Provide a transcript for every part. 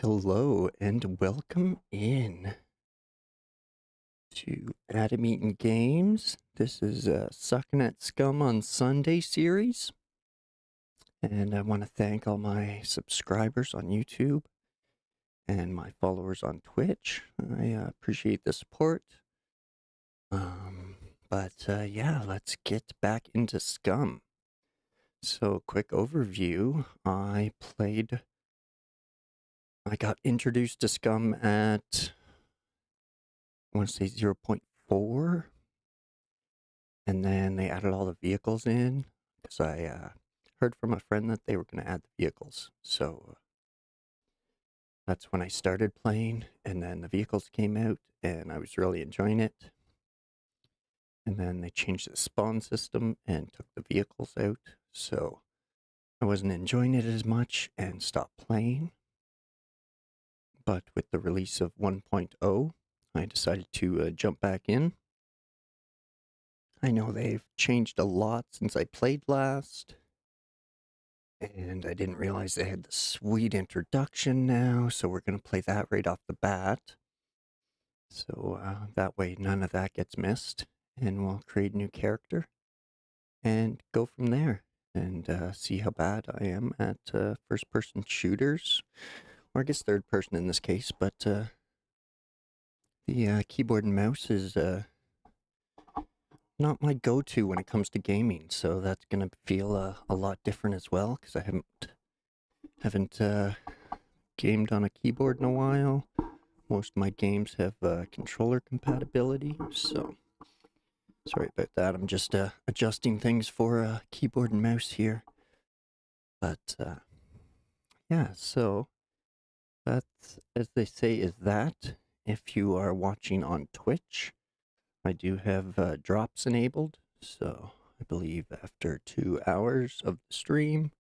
Hello and welcome in to Adam Eaton Games. This is Sucking at Scum on Sunday series. And I want to thank all my subscribers on YouTube and my followers on Twitch. I appreciate the support. Yeah, let's get back into Scum. So, quick overview. I got introduced to Scum at, I want to say 0.4, and then they added all the vehicles in, because I heard from a friend that they were going to add the vehicles, so that's when I started playing, and then the vehicles came out, and I was really enjoying it, and then they changed the spawn system and took the vehicles out, so I wasn't enjoying it as much and stopped playing. But with the release of 1.0, I decided to jump back in. I know they've changed a lot since I played last, and I didn't realize they had the sweet introduction now, so we're going to play that right off the bat. So that way none of that gets missed, and we'll create a new character and go from there and see how bad I am at first-person shooters, or I guess third-person in this case, but the keyboard and mouse is not my go-to when it comes to gaming, so that's gonna feel a lot different as well, because I haven't gamed on a keyboard in a while. Most of my games have controller compatibility, so sorry about that. I'm just adjusting things for keyboard and mouse here. But yeah, so that's, as they say, is that. If you are watching on Twitch, I do have drops enabled, so I believe after 2 hours of the stream,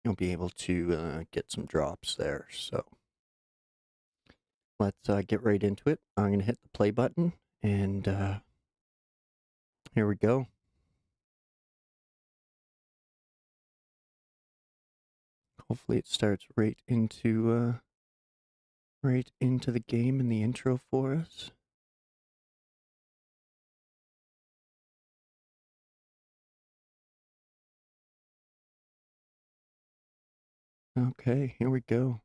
you'll be able to get some drops there. So let's get right into it. I'm going to hit the play button, and here we go. Hopefully it starts right into the game in the intro for us. Okay, here we go.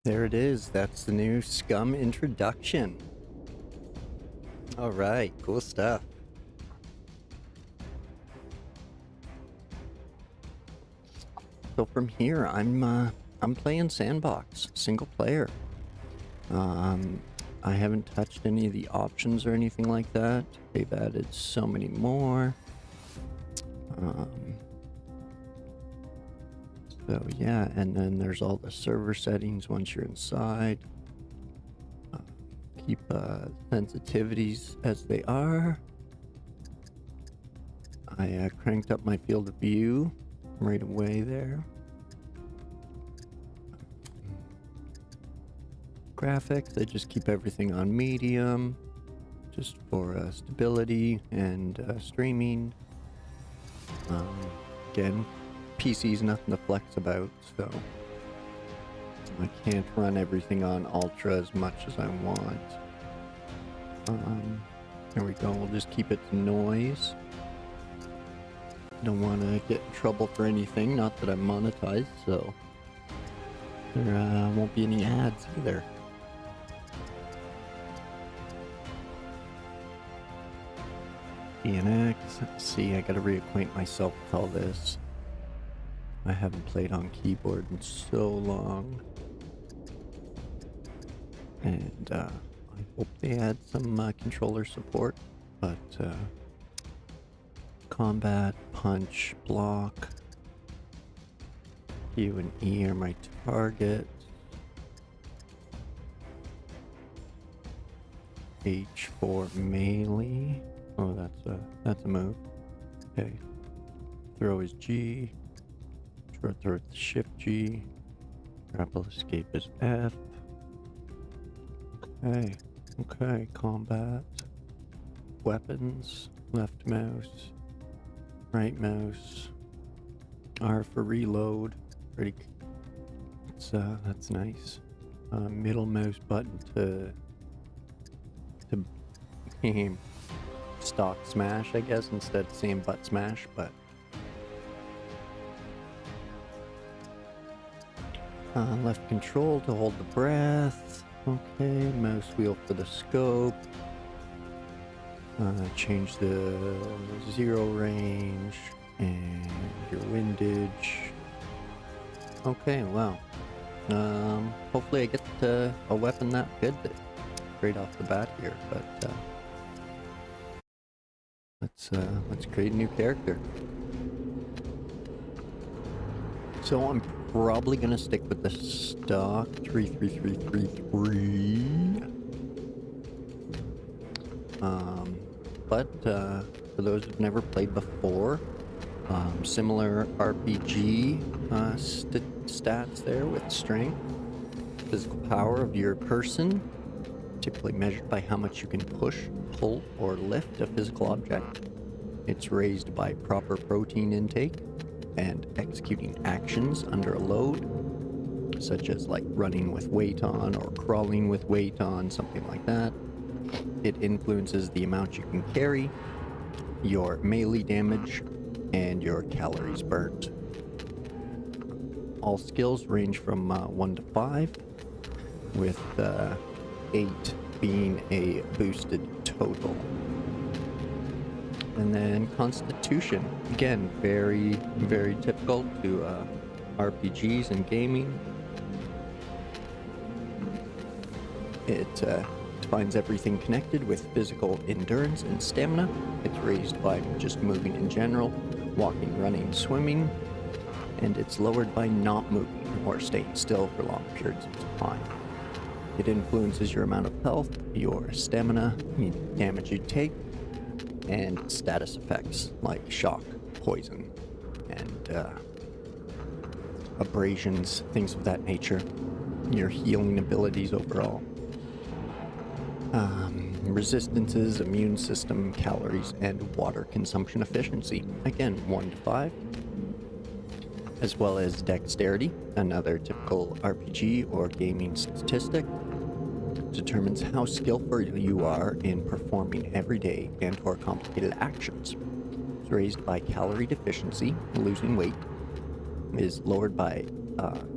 There it is. That's the new SCUM introduction. All right, cool stuff. So from here, I'm playing Sandbox, single player. I haven't touched any of the options or anything like that. They've added so many more. So yeah, and then there's all the server settings once you're inside. Keep sensitivities as they are. I cranked up my field of view right away there. Graphics, I just keep everything on medium, just for stability and streaming. Again, PC's nothing to flex about, so I can't run everything on ultra as much as I want. There we go, we'll just keep it to noise. Don't want to get in trouble for anything, not that I'm monetized, so there won't be any ads either. DNX, let's see, I gotta reacquaint myself with all this. I haven't played on keyboard in so long. And I hope they add some controller support, but combat, punch, block, Q and E are my target. H for melee. Oh, that's a move. Okay. Throw is G. Short throw is Shift G. Grapple escape is F. Okay. Okay. Combat. Weapons. Left mouse. Right mouse. R for reload. Pretty. That's nice. Middle mouse button to aim. Stock smash, I guess, instead of saying butt smash, but left control to hold the breath. Okay, mouse wheel for the scope. Change the zero range and your windage. Okay, wow. Hopefully I get a weapon that good right off the bat here, but let's create a new character. So I'm probably gonna stick with the stock 33333. But for those who've never played before, similar RPG stats there with strength, physical power of your person, typically measured by how much you can push, pull, or lift a physical object. It's raised by proper protein intake and executing actions under a load, such as like running with weight on or crawling with weight on, something like that. It influences the amount you can carry, your melee damage, and your calories burnt. All skills range from 1 to 5, with 8 being a boosted total. And then Constitution, again, very, very typical to RPGs and gaming. It defines everything connected with physical endurance and stamina. It's raised by just moving in general, walking, running, swimming, and it's lowered by not moving or staying still for long periods of time. It influences your amount of health, your stamina, damage you take, and status effects like shock, poison, and abrasions, things of that nature. Your healing abilities overall. Resistances, immune system, calories, and water consumption efficiency. Again, 1 to 5. As well as dexterity, another typical RPG or gaming statistic. Determines how skillful you are in performing everyday and or complicated actions. It's raised by calorie deficiency, losing weight. Is lowered by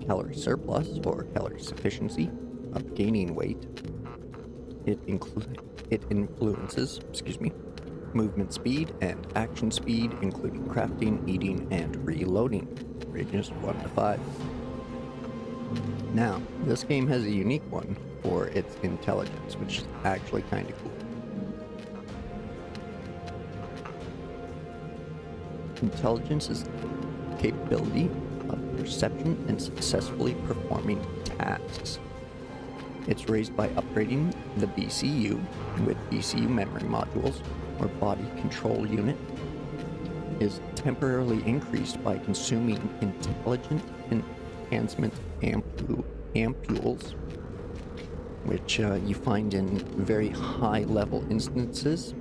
calorie surplus or calorie sufficiency of gaining weight. It influences, movement speed and action speed, including crafting, eating, and reloading. Ranges 1 to 5. Now, this game has a unique one for its intelligence, which is actually kind of cool. Intelligence is the capability of perception and successfully performing tasks. It's raised by upgrading the BCU with BCU memory modules or body control unit. Is temporarily increased by consuming intelligent enhancement ampules, which you find in very high level instances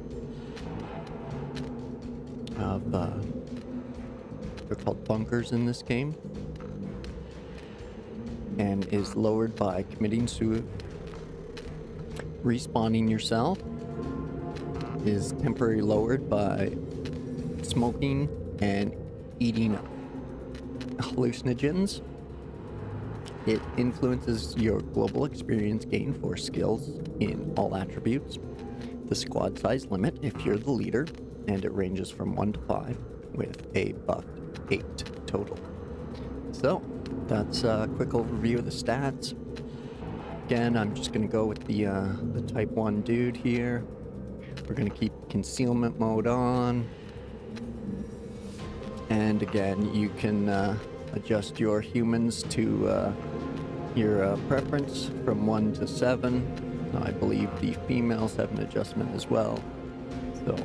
of they're called bunkers in this game, and is lowered by committing suicide. Respawning yourself is temporarily lowered by smoking and eating hallucinogens. It influences your global experience gain for skills in all attributes, the squad size limit if you're the leader, and it ranges from 1 to 5 with a buffed 8 total. So that's a quick overview of the stats. Again, I'm just going to go with the type 1 dude here. We're going to keep concealment mode on. And again, you can adjust your humans to your preference from 1 to 7. I believe the females have an adjustment as well. So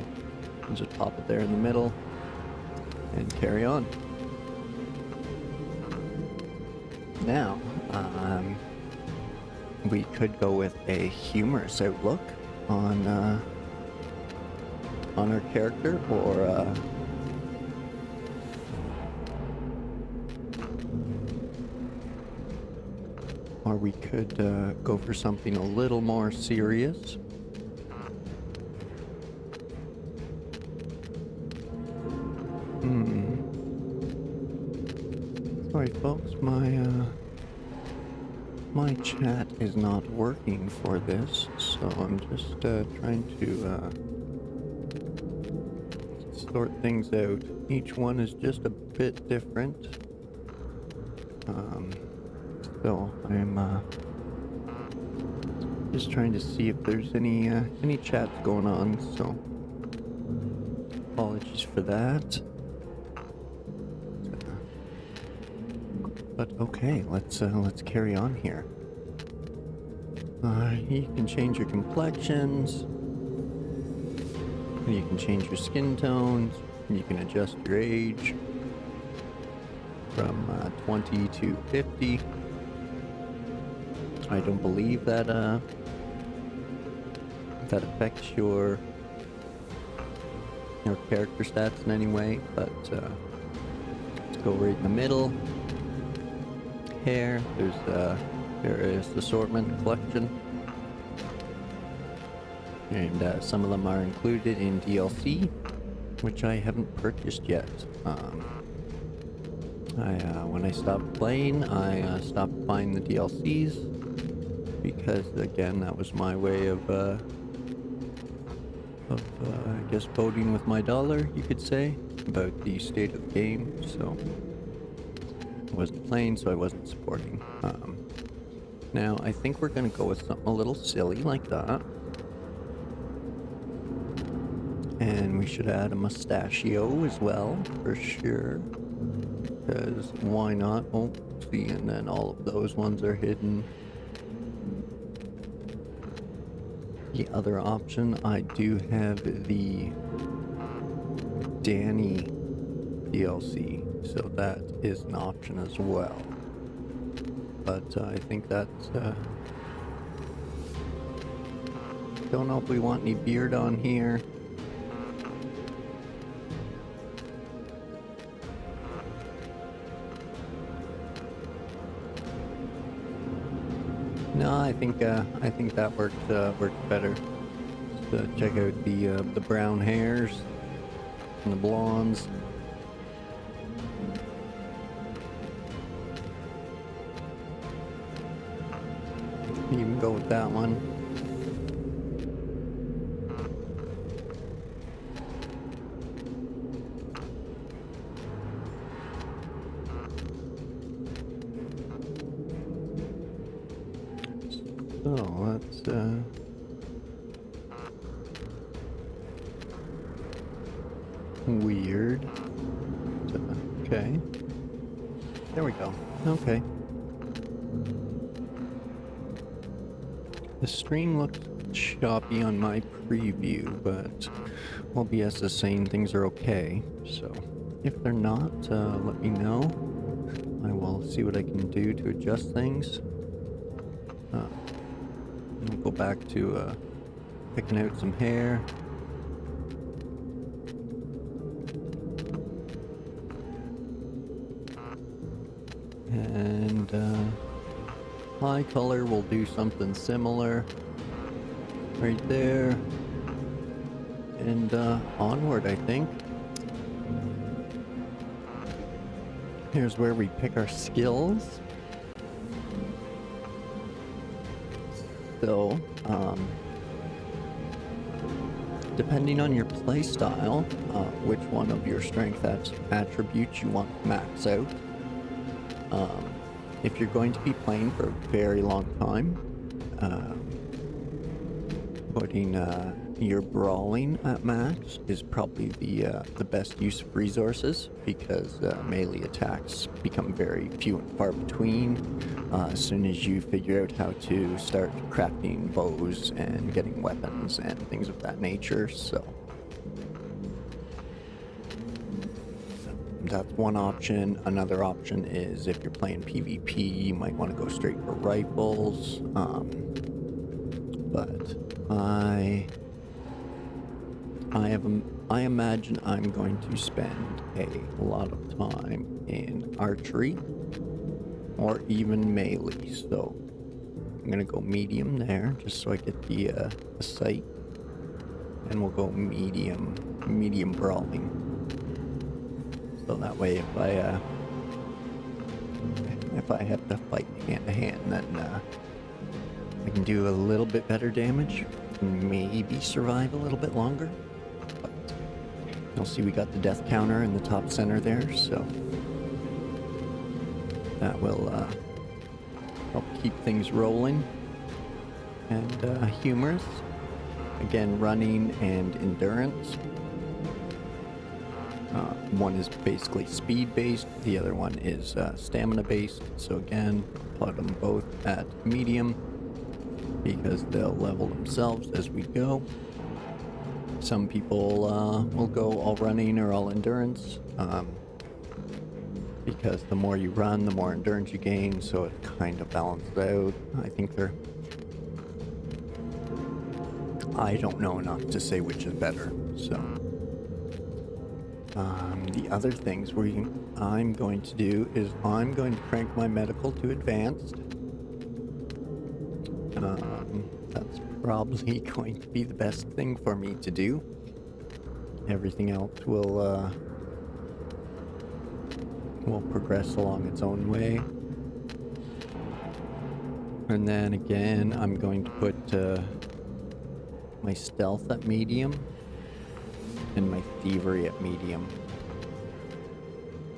I'll just pop it there in the middle and carry on. Now, we could go with a humorous outlook on our character, or we could go for something a little more serious. Sorry folks, my chat is not working for this, so I'm just trying to sort things out. Each one is just a bit different. So I'm just trying to see if there's any chats going on, so apologies for that. But okay, let's carry on here. You can change your complexions. You can change your skin tones. You can adjust your age from 20 to 50. I don't believe that that affects your character stats in any way, but let's go right in the middle. Hair, there's various assortment collection, and some of them are included in DLC, which I haven't purchased yet. When I stopped playing, I stopped buying the DLCs because, again, that was my way of I guess voting with my dollar, you could say, about the state of the game. So I wasn't playing, so I wasn't supporting. Now I think we're gonna go with something a little silly like that, and we should add a mustachio as well for sure, because why not? Oh, see, and then all of those ones are hidden. The other option, I do have the Danny DLC, so that is an option as well. But I think that's don't know if we want any beard on here. No, I think that worked better. Just check out the brown hairs and the blondes. You can go with that one. So let's weird. Okay. There we go. Okay. The stream looks choppy on my preview, but OBS is saying things are okay. So if they're not, let me know. I will see what I can do to adjust things. I'll go back to picking out some hair. And eye color will do something similar right there. And onward, I think. Here's where we pick our skills. So, depending on your playstyle, which one of your strength attributes you want to max out. If you're going to be playing for a very long time, putting your brawling at max is probably the best use of resources, because melee attacks become very few and far between as soon as you figure out how to start crafting bows and getting weapons and things of that nature. So that's one option. Another option is if you're playing PvP, you might want to go straight for rifles. But I imagine I'm going to spend a lot of time in archery or even melee. So I'm gonna go medium there, just so I get the sight, and we'll go medium brawling. So that way, if I have to fight hand to hand, then I can do a little bit better damage, and maybe survive a little bit longer. But you'll see we got the death counter in the top center there, so that will help keep things rolling. And humorous. Again, running and endurance. One is basically speed-based, the other one is stamina-based. So again, plug them both at medium, because they'll level themselves as we go. Some people will go all running or all endurance, because the more you run, the more endurance you gain, so it kind of balances out. I don't know enough to say which is better, so. The other things I'm going to do is I'm going to crank my medical to advanced. That's probably going to be the best thing for me to do. Everything else will progress along its own way. And then again, I'm going to put my stealth at medium and my thievery at medium.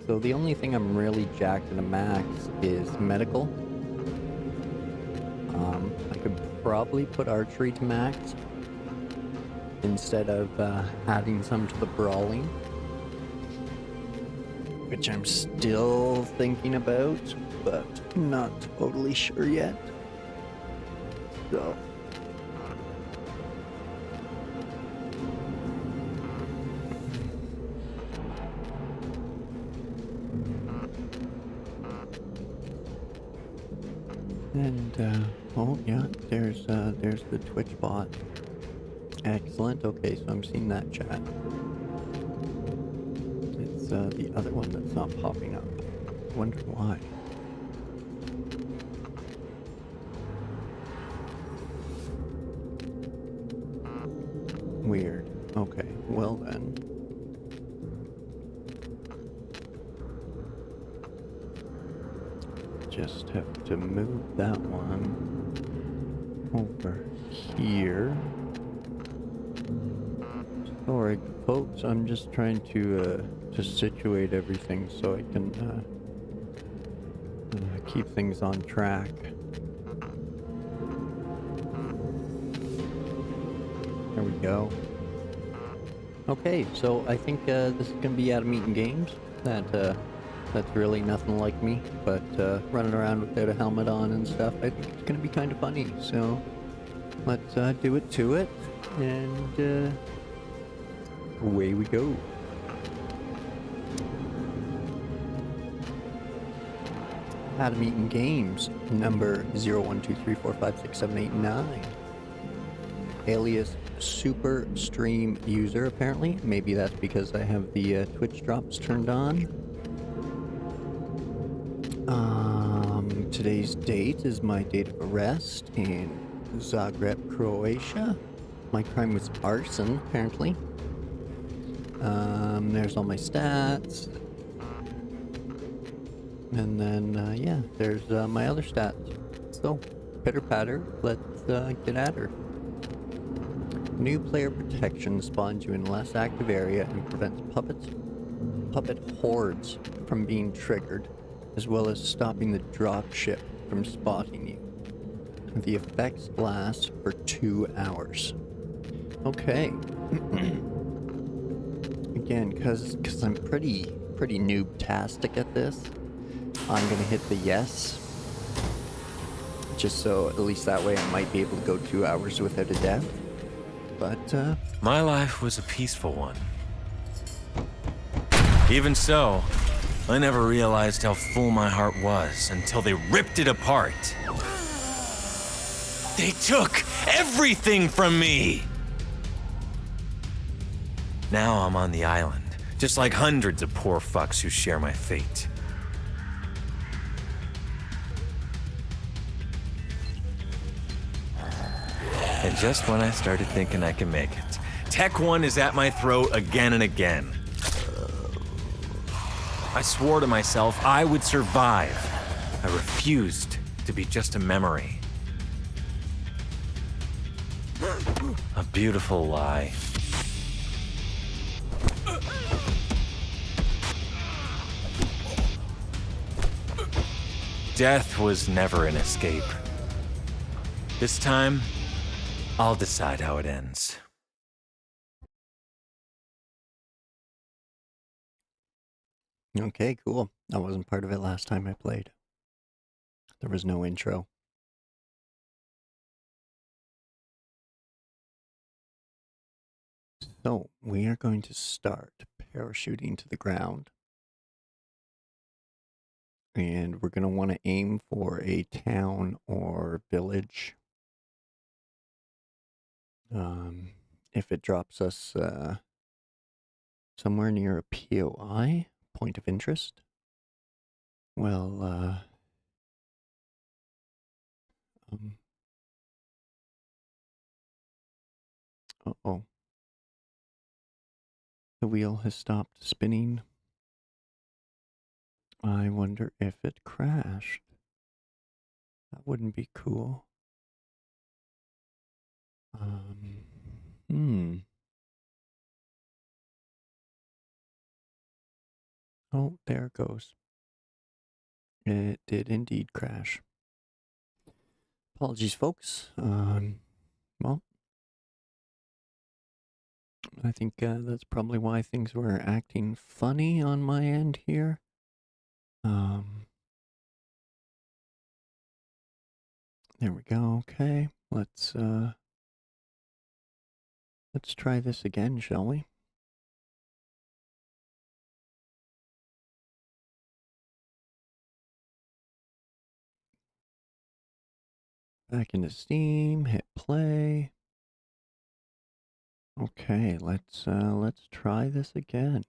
So the only thing I'm really jacked at a max is medical. I could probably put archery to max instead of adding some to the brawling, which I'm still thinking about, but not totally sure yet. So and oh yeah, there's the Twitch bot. Excellent. Okay, so I'm seeing that chat. It's the other one that's not popping up. I wonder why. Weird. Okay, well then. Just have to move that one over here. Sorry, folks, I'm just trying to situate everything so I can keep things on track. There we go. Okay, so I think this is going to be Adam Eaton Games. That That's really nothing like me, but running around without a helmet on and stuff, I think it's gonna be kind of funny. So let's do it to it, and away we go. Adam Eaton Games, number 0123456789. Alias Super Stream User, apparently. Maybe that's because I have the Twitch drops turned on. Today's date is my date of arrest in Zagreb, Croatia. My crime was arson, apparently. There's all my stats. And then, yeah, there's my other stats. So, pitter patter, let's get at her. New player protection spawns you in less active area and prevents puppet hordes from being triggered, as well as stopping the drop ship from spotting you. The effects last for 2 hours. Okay. Again, because I'm pretty noob-tastic at this, I'm gonna hit the yes. Just so at least that way I might be able to go 2 hours without a death. But my life was a peaceful one. Even so, I never realized how full my heart was until they ripped it apart. They took everything from me! Now I'm on the island, just like hundreds of poor fucks who share my fate. And just when I started thinking I can make it, Tech 1 is at my throat again and again. I swore to myself I would survive. I refused to be just a memory. A beautiful lie. Death was never an escape. This time, I'll decide how it ends. okay, cool. I wasn't part of it last time I played. There was no intro. So, we are going to start parachuting to the ground. And we're going to want to aim for a town or village. If it drops us somewhere near a POI, point of interest, well, uh-oh. The wheel has stopped spinning. I wonder if it crashed. That wouldn't be cool. Oh, there it goes. It did indeed crash. Apologies, folks. Well, I think that's probably why things were acting funny on my end here. There we go. Okay, let's try this again, shall we? Back into Steam, hit play. Okay, let's try this again.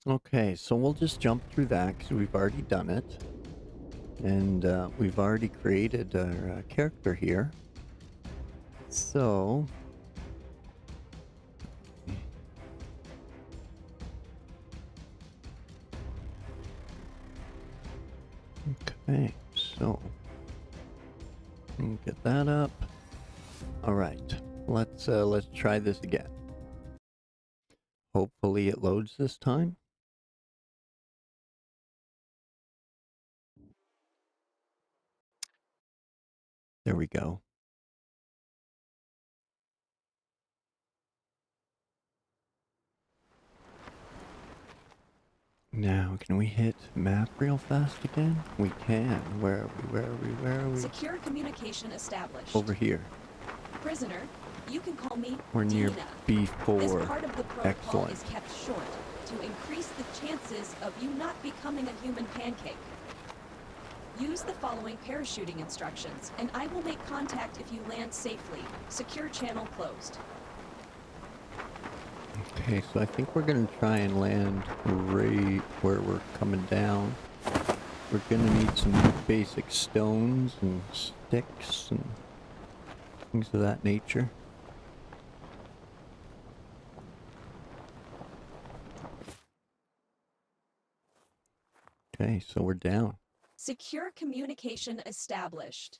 Okay, so we'll just jump through that because we've already done it. And we've already created our character here. So... Okay, so get that up. All right, let's try this again. Hopefully it loads this time. There we go. Now, can we hit map real fast again? We can. Where are we? Where are we? Where are we? Secure communication established. Over here. Prisoner, you can call me We're near Dina. B4. This part of the protocol Excellent. is kept short to increase the chances of you not becoming a human pancake. Use the following parachuting instructions, and I will make contact if you land safely. Secure channel closed. Okay, so I think we're gonna try and land right where we're coming down. We're gonna need some basic stones and sticks and things of that nature. Okay, so we're down. Secure communication established.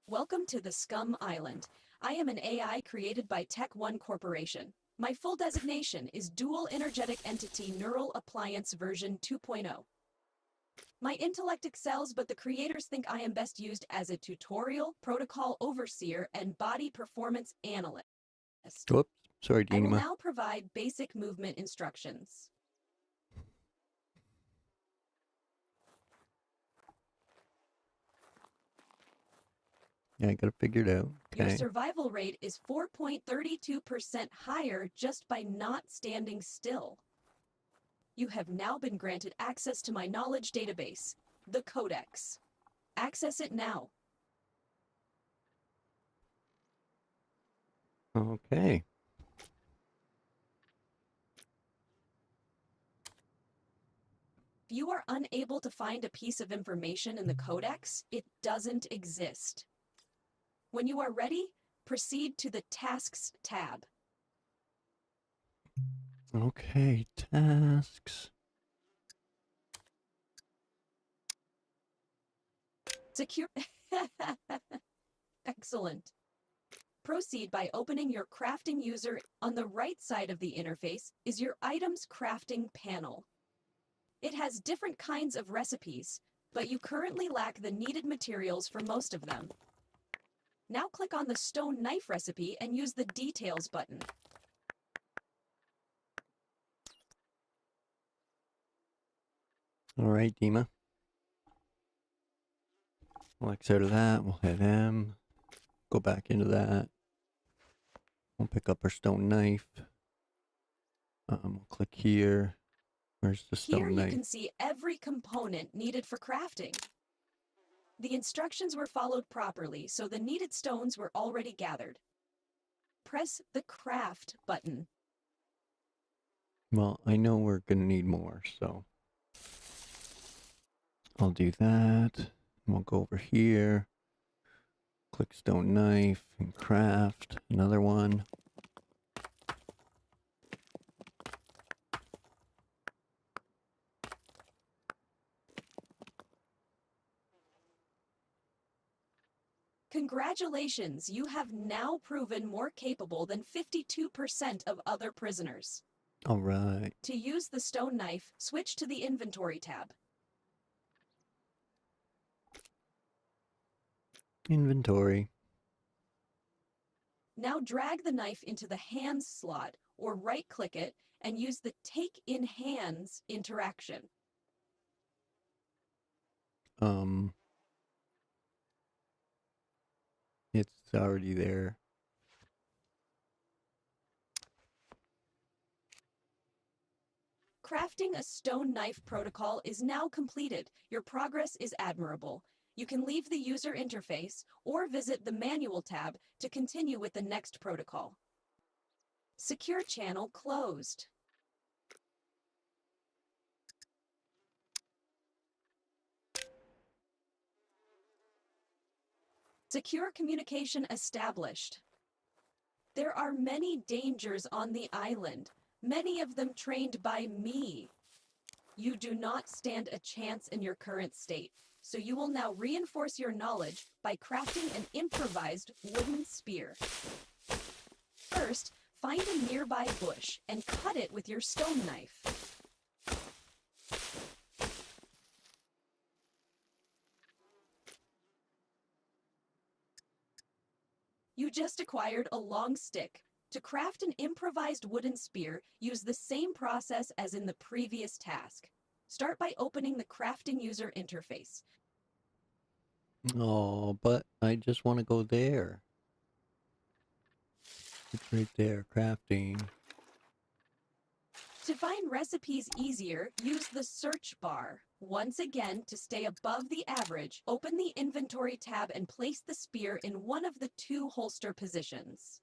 Welcome to the SCUM Island. I am an AI created by Tech One Corporation. My full designation is Dual Energetic Entity Neural Appliance version 2.0. My intellect excels, but the creators think I am best used as a tutorial, protocol overseer, and body performance analyst. Whoops, sorry, I will Dina. now provide basic movement instructions. Yeah, I gotta figure it out. Your Okay. survival rate is 4.32% higher just by not standing still. You have now been granted access to my knowledge database, the Codex. Access it now. Okay. If you are unable to find a piece of information in the Codex, it doesn't exist. When you are ready, proceed to the Tasks tab. Okay, tasks. Secure. Excellent. Proceed by opening your crafting user. On the right side of the interface is your items crafting panel. It has different kinds of recipes, but you currently lack the needed materials for most of them. Now click on the stone knife recipe and use the Details button. All right, Dima. We'll X out of that. We'll hit M. Go back into that. We'll pick up our stone knife. We'll click here. Where's the stone Here knife? you can see every component needed for crafting. The instructions were followed properly, so the needed stones were already gathered. Press the Craft button. Well, I know we're gonna need more, so I'll do that. We'll go over here. Click stone knife and craft another one. Congratulations, you have now proven more capable than 52% of other prisoners. All right. To use the stone knife, switch to the Inventory tab. Inventory. Now drag the knife into the Hands slot or right-click it and use the Take in Hands interaction. It's already there. Crafting a stone knife protocol is now completed. Your progress is admirable. You can leave the user interface or visit the Manual tab to continue with the next protocol. Secure channel closed. Secure communication established. There are many dangers on the island, many of them trained by me. You do not stand a chance in your current state. so you will now reinforce your knowledge by crafting an improvised wooden spear. First, find a nearby bush and cut it with your stone knife. You just acquired a long stick. To craft an improvised wooden spear, use the same process as in the previous task. Start by opening the crafting user interface. Oh, but I just want to go there. It's right there, crafting. To find recipes easier, use the search bar. Once again, to stay above the average, open the inventory tab and place the spear in one of the 2 holster positions.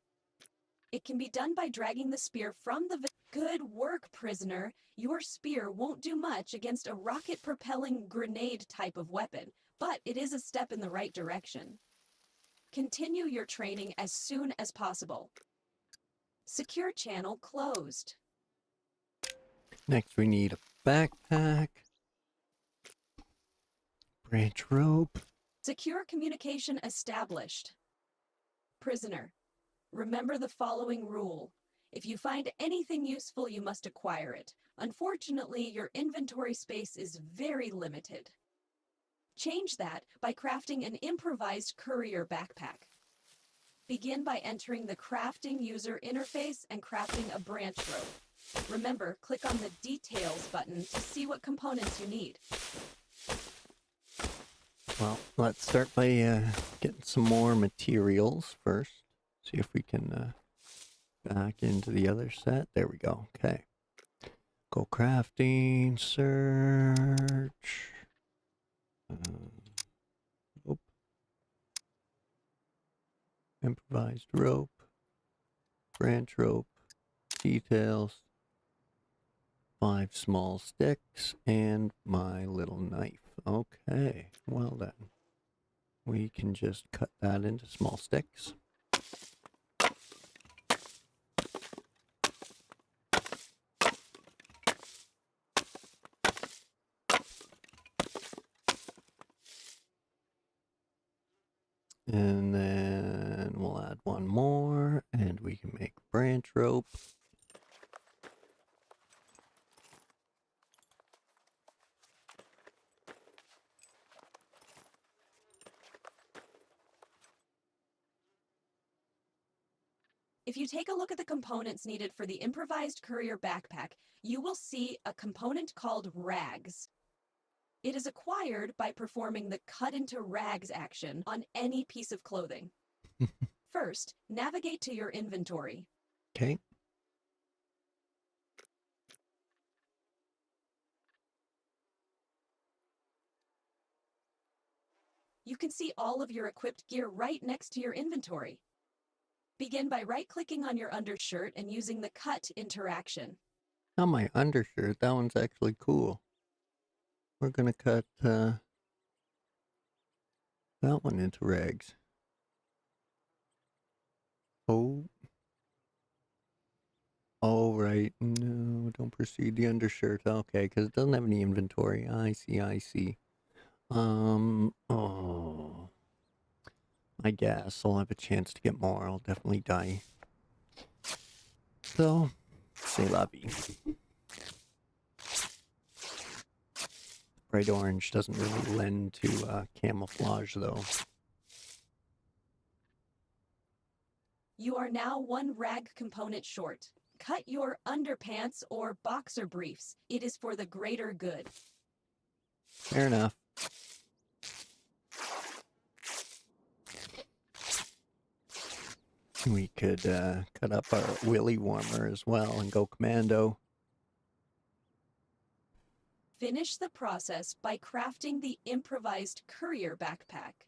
It can be done by dragging the spear from the... Good work, prisoner. Your spear won't do much against a rocket-propelling grenade type of weapon, but it is a step in the right direction. Continue your training as soon as possible. Secure channel closed. Next we need a backpack. Branch rope. Secure communication established. Prisoner, remember the following rule. If you find anything useful, you must acquire it. Unfortunately, your inventory space is very limited. Change that by crafting an improvised courier backpack. Begin by entering the crafting user interface and crafting a branch rope. Remember, click on the Details button to see what components you need. Well, let's start by getting some more materials first. See if we can back into the other set. There we go. Okay. Go crafting, search. Nope. Improvised rope. Branch rope. Details. 5 small sticks and my little knife. Okay, well then. We can just cut that into small sticks. And then we'll add one more and we can make branch rope. If you take a look at the components needed for the improvised courier backpack, you will see a component called rags. It is acquired by performing the cut into rags action on any piece of clothing. First, navigate to your inventory. Okay. You can see all of your equipped gear right next to your inventory. Begin by right-clicking on your undershirt and using the cut interaction. Now my undershirt, that one's actually cool. We're gonna cut that one into rags. Oh. Oh, right. No, don't proceed the undershirt. Okay, because it doesn't have any inventory. I see, I see. Oh. I guess I'll have a chance to get more. I'll definitely die. So, c'est la vie. Bright orange doesn't really lend to camouflage, though. You are now 1 rag component short. Cut your underpants or boxer briefs. It is for the greater good. Fair enough. We could cut up our willy warmer as well and go commando. Finish the process by crafting the improvised courier backpack.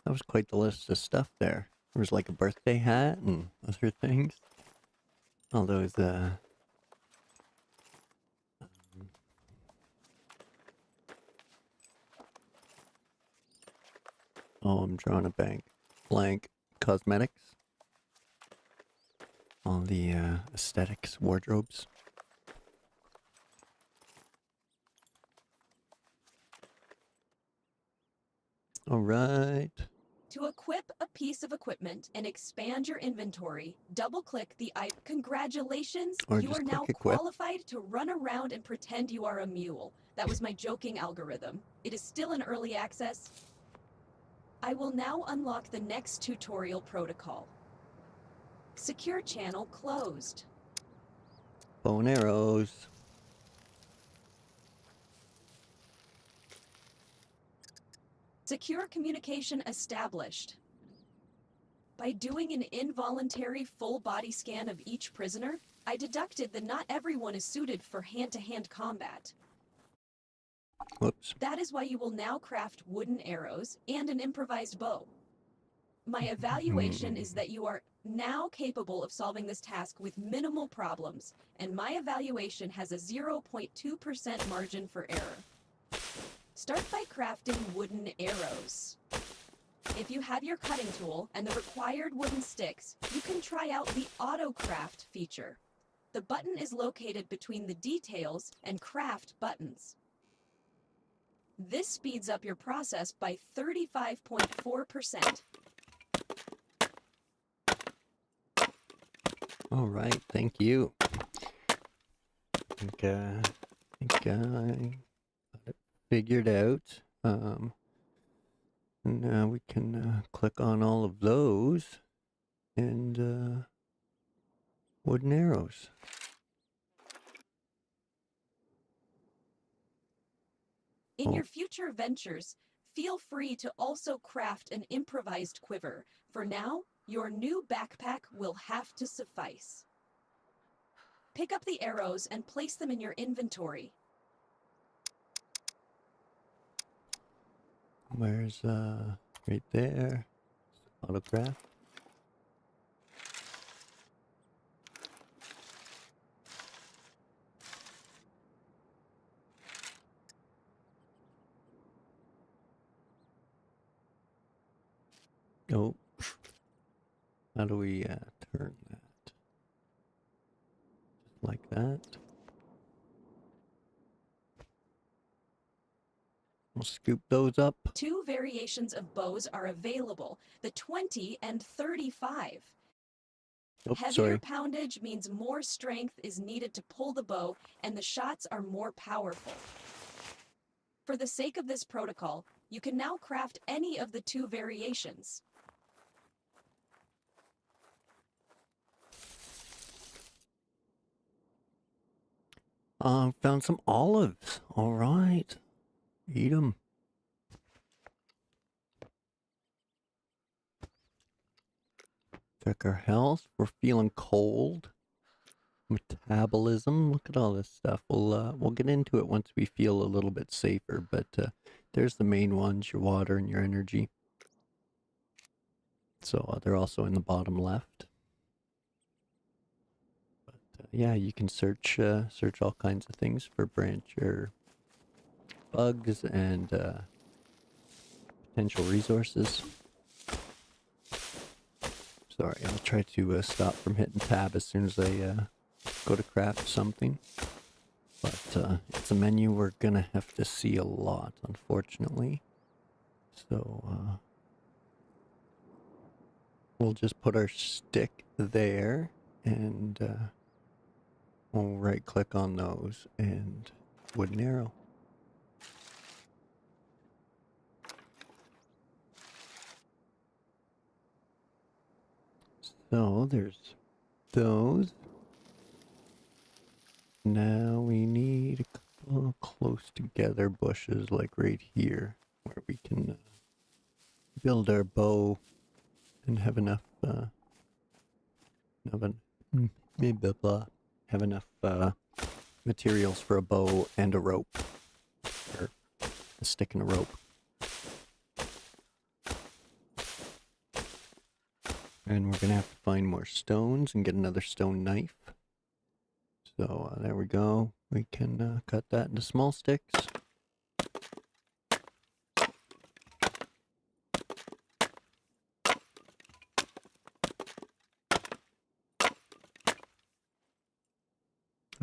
That was quite the list of stuff there. There was like a birthday hat and other things. All those, oh, I'm drawing a blank. Cosmetics. all the aesthetics, wardrobes. All right. To equip a piece of equipment and expand your inventory, double-click the item. Congratulations, Or you just are click now equip. qualified to run around and pretend you are a mule. That was my joking algorithm. It is still in early access. I will now unlock the next tutorial protocol. Secure channel closed. Bow and arrows. Secure communication established. By doing an involuntary full body scan of each prisoner, I deducted that not everyone is suited for hand-to-hand combat. Whoops. That is why you will now craft wooden arrows and an improvised bow. My evaluation is that you are now capable of solving this task with minimal problems, and my evaluation has a 0.2% margin for error. Start by crafting wooden arrows. If you have your cutting tool and the required wooden sticks, you can try out the Auto Craft feature. The button is located between the Details and Craft buttons. This speeds up your process by 35.4%. All right, thank you. I think I got it figured out. Now we can click on all of those and wooden arrows. In Oh. your future ventures, feel free to also craft an improvised quiver. For now, your new backpack will have to suffice. Pick up the arrows and place them in your inventory. Where's right there? Autograph. Oh, how do we turn that? Just like that. We'll scoop those up. 2 variations of bows are available, the 20 and 35. Oh, Heavier sorry. poundage means more strength is needed to pull the bow, and the shots are more powerful. For the sake of this protocol, you can now craft any of the 2 variations. Found some olives. All right. Eat them. Check our health. We're feeling cold. Metabolism. Look at all this stuff. We'll get into it once we feel a little bit safer. But there's the main ones: your water and your energy. So they're also in the bottom left. But yeah, you can search all kinds of things for branch or bugs and potential resources. Sorry, I'll try to stop from hitting tab as soon as I go to craft something. But it's a menu we're gonna have to see a lot, unfortunately. So we'll just put our stick there and we'll right click on those and wooden arrow. So there's those. Now we need a couple of close together bushes like right here where we can build our bow and have enough have enough materials for a bow and a rope, or a stick and a rope. And we're gonna have to find more stones and get another stone knife. So there we go. We can cut that into small sticks.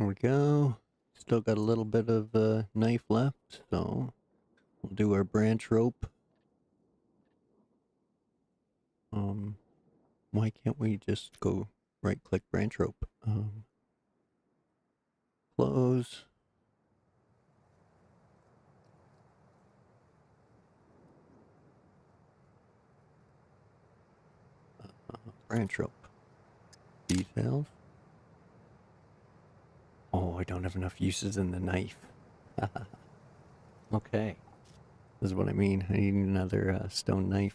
There we go. Still got a little bit of knife left, so we'll do our branch rope. Why can't we just go right-click branch rope? Close. Branch rope. Details. Oh, I don't have enough uses in the knife. Okay. This is what I mean. I need another stone knife.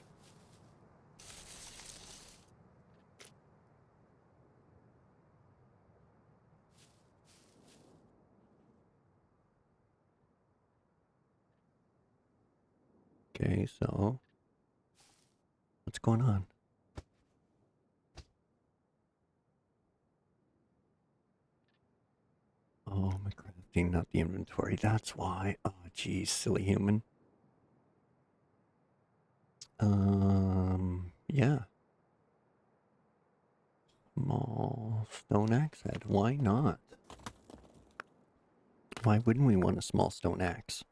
Okay, so what's going on? Oh, my crafting, not the inventory. That's why. Oh, geez, silly human. Yeah. Small stone axe head. Why not? Why wouldn't we want a small stone axe?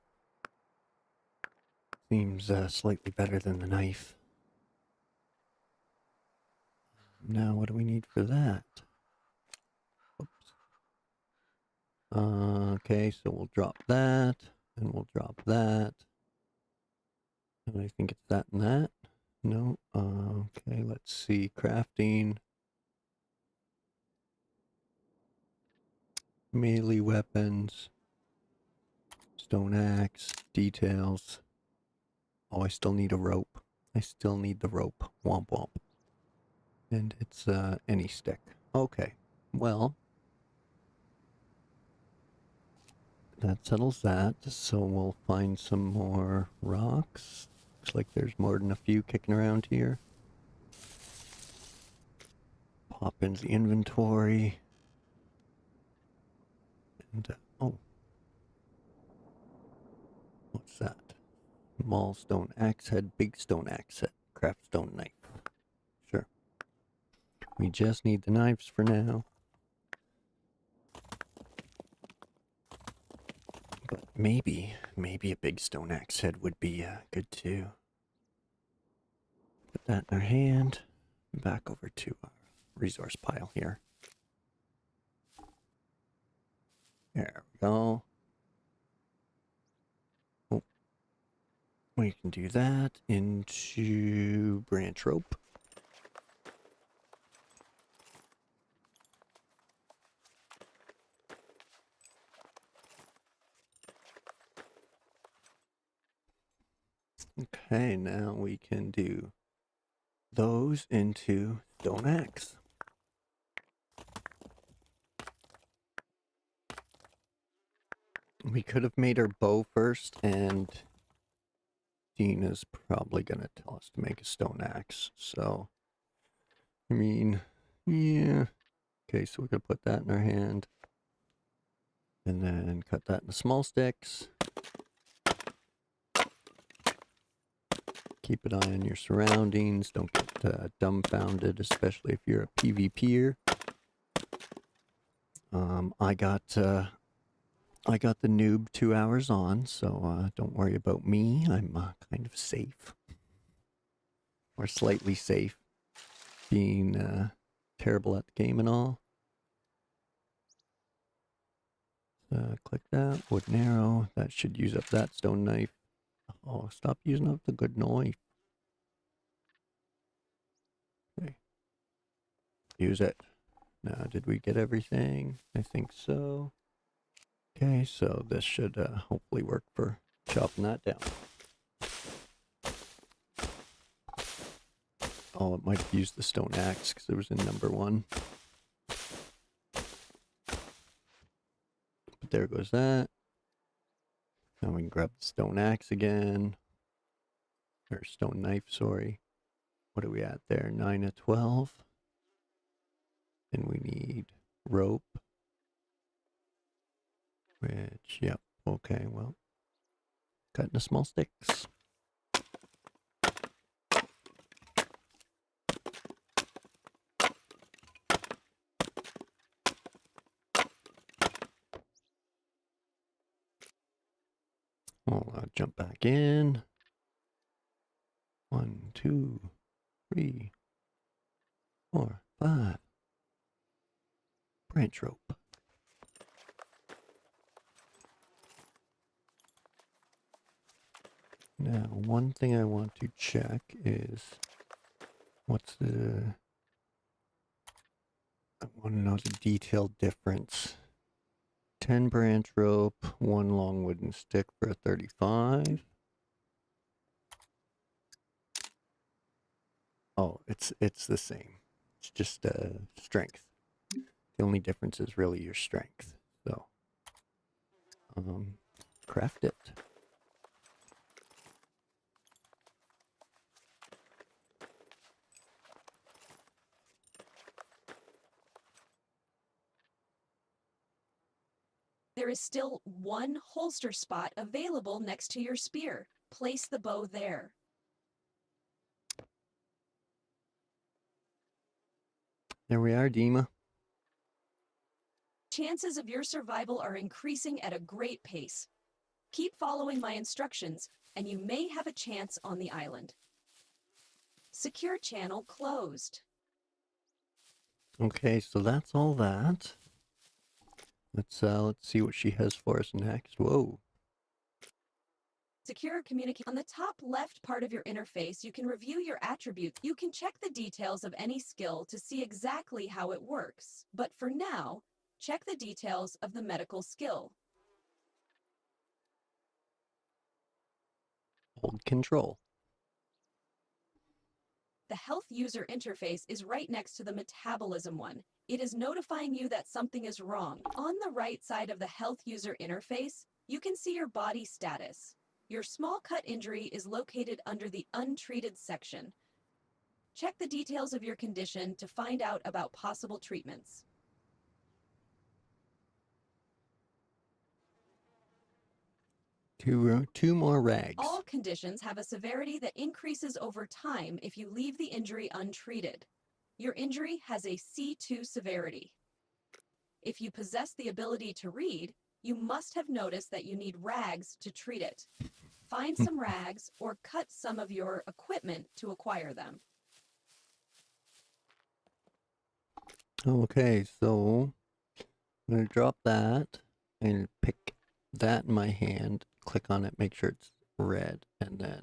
Seems slightly better than the knife. Now, what do we need for that? Oops. Okay, so we'll drop that, and we'll drop that. And I think it's that and that. No. Okay, let's see. Crafting. Melee weapons. Stone axe. Details. Oh, I still need a rope. I still need the rope. Womp womp. And it's any stick. Okay. Well, that settles that. So we'll find some more rocks. Looks like there's more than a few kicking around here. Pop into the inventory. And, oh. What's that? Small stone axe head, big stone axe head, craft stone knife. Sure. We just need the knives for now. But maybe a big stone axe head would be good too. Put that in our hand. Back over to our resource pile here. There we go. Oh, we can do that into branch rope. Okay, now we can do those into stone axe. We could have made our bow first, and Dina's probably gonna tell us to make a stone axe. So, I mean, yeah. Okay, so we're gonna put that in our hand, and then cut that into small sticks. Keep an eye on your surroundings. Don't get dumbfounded, especially if you're a PvPer. I got the noob 2 hours on, so don't worry about me. I'm kind of safe, or slightly safe, being terrible at the game and all. Click that wooden arrow. That should use up that stone knife. Oh, stop using up the good knife. Okay. Use it. Now, did we get everything? I think so. Okay, so this should hopefully work for chopping that down. Oh, it might have used the stone axe because it was in number 1. But there goes that. Now we can grab the stone axe again. Or stone knife, sorry. What are we at there? 9 of 12. And we need rope. Which, yep, okay, well, cut into small sticks. I'll jump back in. 1, 2, 3, 4, 5. Branch rope. Now, one thing I want to check is what's the... I want to know the detailed difference. 10 branch rope, 1 long wooden stick for a 35. Oh, it's the same. It's just strength. The only difference is really your strength. So, craft it. There is still one holster spot available next to your spear. Place the bow there. There we are, Dima. Chances of your survival are increasing at a great pace. Keep following my instructions, and you may have a chance on the island. Secure channel closed. Okay, so that's all that. Let's see what she has for us next. Whoa. Secure communicate. On the top left part of your interface, you can review your attributes. You can check the details of any skill to see exactly how it works. But for now, check the details of the medical skill. Hold control. The health user interface is right next to the metabolism one. It is notifying you that something is wrong. On the right side of the health user interface, you can see your body status. Your small cut injury is located under the untreated section. Check the details of your condition to find out about possible treatments. Two more rags. All conditions have a severity that increases over time if you leave the injury untreated. Your injury has a C2 severity. If you possess the ability to read, you must have noticed that you need rags to treat it. Find some rags or cut some of your equipment to acquire them. Okay, so I'm going to drop that and pick that in my hand, click on it, make sure it's red, and then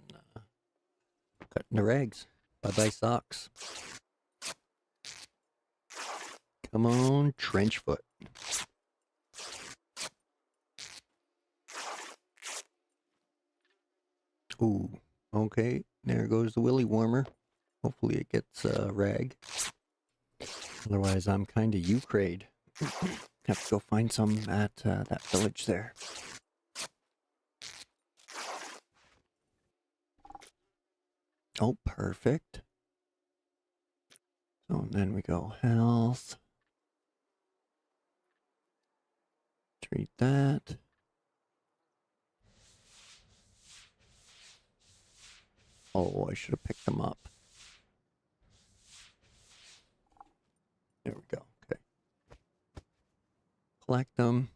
cut in the rags. Bye-bye socks. Come on, trench foot. Ooh, okay, there goes the willy warmer. Hopefully it gets rag. Otherwise, I'm kind of Ukrade. Have to go find some at that village there. Oh, perfect. So then we go health. Treat that. Oh, I should have picked them up. There we go. Okay. Collect them.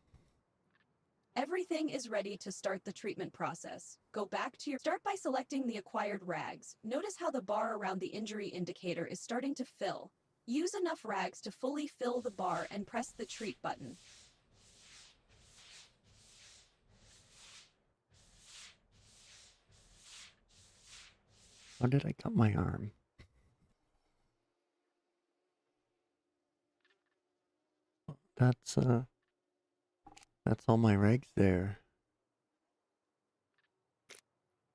Everything is ready to start the treatment process. Go back to your... Start by selecting the acquired rags. Notice how the bar around the injury indicator is starting to fill. Use enough rags to fully fill the bar and press the treat button. How did I cut my arm? That's all my rags there.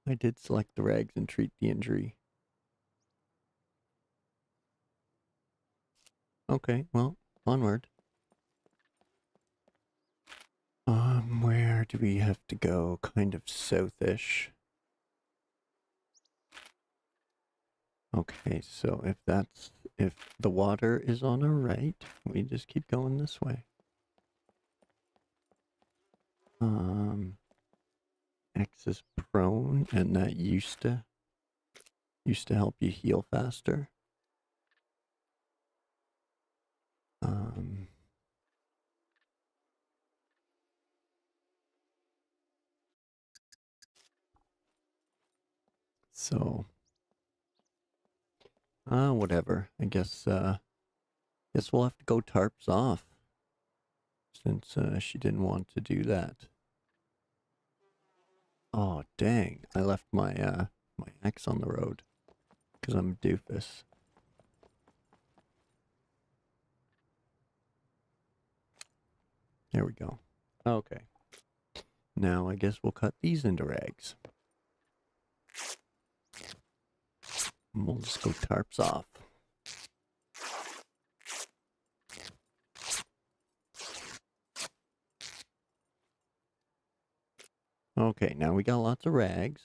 I did select the rags and treat the injury. Okay, well, onward. Where do we have to go? Kind of southish. Okay, so if the water is on our right, we just keep going this way. X is prone, and that used to help you heal faster. So, whatever. I guess we'll have to go tarps off since she didn't want to do that. Oh dang! I left my my axe on the road because I'm a doofus. There we go. Okay. Now I guess we'll cut these into rags. And we'll just go tarps off. Okay, now we got lots of rags.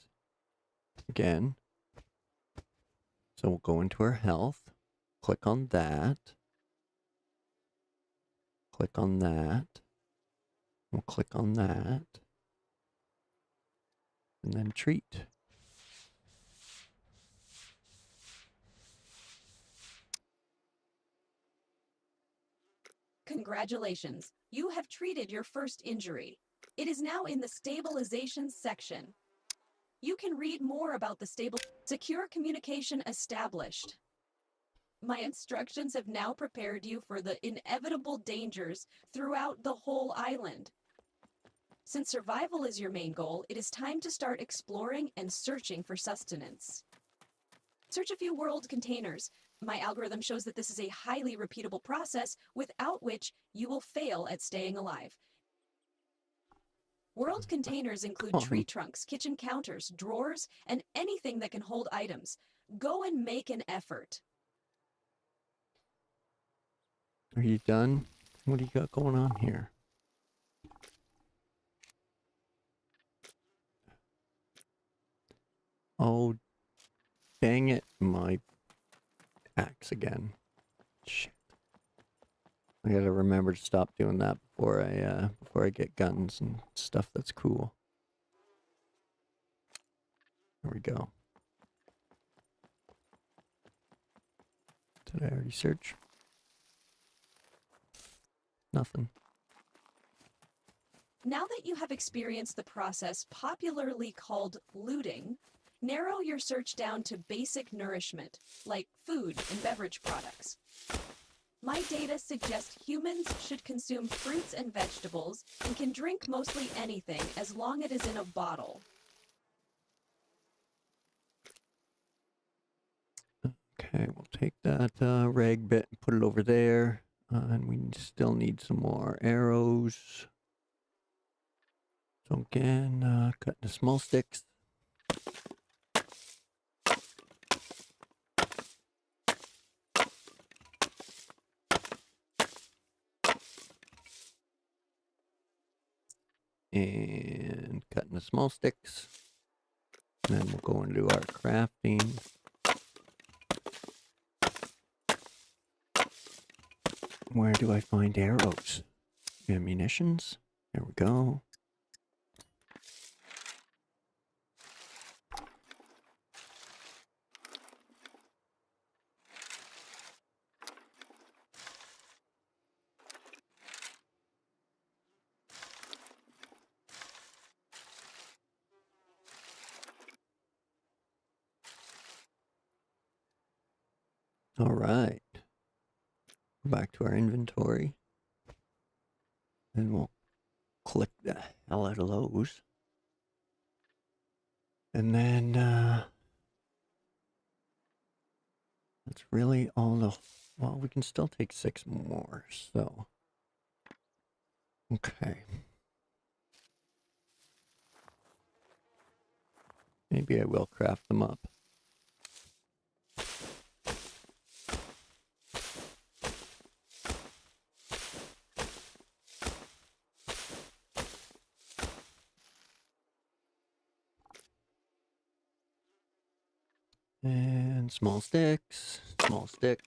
Again. So we'll go into our health. Click on that. Click on that. We'll click on that. And then treat. Congratulations, you have treated your first injury. It is now in the stabilization section. You can read more about the secure communication established. My instructions have now prepared you for the inevitable dangers throughout the whole island. Since survival is your main goal, it is time to start exploring and searching for sustenance. Search a few world containers. My algorithm shows that this is a highly repeatable process without which you will fail at staying alive. World containers include tree trunks, kitchen counters, drawers, and anything that can hold items. Go and make an effort. Are you done? What do you got going on here? Oh, dang it. My axe again. Shit. I gotta remember to stop doing that before I get guns and stuff that's cool. There we go. Did I already search? Nothing. Now that you have experienced the process popularly called looting, narrow your search down to basic nourishment, like food and beverage products. My data suggests humans should consume fruits and vegetables and can drink mostly anything as long as it is in a bottle. Okay, we'll take that rag bit and put it over there. And we still need some more arrows. So again, cut the small sticks. And cutting the small sticks. And then we'll go into our crafting. Where do I find arrows? Ammunitions. There we go. All right. Back to our inventory. And we'll click the hell out of those. And then that's really all the... Well, we can still take 6 more, so... Okay. Maybe I will craft them up. And small sticks, small stick.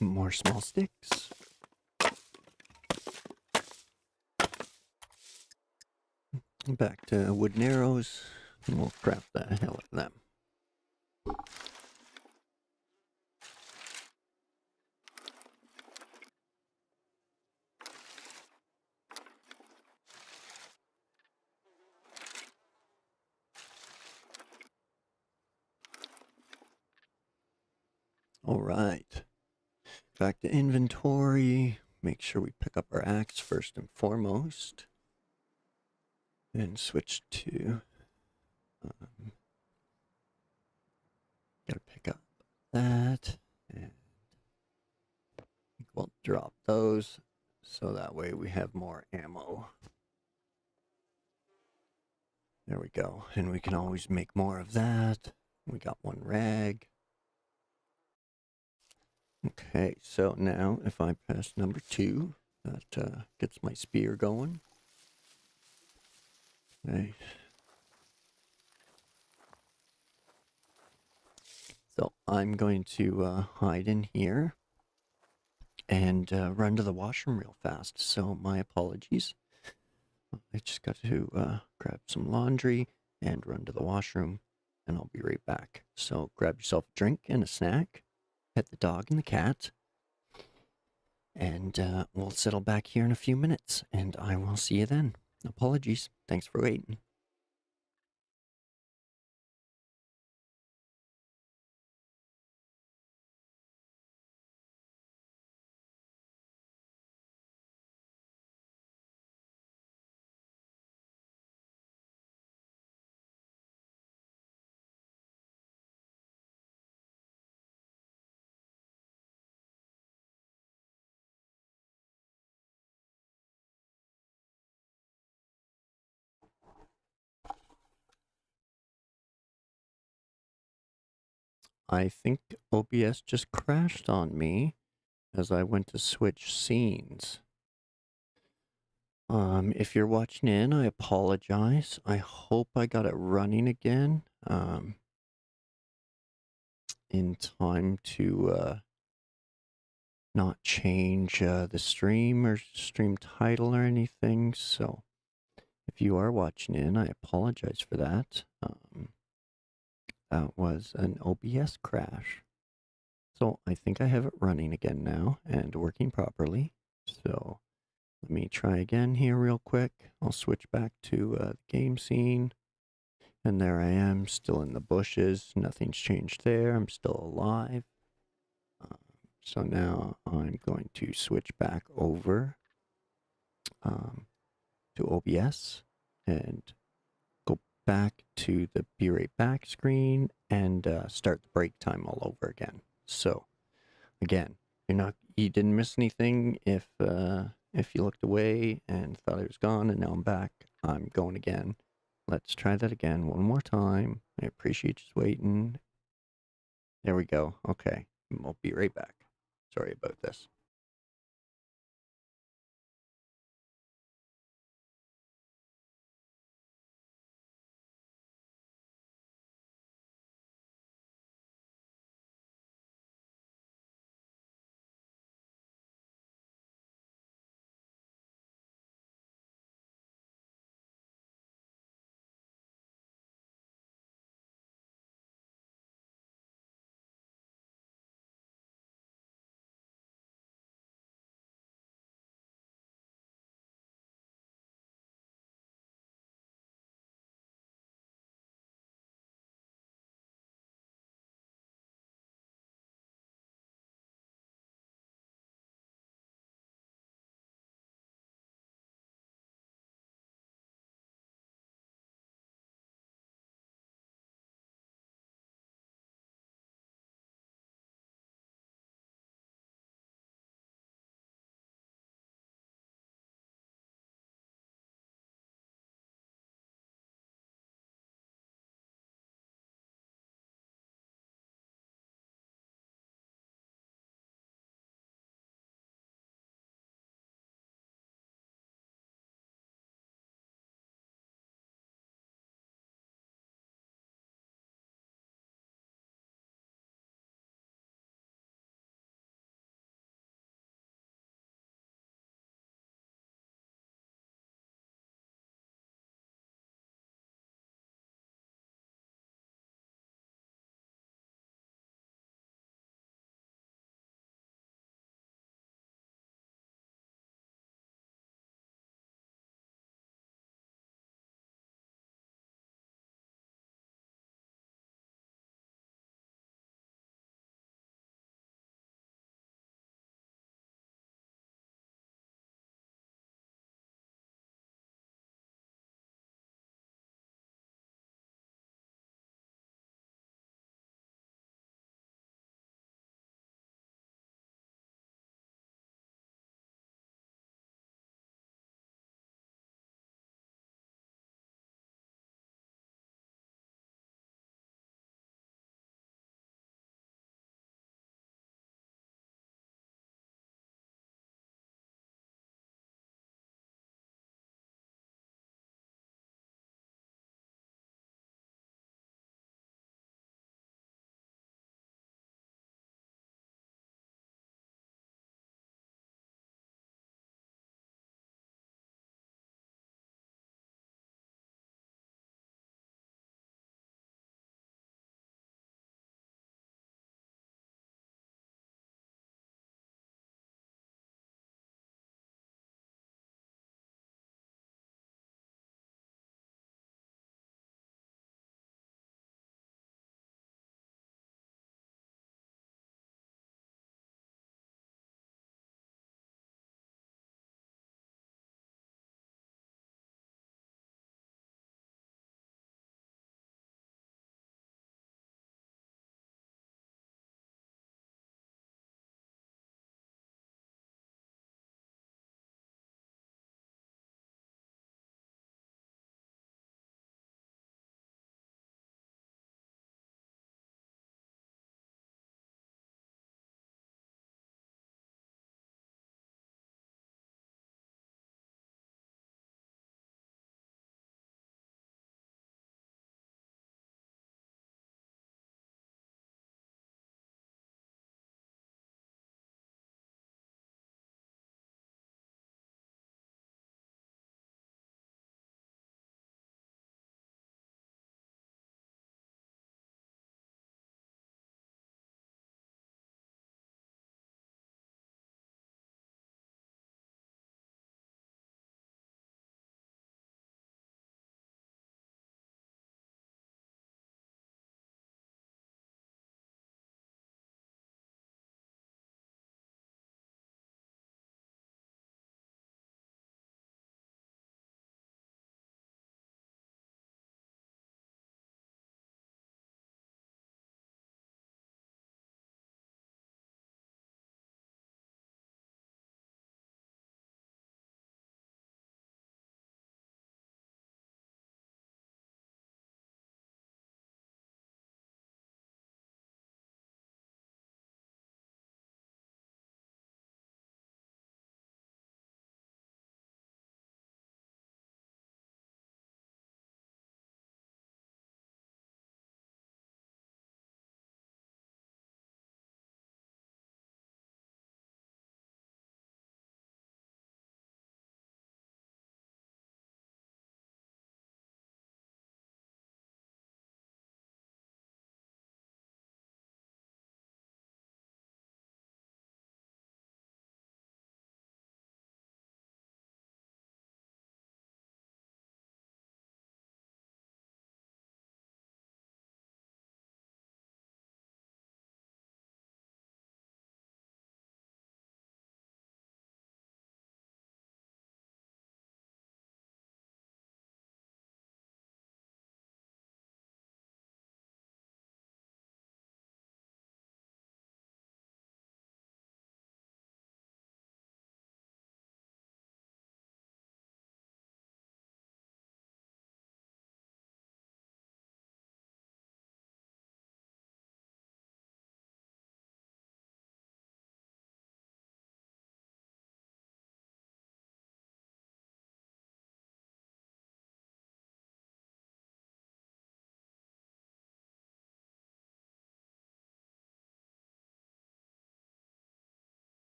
More small sticks. Back to wooden arrows. And we'll craft the hell out of them. All right. Back to inventory. Make sure we pick up our axe first and foremost. And switch to... gotta pick up that. And we'll drop those. So that way we have more ammo. There we go. And we can always make more of that. We got one rag. Okay, so now if I press number 2, that gets my spear going. Okay. So I'm going to hide in here and run to the washroom real fast. So my apologies. I just got to grab some laundry and run to the washroom, and I'll be right back. So grab yourself a drink and a snack, pet the dog and the cat, and we'll settle back here in a few minutes, and I will see you then. Apologies. Thanks for waiting. I think OBS just crashed on me as I went to switch scenes. If you're watching in, I apologize. I hope I got it running again, in time to, not change, the stream or stream title or anything. So if you are watching in, I apologize for that. That was an OBS crash. So I think I have it running again now and working properly. So let me try again here real quick. I'll switch back to the game scene. And there I am, still in the bushes. Nothing's changed there. I'm still alive. So now I'm going to switch back over to OBS and go back to the Be Right Back screen and start the break time all over again. So again, you didn't miss anything if you looked away and thought it was gone, and now I'm back. I'm going again. Let's try that again one more time. I appreciate you waiting. There we go. Okay, I'll be right back. Sorry about this.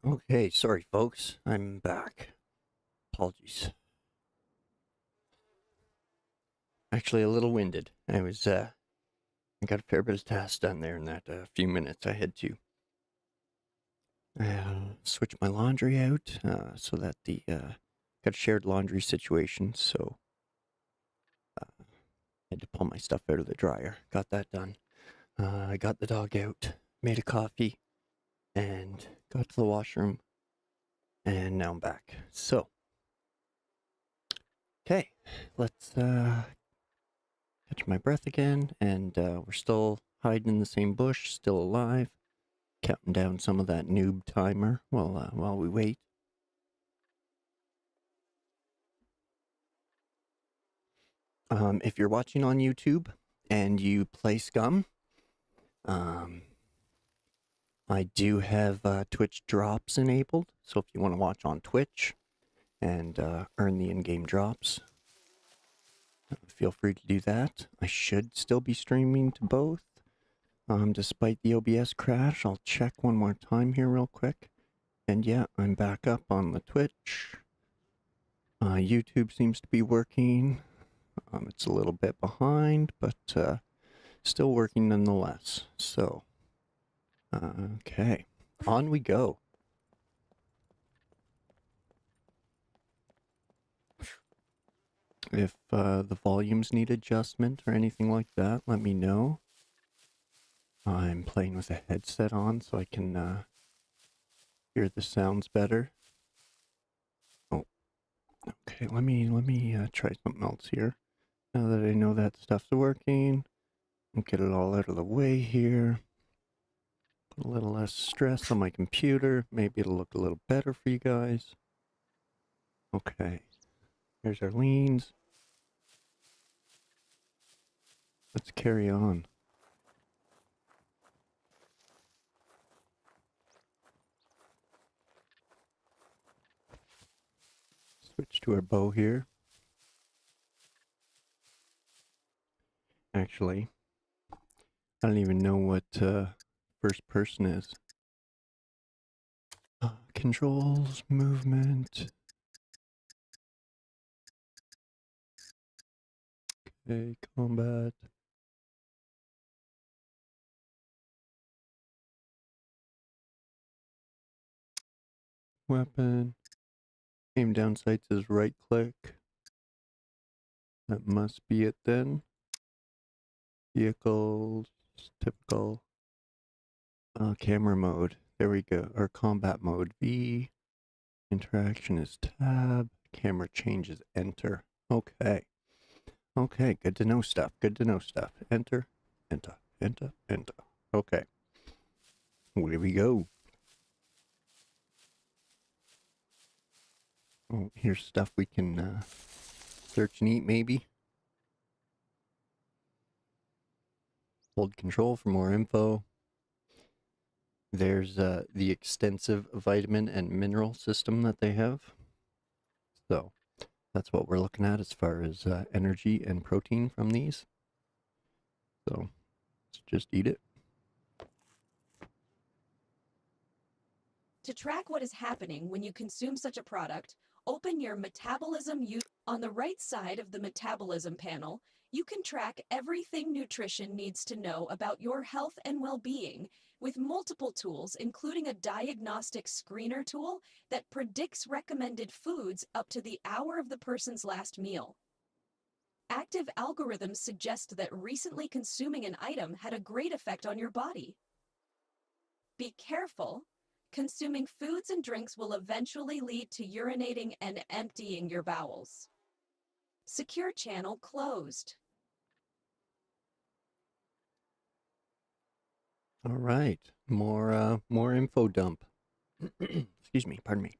Okay, sorry folks, I'm back. Apologies. Actually a little winded. I got a fair bit of tasks done there in that few minutes I had to switch my laundry out so that got a shared laundry situation, so I had to pull my stuff out of the dryer. Got that done. I got the dog out, made a coffee, and got to the washroom, and now I'm back. So, okay, let's catch my breath again, and we're still hiding in the same bush, still alive, counting down some of that noob timer while we wait. If you're watching on YouTube and you play SCUM, I do have Twitch drops enabled, so if you want to watch on Twitch and earn the in-game drops, feel free to do that. I should still be streaming to both. Despite the OBS crash, I'll check one more time here real quick. And yeah, I'm back up on the Twitch. YouTube seems to be working. It's a little bit behind, but still working nonetheless. So, okay, on we go. If the volumes need adjustment or anything like that, let me know. I'm playing with a headset on so I can hear the sounds better. Oh, okay. Let me try something else here. Now that I know that stuff's working, I'll get it all out of the way here. Put a little less stress on my computer. Maybe it'll look a little better for you guys. Okay. There's our leans. Let's carry on. Switch to our bow here. Actually, I don't even know what first person is. Controls, movement. Okay, combat. Weapon. Aim down sights is right click. That must be it then. Vehicles, typical. Camera mode. There we go. Or combat mode V. Interaction is tab. Camera change is enter. Okay. Okay, good to know stuff. Good to know stuff. Enter, enter, enter, enter. Okay. Where we go? Oh, here's stuff we can search and eat maybe. Hold control for more info. There's the extensive vitamin and mineral system that they have. So that's what we're looking at as far as energy and protein from these. So let's just eat it. To track what is happening when you consume such a product, open your metabolism. On the right side of the metabolism panel, you can track everything nutrition needs to know about your health and well-being with multiple tools, including a diagnostic screener tool that predicts recommended foods up to the hour of the person's last meal. Active algorithms suggest that recently consuming an item had a great effect on your body. Be careful. Consuming foods and drinks will eventually lead to urinating and emptying your bowels. Secure channel closed. All right, more info dump. Excuse me, pardon me.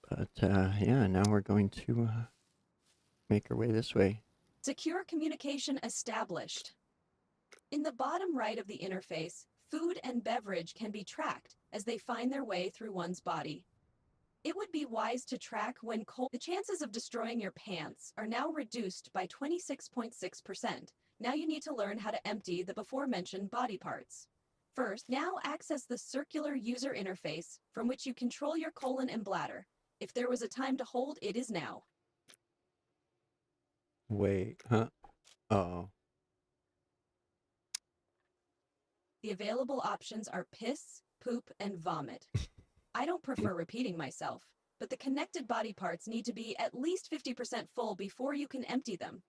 But yeah, now we're going to make our way this way. Secure communication established. In the bottom right of the interface, food and beverage can be tracked as they find their way through one's body. It would be wise to track when cold. The chances of destroying your pants are now reduced by 26.6%. Now you need to learn how to empty the before-mentioned body parts. First, now access the circular user interface from which you control your colon and bladder. If there was a time to hold, it is now. Wait, huh? Oh. The available options are piss, poop, and vomit. I don't prefer repeating myself, but the connected body parts need to be at least 50% full before you can empty them.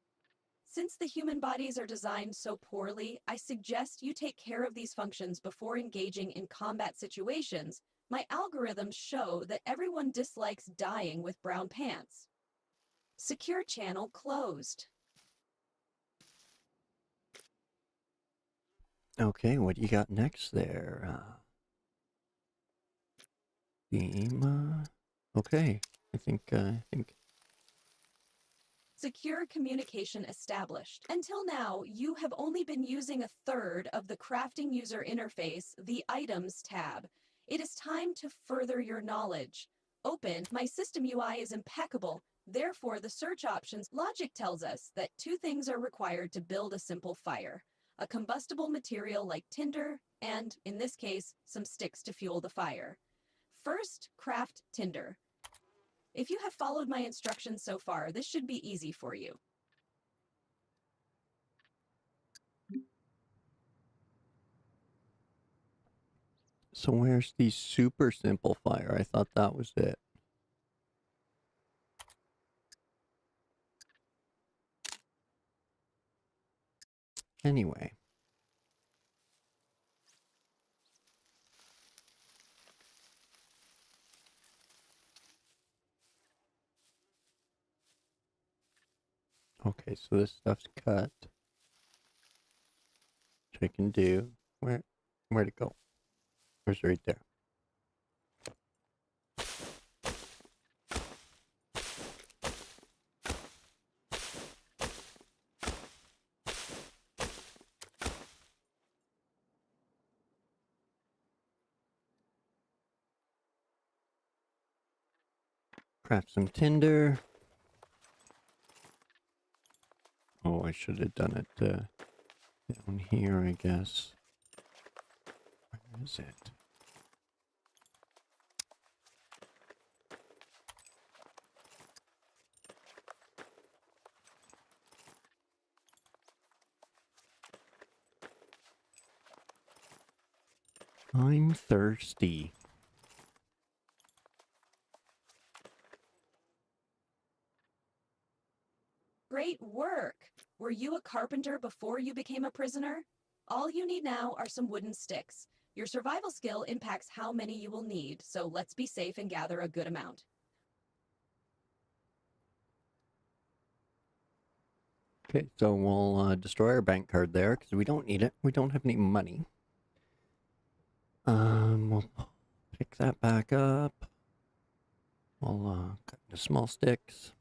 Since the human bodies are designed so poorly, I suggest you take care of these functions before engaging in combat situations. My algorithms show that everyone dislikes dying with brown pants. Secure channel closed. Okay, what do you got next there? Theme. Okay, I think. Secure communication established. Until now, you have only been using a third of the crafting user interface, the Items tab. It is time to further your knowledge. Open, my system UI is impeccable. Therefore, the search options logic tells us that two things are required to build a simple fire. A combustible material like tinder, and, in this case, some sticks to fuel the fire. First, craft tinder. If you have followed my instructions so far, this should be easy for you. So where's the super simple fire? I thought that was it. Anyway. Okay, so this stuff's cut. Which I can do. Where'd it go? Where's it right there? Craft some tinder. Oh, I should have done it down here, I guess. Where is it? I'm thirsty. Great work! Were you a carpenter before you became a prisoner? All you need now are some wooden sticks. Your survival skill impacts how many you will need, so let's be safe and gather a good amount. Okay, so we'll destroy our bank card there because we don't need it. We don't have any money. We'll pick that back up. We'll cut into small sticks.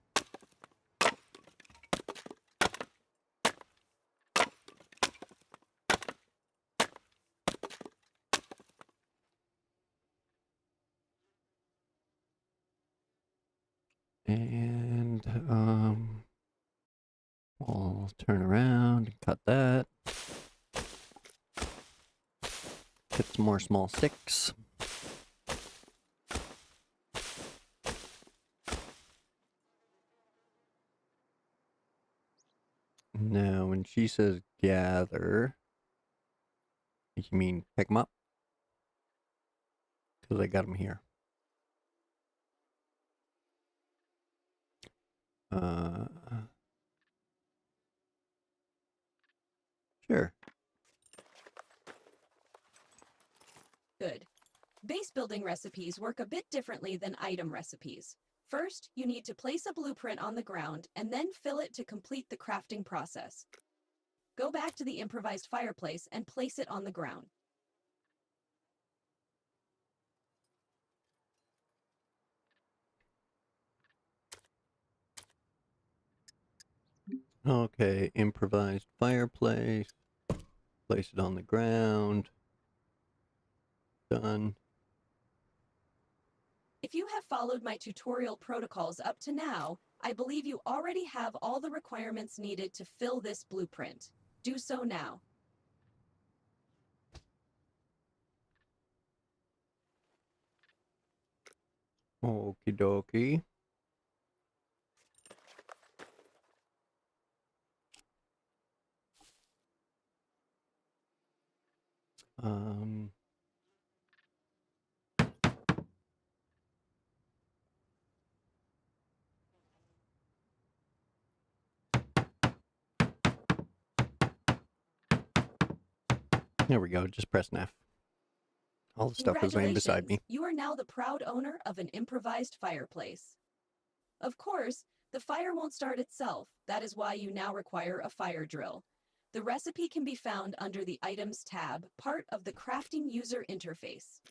And we'll turn around and cut that. Get some more small sticks. Now, when she says gather, you mean pick them up? Because I got them here. Sure. Good. Base building recipes work a bit differently than item recipes. First, you need to place a blueprint on the ground and then fill it to complete the crafting process. Go back to the improvised fireplace and place it on the ground. Okay, improvised fireplace. Place it on the ground. Done. If you have followed my tutorial protocols up to now, I believe you already have all the requirements needed to fill this blueprint. Do so now. Okie dokie. Um, there we go. Just press an F. All the stuff is laying beside me. Congratulations, you are now the proud owner of an improvised fireplace. Of course, the fire won't start itself. That is why you now require a fire drill. The recipe can be found under the Items tab, part of the Crafting User Interface.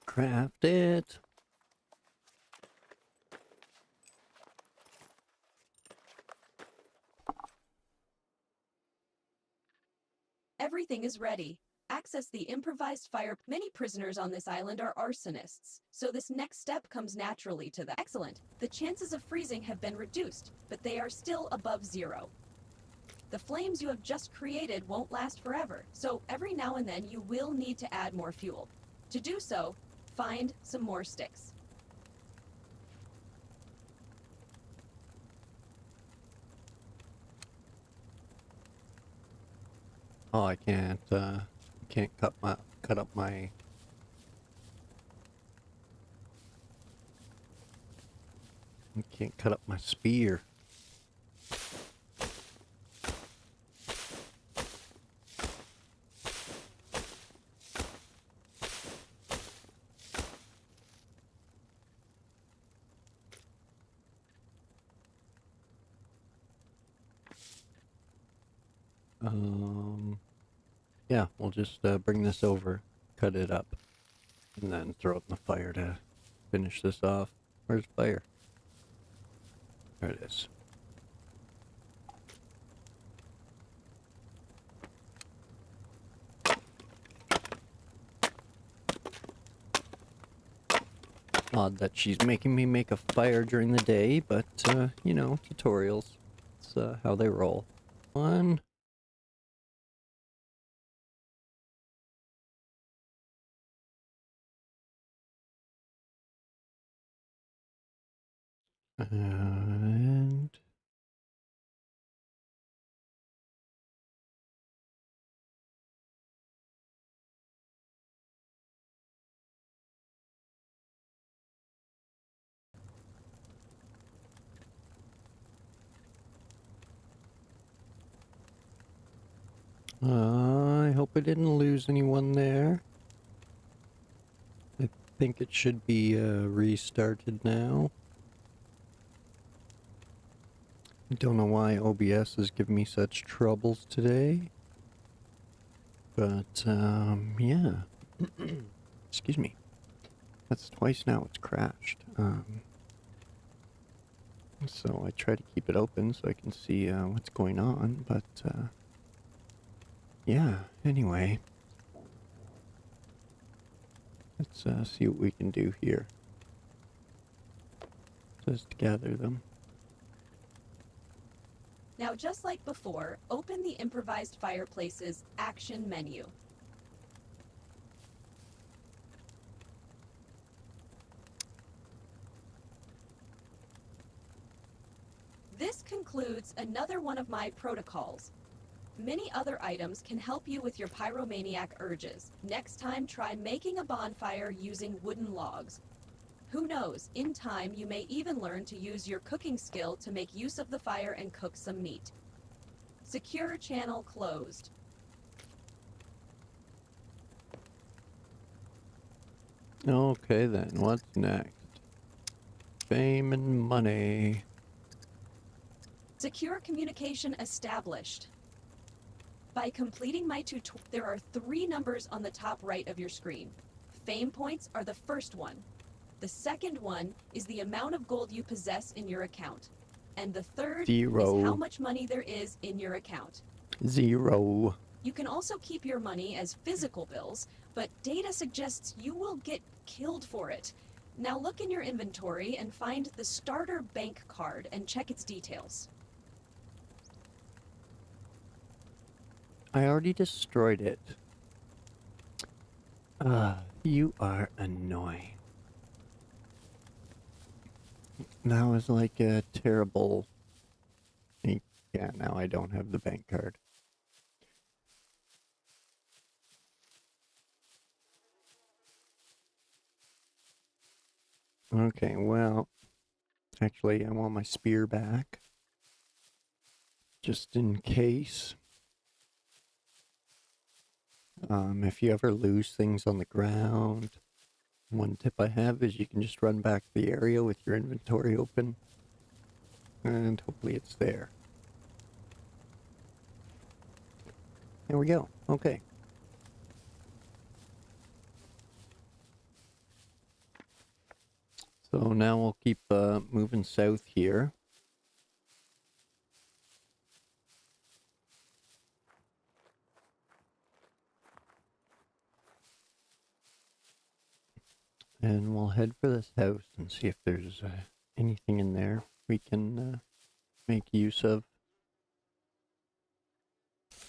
Craft it. Everything is ready. Access the improvised fire. Many prisoners on this island are arsonists, so this next step comes naturally to them. Excellent. The chances of freezing have been reduced, but they are still above 0. The flames you have just created won't last forever, so every now and then you will need to add more fuel. To do so, find some more sticks. Oh, I can't cut up my. I can't cut up my spear. Yeah, we'll just bring this over, cut it up, and then throw it in the fire to finish this off. Where's fire? There it is. Odd that she's making me make a fire during the day, but, you know, tutorials. It's how they roll. One. And I hope I didn't lose anyone there. I think it should be restarted now. I don't know why OBS is giving me such troubles today. But, yeah. Excuse me. That's twice now it's crashed. So I try to keep it open so I can see what's going on, but, yeah, anyway. Let's see what we can do here. Just gather them. Now, just like before, open the improvised fireplace's action menu. This concludes another one of my protocols. Many other items can help you with your pyromaniac urges. Next time, try making a bonfire using wooden logs. Who knows, in time you may even learn to use your cooking skill to make use of the fire and cook some meat. Secure channel closed. Okay then, what's next? Fame and money. Secure communication established. By completing my tutorial, there are 3 numbers on the top right of your screen. Fame points are the first one. The second one is the amount of gold you possess in your account. And the third 0. is how much money there is in your account. 0. You can also keep your money as physical bills, but data suggests you will get killed for it. Now look in your inventory and find the starter bank card and check its details. I already destroyed it. You are annoying. That was like a terrible... Yeah, now I don't have the bank card. Okay, well... Actually, I want my spear back. Just in case. If you ever lose things on the ground, one tip I have is you can just run back to the area with your inventory open. And hopefully it's there. There we go. Okay. So now we'll keep moving south here. And we'll head for this house and see if there's anything in there we can make use of.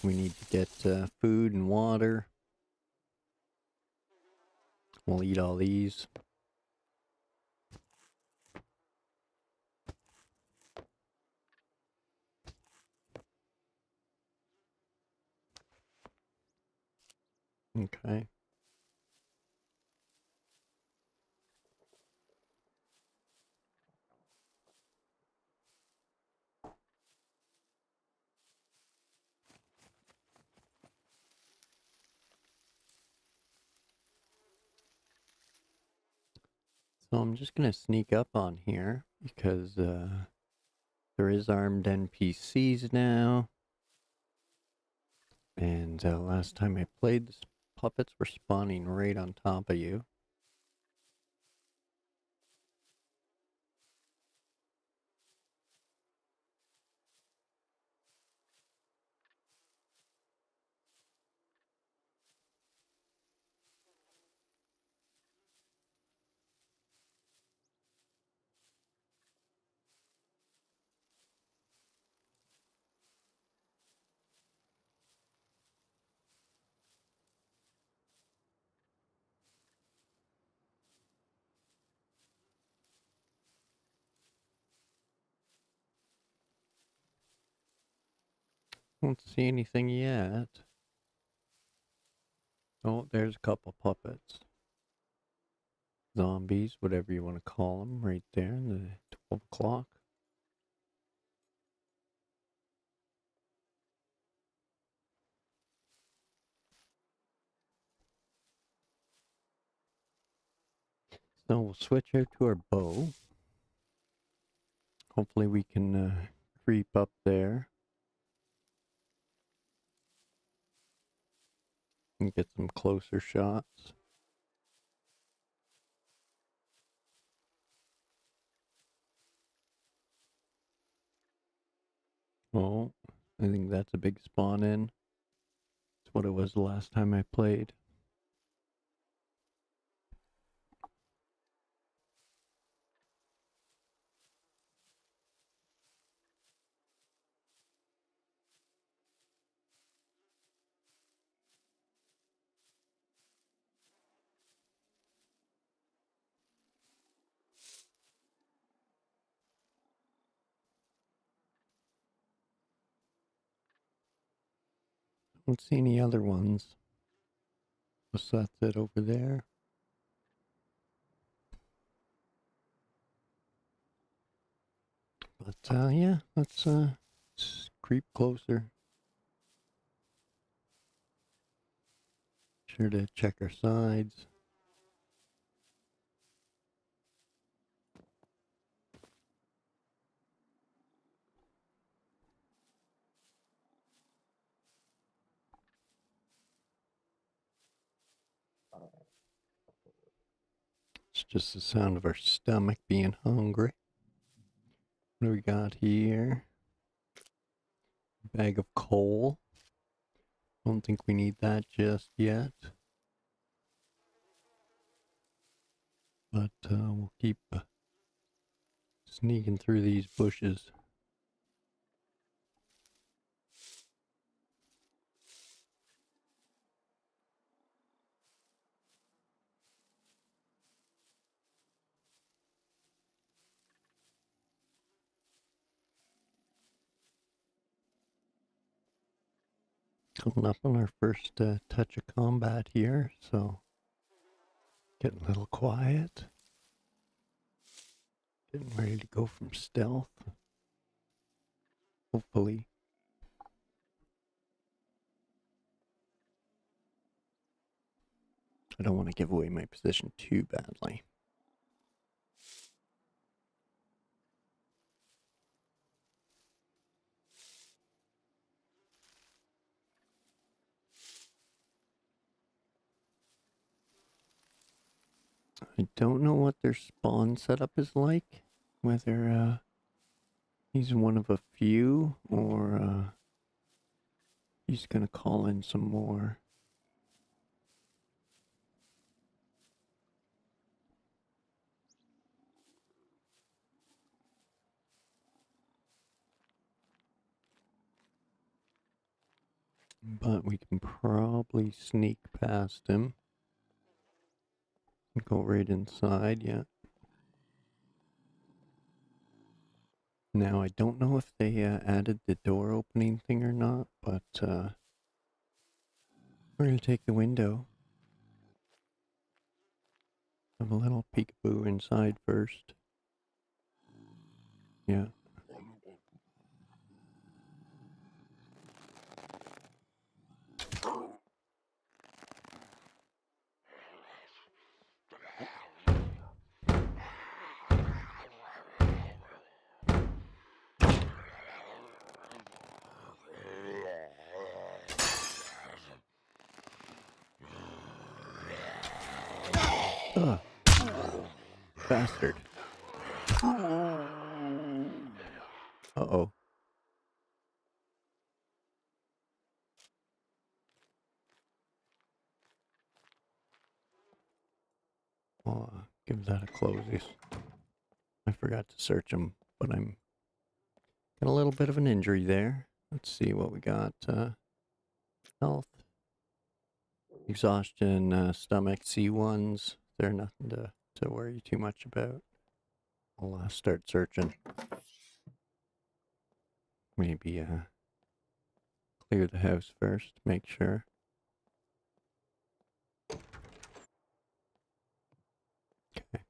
We need to get food and water. We'll eat all these. Okay. So I'm just gonna sneak up on here because there is armed NPCs now. And last time I played, the puppets were spawning right on top of you. Don't see anything yet. Oh, there's a couple puppets. Zombies, whatever you want to call them, right there in the 12 o'clock. So we'll switch out to our bow. Hopefully we can creep up there and get some closer shots. Oh, I think that's a big spawn in. It's what it was the last time I played. Don't see any other ones. So that's it over there. But yeah, let's creep closer. Sure to check our sides. It's just the sound of our stomach being hungry. What do we got here? Bag of coal. Don't think we need that just yet. But we'll keep sneaking through these bushes. Coming up on our first touch of combat here, so getting a little quiet. Getting ready to go from stealth. Hopefully. I don't want to give away my position too badly. I don't know what their spawn setup is like. Whether he's one of a few or he's going to call in some more. But we can probably sneak past him. Go right inside, yeah. Now, I don't know if they added the door opening thing or not, but we're going to take the window. Have a little peekaboo inside first. Yeah. Ugh. Bastard. Uh-oh. I'll give that a closies. I forgot to search him, but I'm got a little bit of an injury there. Let's see what we got. Health. Exhaustion, stomach, C1s. They're nothing to worry too much about. I'll start searching. Maybe clear the house first, make sure. Okay.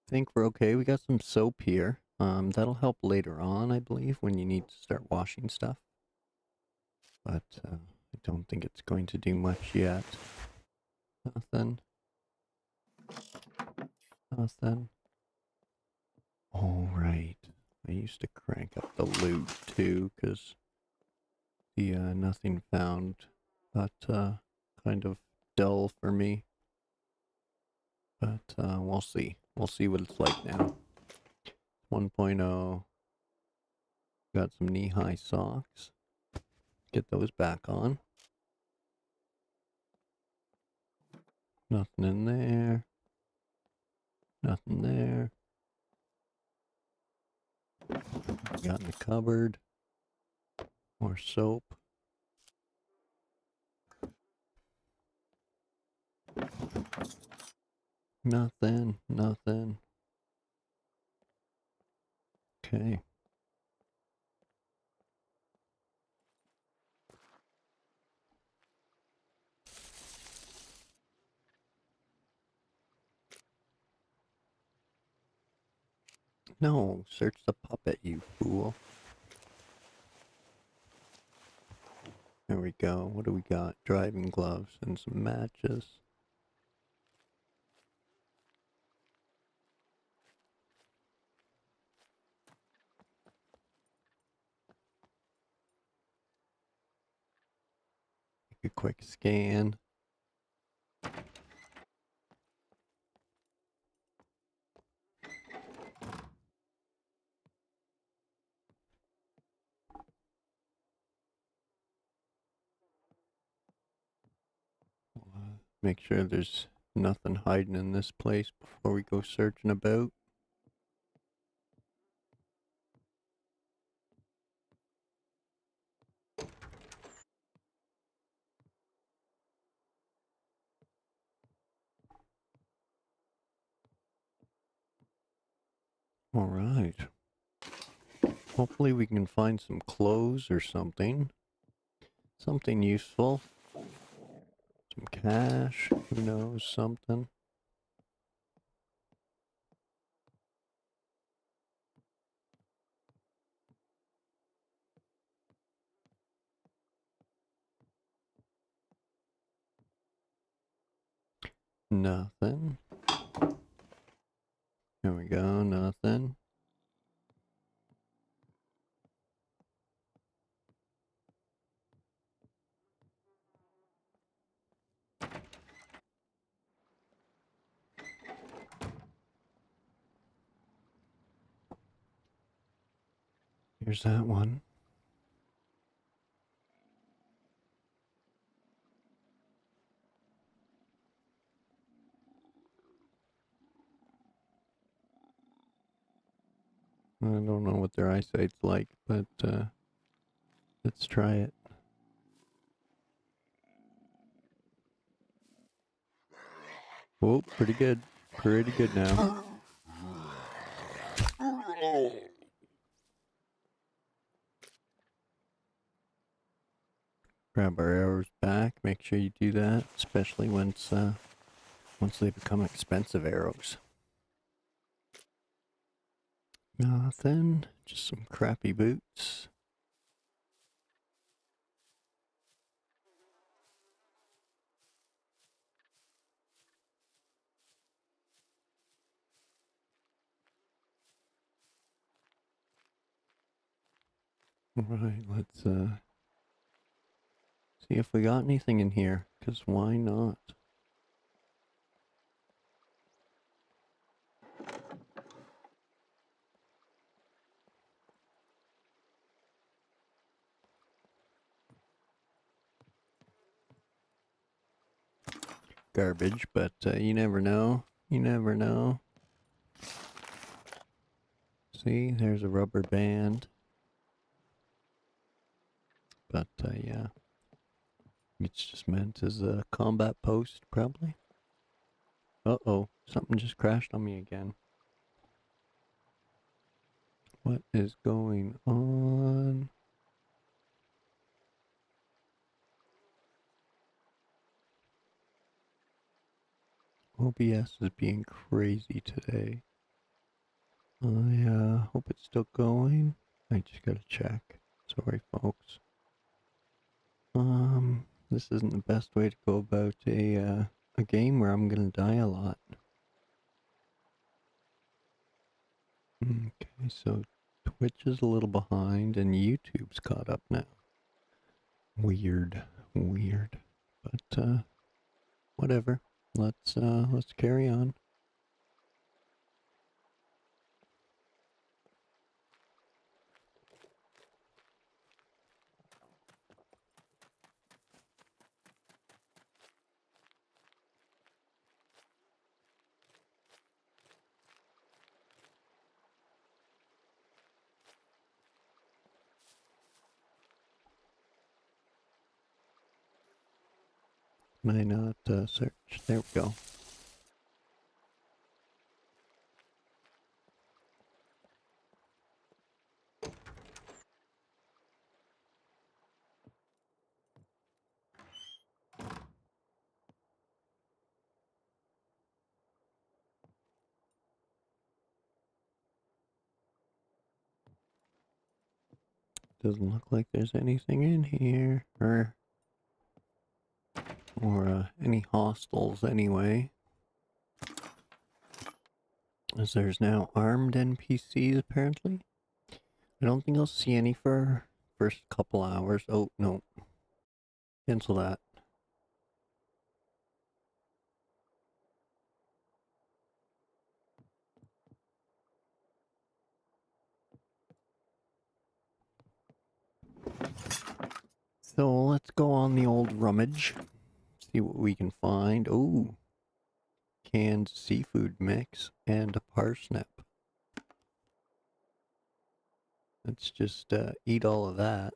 Think we're okay. We got some soap here. That'll help later on, I believe, when you need to start washing stuff. But I don't think it's going to do much yet. Nothing. Nothing. All right. I used to crank up the loot too, because the nothing found got kind of dull for me. But we'll see. We'll see what it's like now. 1.0. Got some knee-high socks. Get those back on. Nothing in there. Nothing there. Got in the cupboard. More soap. Nothing. Nothing. Okay. No, search the puppet, you fool. There we go. What do we got? Driving gloves and some matches. Make a quick scan. Make sure there's nothing hiding in this place before we go searching about. All right. Hopefully we can find some clothes or something. Something useful. Some cash. Who knows? Something. Nothing. There we go. Nothing. Here's that one. I don't know what their eyesight's like, but let's try it. Oh, pretty good. Pretty good now. Grab our arrows back. Make sure you do that, especially once they become expensive arrows. Nothing. Just some crappy boots. Alright, let's see if we got anything in here, because why not? Garbage, but you never know. You never know. See, there's a rubber band. But yeah, it's just meant as a combat post, probably. Uh-oh, something just crashed on me again. What is going on? OBS is being crazy today. I hope it's still going. I just gotta check. Sorry, folks. This isn't the best way to go about a game where I'm gonna die a lot. Okay, so Twitch is a little behind and YouTube's caught up now. Weird. But whatever. Let's carry on. May not search. There we go. Doesn't look like there's anything in here, or any hostels anyway. As there's now armed NPCs apparently. I don't think I'll see any for first couple hours. Oh no, cancel that. So let's go on the old rummage. See what we can find. Oh, canned seafood mix and a parsnip. Let's just eat all of that.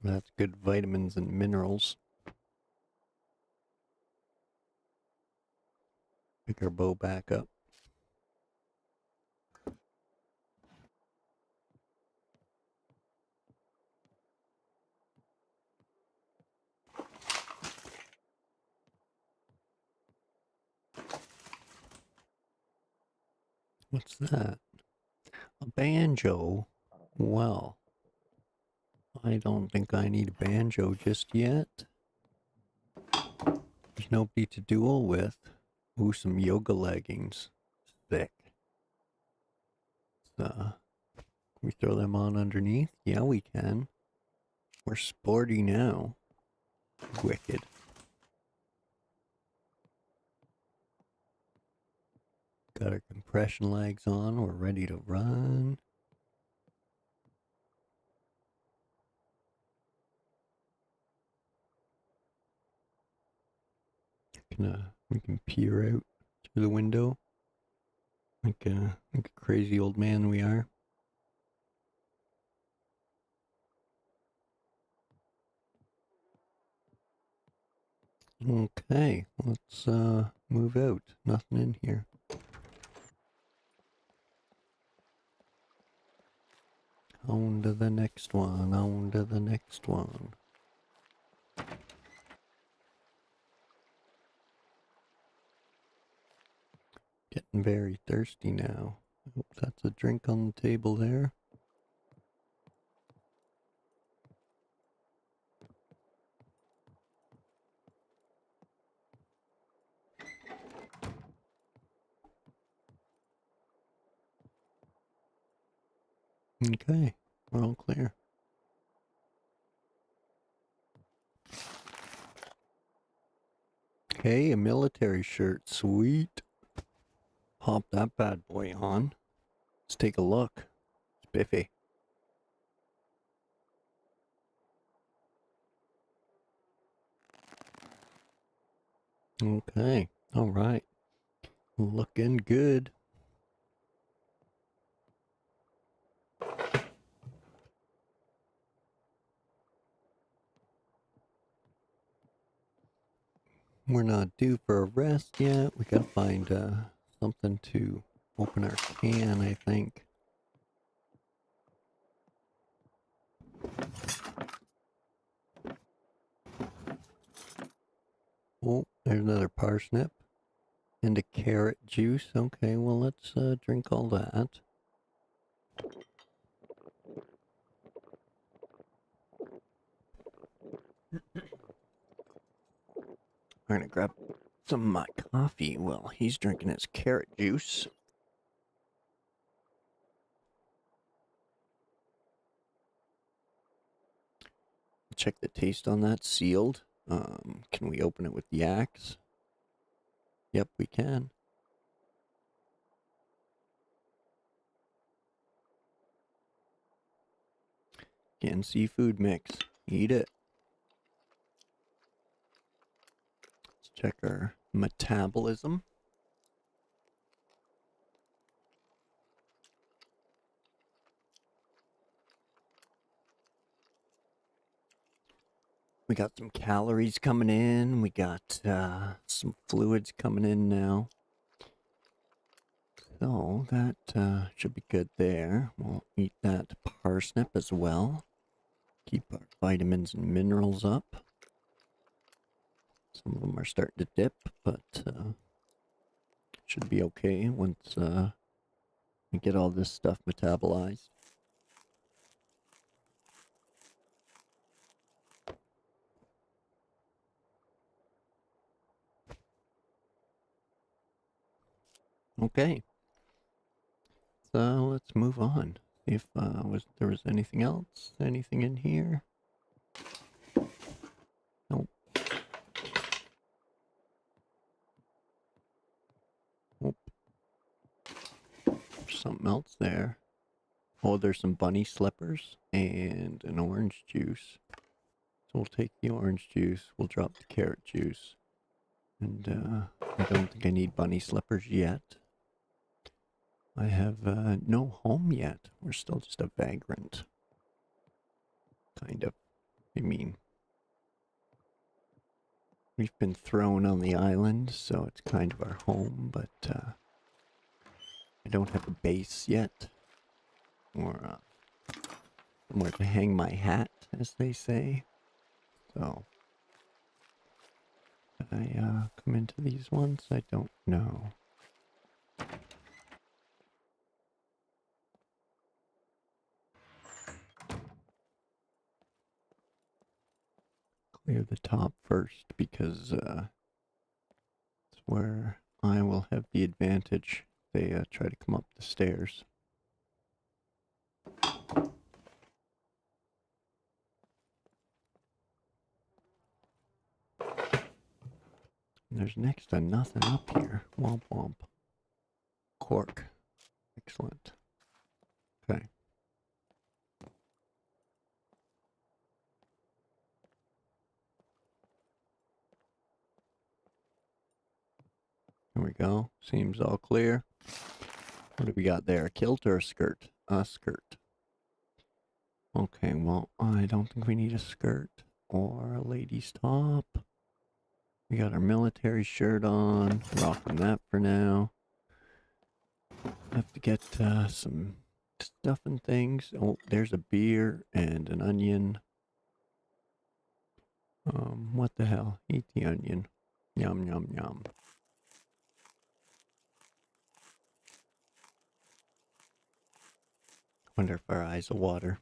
That's good vitamins and minerals. Pick our bow back up. What's that? A banjo? Well, I don't think I need a banjo just yet. There's nobody to duel with. Ooh, some yoga leggings. Thick. Can we throw them on underneath? Yeah, we can. We're sporty now. Wicked. Got our compression legs on. We're ready to run. We can peer out through the window like a crazy old man we are. Okay, let's move out. Nothing in here. On to the next one, on to the next one. Getting very thirsty now. Hope that's a drink on the table there. Okay, we're all clear. Okay, a military shirt, sweet. Pop that bad boy on. Let's take a look. Spiffy. Okay, alright. Looking good. We're not due for a rest yet. We gotta find something to open our can, I think. Oh, there's another parsnip. And a carrot juice. Okay, well, let's drink all that. I'm gonna grab some of my coffee while he's drinking his carrot juice. Check the taste on that. Sealed. Can we open it with the axe? Yep, we can. Again, seafood mix. Eat it. Let's check our metabolism. We got some calories coming in. We got some fluids coming in now. So that should be good there. We'll eat that parsnip as well. Keep our vitamins and minerals up. Some of them are starting to dip, but should be okay once we get all this stuff metabolized. Okay. So let's move on. See if there was anything else, anything in here. Nope. Nope. There's something else there. Oh, there's some bunny slippers and an orange juice. So we'll take the orange juice. We'll drop the carrot juice. And I don't think I need bunny slippers yet. I have no home yet. We're still just a vagrant. Kind of. I mean, we've been thrown on the island, so it's kind of our home, but I don't have a base yet. Or somewhere to hang my hat, as they say. So, did I come into these ones? I don't know. clear the top first because it's where I will have the advantage. They try to come up the stairs. There's next to nothing up here. Womp womp. Cork. Excellent. Okay. There we go. Seems all clear. What do we got there? A kilt or a skirt? A skirt. Okay, well, I don't think we need a skirt or a lady's top. We got our military shirt on. Rocking that for now. Have to get some stuff and things. Oh, there's a beer and an onion. What the hell? Eat the onion. Yum, yum, yum. Wonder if our eyes will water.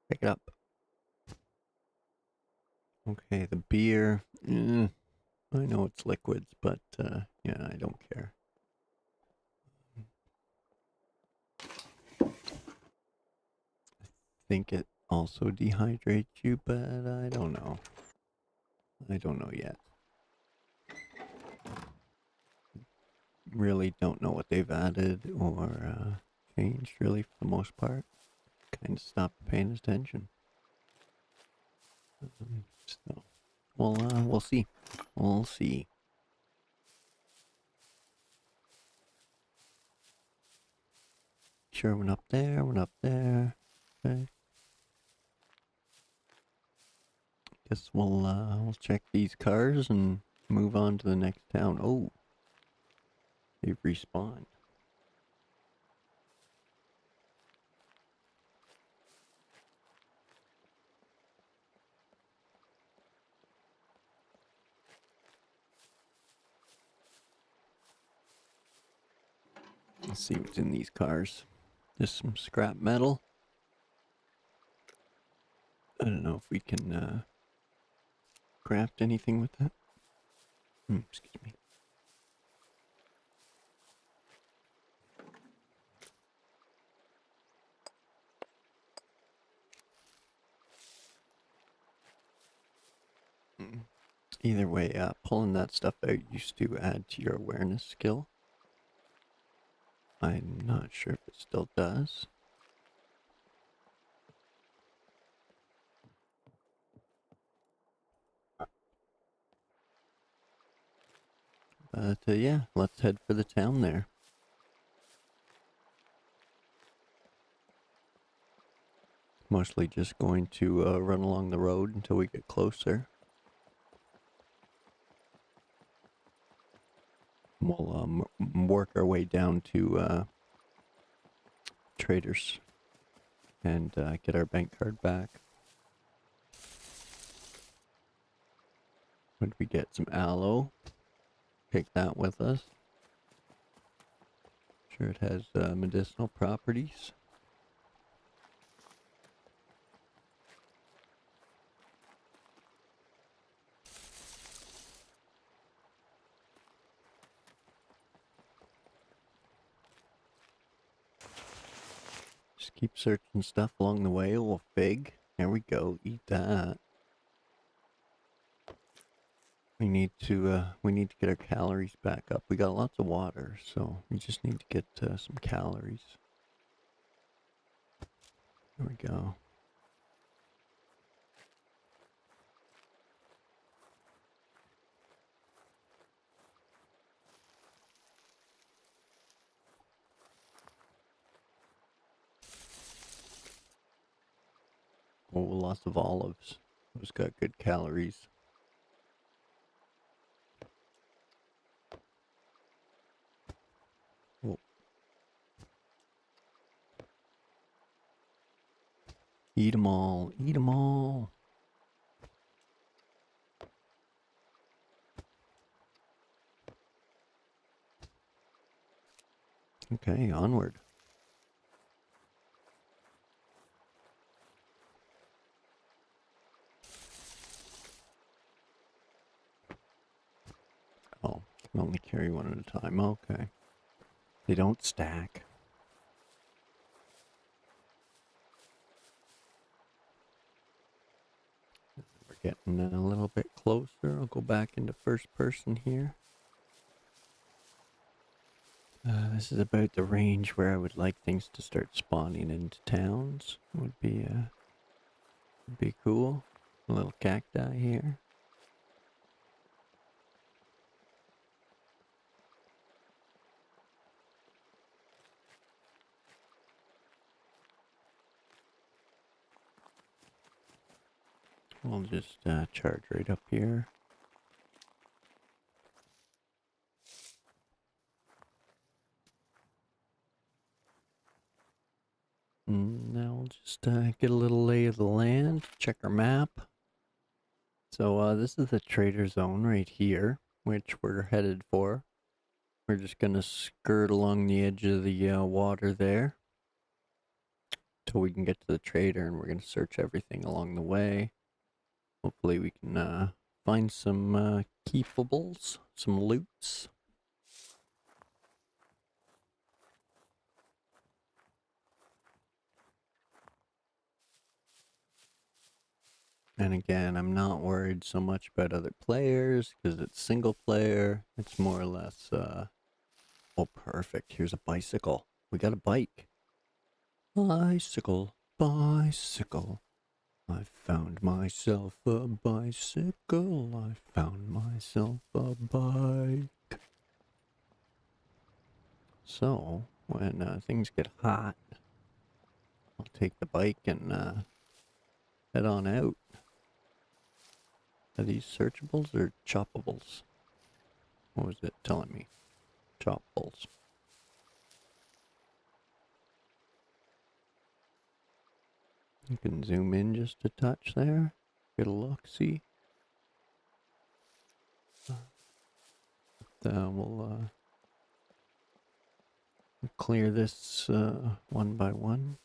Pick it up. Okay, the beer. I know it's liquids, but yeah, I don't care. I think it also dehydrates you, but I don't know. I don't know yet. Really don't know what they've added or changed really for the most part. Kind of stopped paying attention. So, we'll see. We'll see. Sure, went up there, went up there. Okay. Guess we'll check these cars and move on to the next town. Oh, they've respawned. Let's see what's in these cars. Just some scrap metal. I don't know if we can craft anything with that. Excuse me. Either way, pulling that stuff out used to add to your awareness skill. I'm not sure if it still does. But yeah, let's head for the town there. Mostly just going to run along the road until we get closer. We'll work our way down to traders and get our bank card back. When we get some aloe, take that with us. Sure, it has medicinal properties. Just keep searching stuff along the way. A little fig. There we go. Eat that. We need to get our calories back up. We got lots of water, so we just need to get some calories. There we go. Oh, lots of olives. Those got good calories. Oh. Eat them all. Eat them all. Okay, onward. Carry one at a time. Okay. They don't stack. We're getting a little bit closer. I'll go back into first person here. This is about the range where I would like things to start spawning into towns. Would be cool. A little cacti here. We'll just charge right up here. Now we'll just get a little lay of the land, check our map. So this is the trader zone right here, which we're headed for. We're just gonna skirt along the edge of the water there till we can get to the trader, and we're gonna search everything along the way. Hopefully we can find some keepables, some loots. And again, I'm not worried so much about other players because it's single player. It's more or less, oh, perfect. Here's a bicycle. We got a bike. Bicycle, bicycle. I found myself a bicycle. I found myself a bike. So, when things get hot, I'll take the bike and head on out. Are these searchables or choppables? What was it telling me? Choppables. You can zoom in just a touch there. Get a look, see? We'll clear this one by one.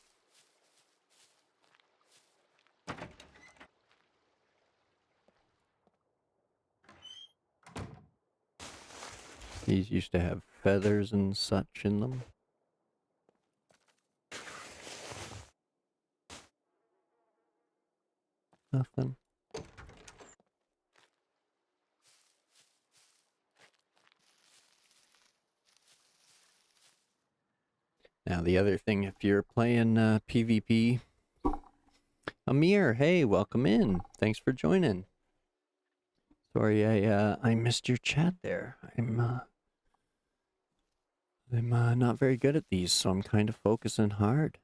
These used to have feathers and such in them. Nothing. Now the other thing, if you're playing PvP, Amir, hey, welcome in. Thanks for joining. Sorry, I missed your chat there. I'm not very good at these, so I'm kind of focusing hard.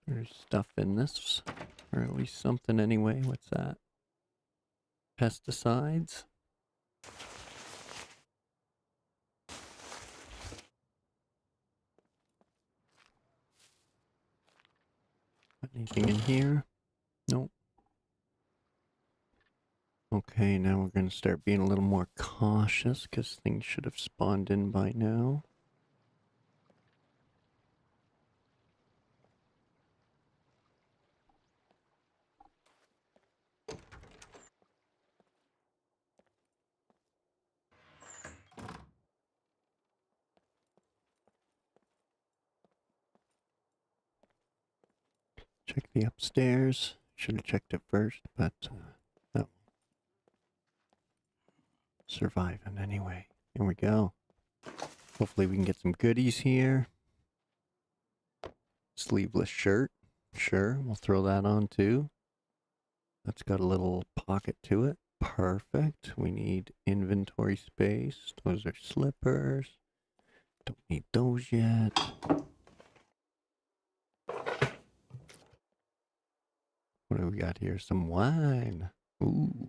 There's stuff in this, or at least something anyway. What's that? Pesticides? Anything in here? Nope. Okay, now we're going to start being a little more cautious because things should have spawned in by now. Check the upstairs. Should have checked it first, but no. Surviving anyway. Here we go. Hopefully we can get some goodies here. Sleeveless shirt. Sure, we'll throw that on too. That's got a little pocket to it. Perfect. We need inventory space. Those are slippers. Don't need those yet. What do we got here? Some wine. Ooh.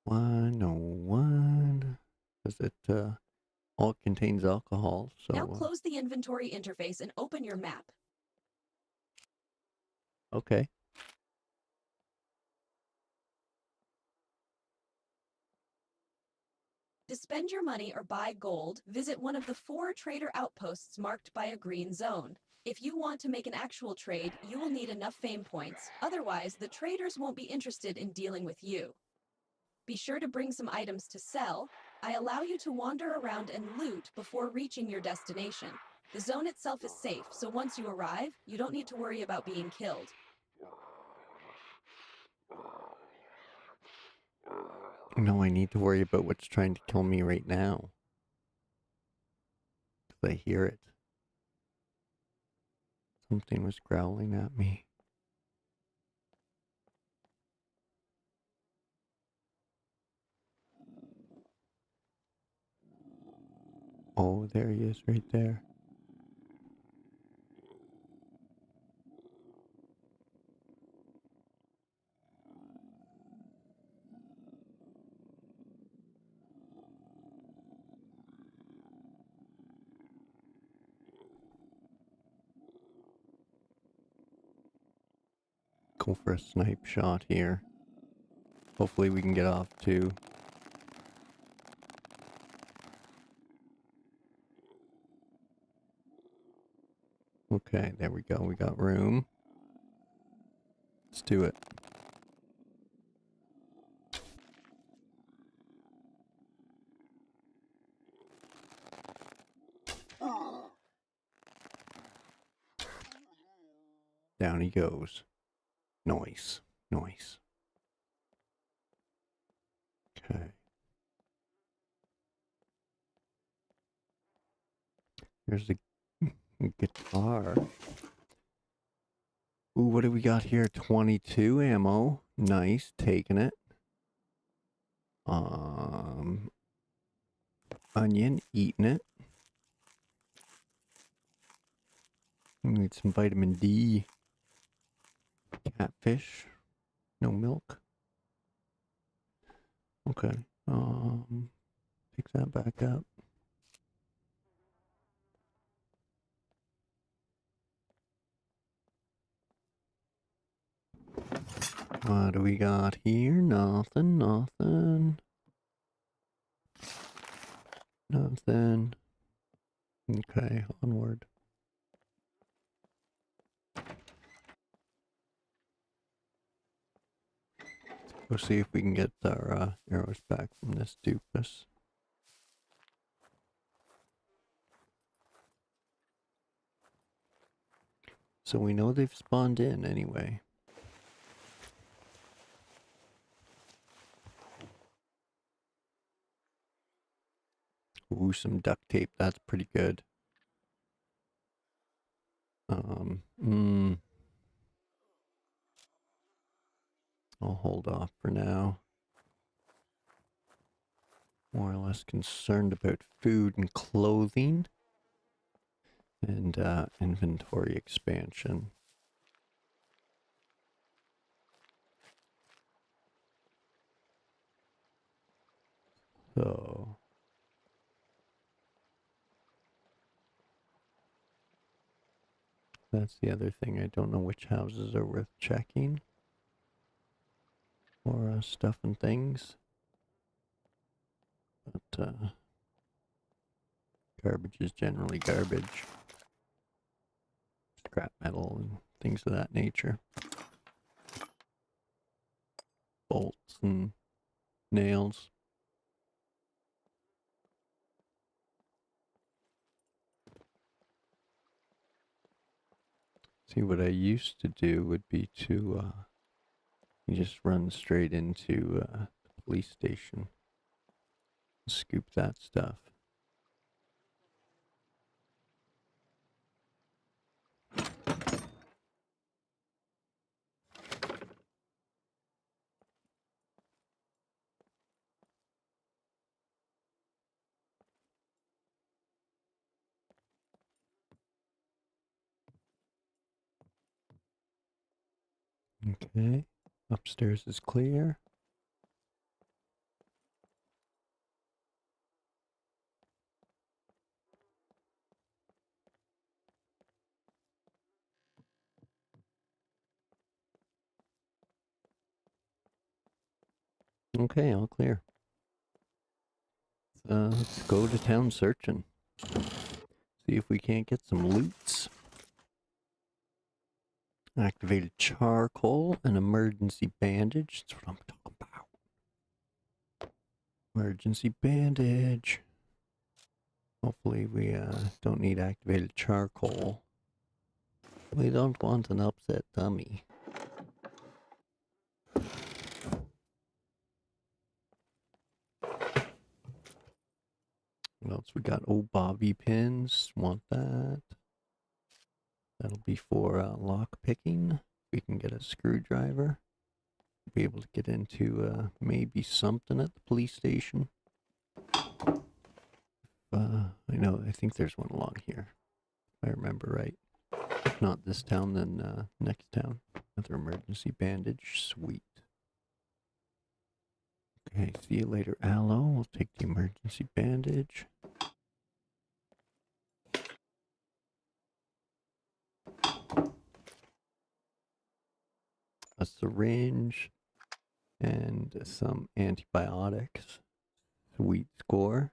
Wine, no wine. Because it all contains alcohol, so... Now close the inventory interface and open your map. Okay. To spend your money or buy gold, visit one of the 4 trader outposts marked by a green zone. If you want to make an actual trade, you will need enough fame points. Otherwise, the traders won't be interested in dealing with you. Be sure to bring some items to sell. I allow you to wander around and loot before reaching your destination. The zone itself is safe, so once you arrive, you don't need to worry about being killed. No, I need to worry about what's trying to kill me right now. 'Cause I hear it. Something was growling at me. Oh, there he is right there. Go for a snipe shot here. Hopefully we can get off too. Okay, there we go. We got room. Let's do it. Down he goes. Nice. Nice. Okay. Here's the guitar. Ooh, what do we got here? 22 ammo. Nice. Taking it. Onion. Eating it. Need some vitamin D. Catfish. No milk. Okay. Pick that back up. What do we got here? Nothing, nothing. Nothing. Okay, onward. Let's go see if we can get our arrows back from this doofus. So we know they've spawned in anyway. Ooh, some duct tape. That's pretty good. I'll hold off for now. More or less concerned about food and clothing. And inventory expansion. So that's the other thing. I don't know which houses are worth checking for stuff and things. But garbage is generally garbage. Scrap metal and things of that nature. Bolts and nails. See, what I used to do would be to just run straight into the police station. Scoop that stuff. Okay, upstairs is clear. Okay, all clear. Let's go to town searching. See if we can't get some loots. Activated charcoal, an emergency bandage. That's what I'm talking about. Emergency bandage. Hopefully we don't need activated charcoal. We don't want an upset tummy. What else we got? Oh, bobby pins. Want that. That'll be for lock picking. We can get a screwdriver. Be able to get into maybe something at the police station. I think there's one along here. If I remember right. If not this town, then next town. Another emergency bandage. Sweet. Okay, see you later, Aloe. We'll take the emergency bandage. A syringe. And some antibiotics. Sweet score.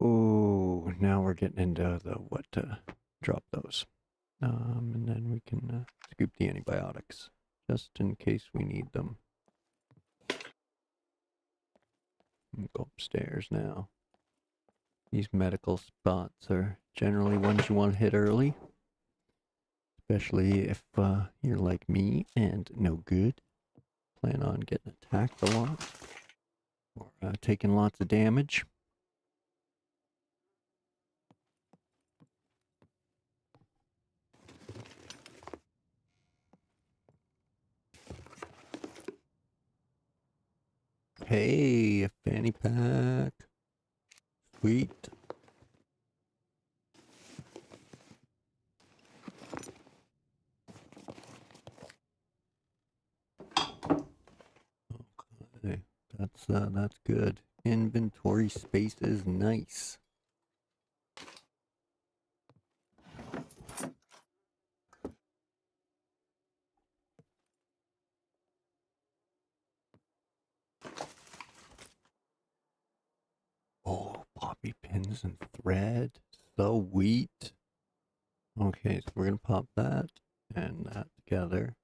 Oh, now we're getting into the what to drop those. And then we can scoop the antibiotics just in case we need them. Go upstairs now. These medical spots are generally ones you want to hit early. Especially if you're like me and no good. Plan on getting attacked a lot. Or taking lots of damage. Hey, a fanny pack. Sweet. Okay, that's good. Inventory space is nice. Oh, poppy pins and thread. So sweet. Okay, so we're gonna pop that and that together.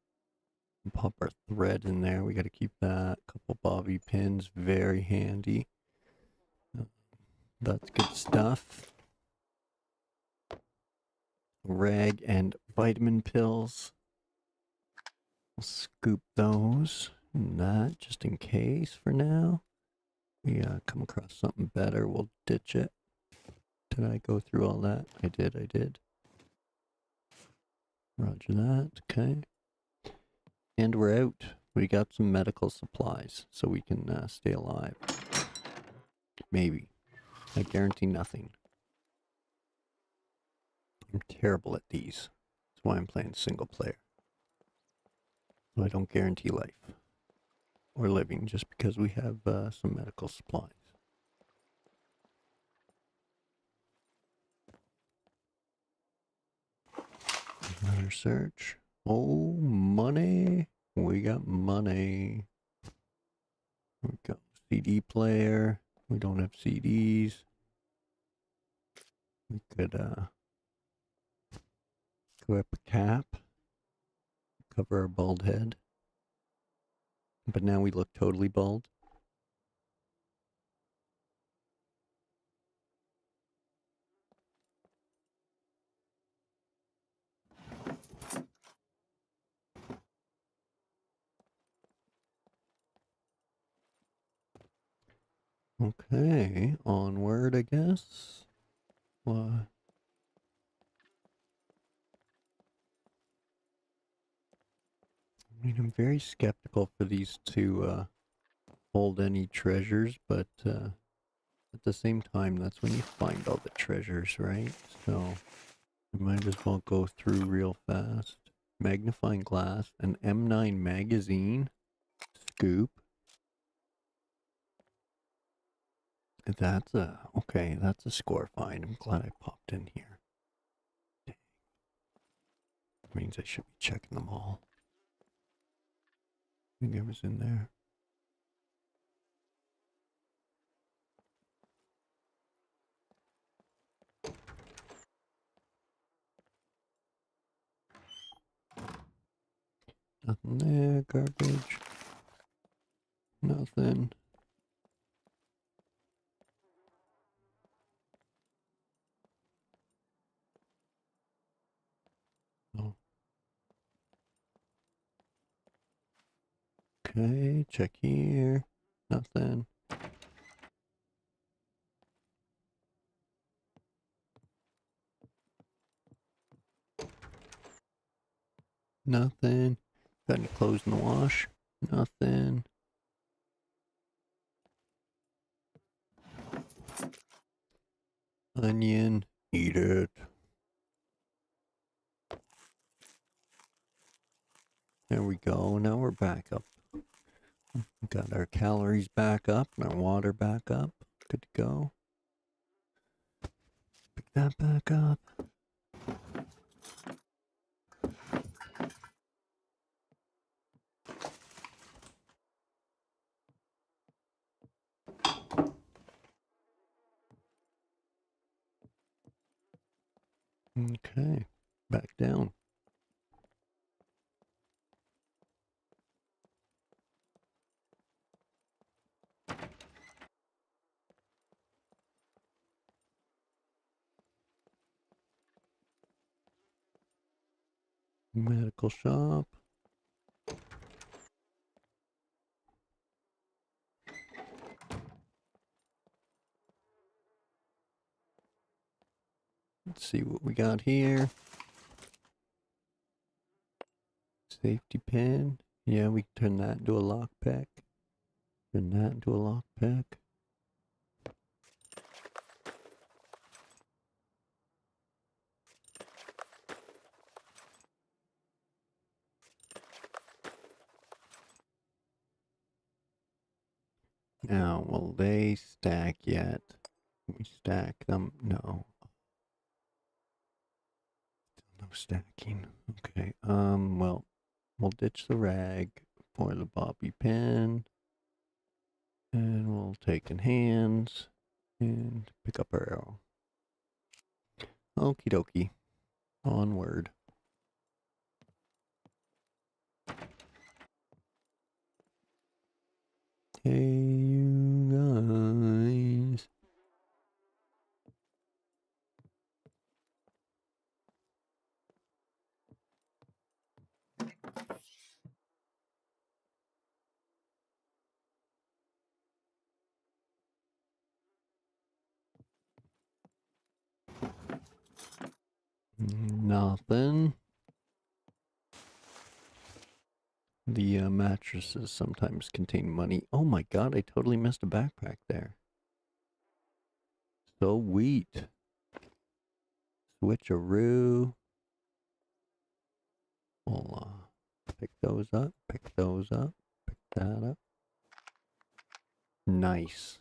And pop our thread in there. We gotta keep that. Couple bobby pins, very handy. That's good stuff. Rag and vitamin pills. We'll scoop those and that just in case for now. We come across something better, we'll ditch it. Did I go through all that? I did. Roger that, okay. And we're out. We got some medical supplies so we can stay alive. Maybe. I guarantee nothing. I'm terrible at these. That's why I'm playing single player. So I don't guarantee life. Or living just because we have some medical supplies. Another search. Oh, money. We got money. We got CD player. We don't have CDs. We could equip a cap. Cover our bald head. But now we look totally bald. Okay, onward, I guess. What? I mean, I'm very skeptical for these to hold any treasures, but at the same time, that's when you find all the treasures, right? So, I might as well go through real fast. Magnifying glass, an M9 magazine, scoop. That's okay, that's a score find. I'm glad I popped in here. Dang. That means I should be checking them all. I think I was in there. Yeah, garbage. Nothing. Oh. Okay, check here. Nothing. Nothing. Got any clothes in the wash? Nothing. Onion. Eat it. There we go. Now we're back up. Got our calories back up and our water back up. Good to go. Pick that back up. Okay. Back down. Medical shop. Let's see what we got here. Safety pin. Yeah, we can turn that into a lockpick. Turn that into a lockpick. Now, will they stack yet? Can we stack them? No. No stacking. Okay. Well, we'll ditch the rag for the bobby pin. And we'll take in hands and pick up our arrow. Okie dokie. Onward. Hey, you guys. Nothing. The mattresses sometimes contain money. Oh my god, I totally missed a backpack there. So wheat. Switcheroo. We'll pick those up, pick those up, pick that up. Nice.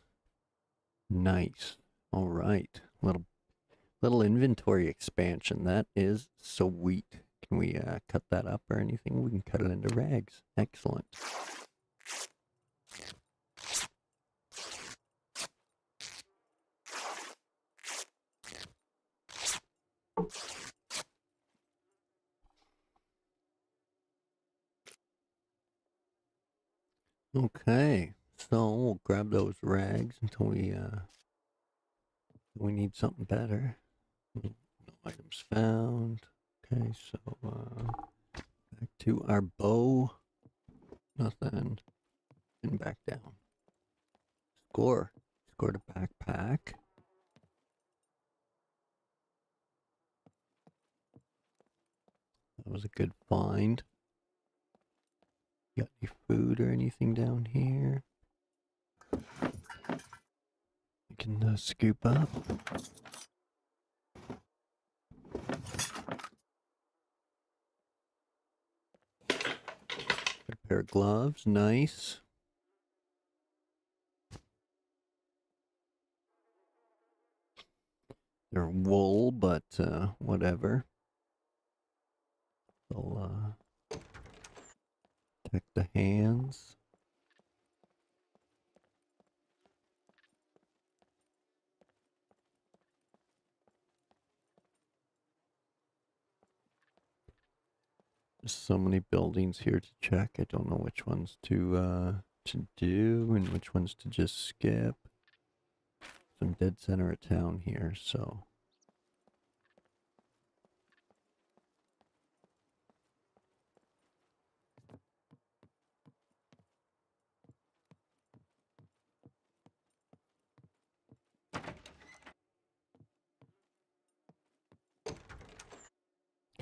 Nice. Alright. Little inventory expansion. That is sweet. Can we cut that up or anything? We can cut it into rags. Excellent. Okay, so we'll grab those rags until we need something better. No items found. Okay, so back to our bow. Nothing. And back down. Score. Scored a backpack. That was a good find. Got any food or anything down here? We can scoop up. Got a pair of gloves. Nice. They're wool, but whatever. They'll protect the hands. There's so many buildings here to check. I don't know which ones to do and which ones to just skip. I'm dead center of town here, so.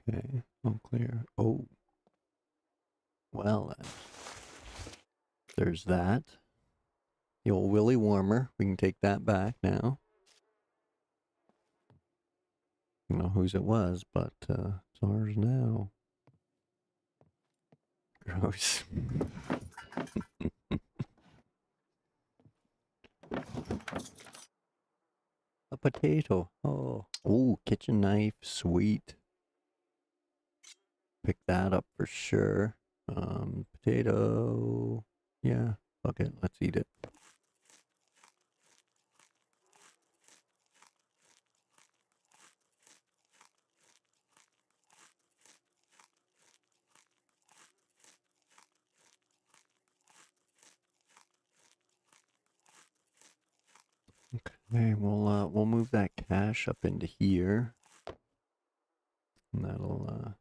Okay, all clear. Oh. Well then. There's that. The old Willy Warmer. We can take that back now. I don't know whose it was, but it's ours now. Gross. A potato. Oh. Oh, kitchen knife. Sweet. Pick that up for sure. Potato. Yeah. Fuck it. Let's eat it. Okay, we'll move that cash up into here. And that'll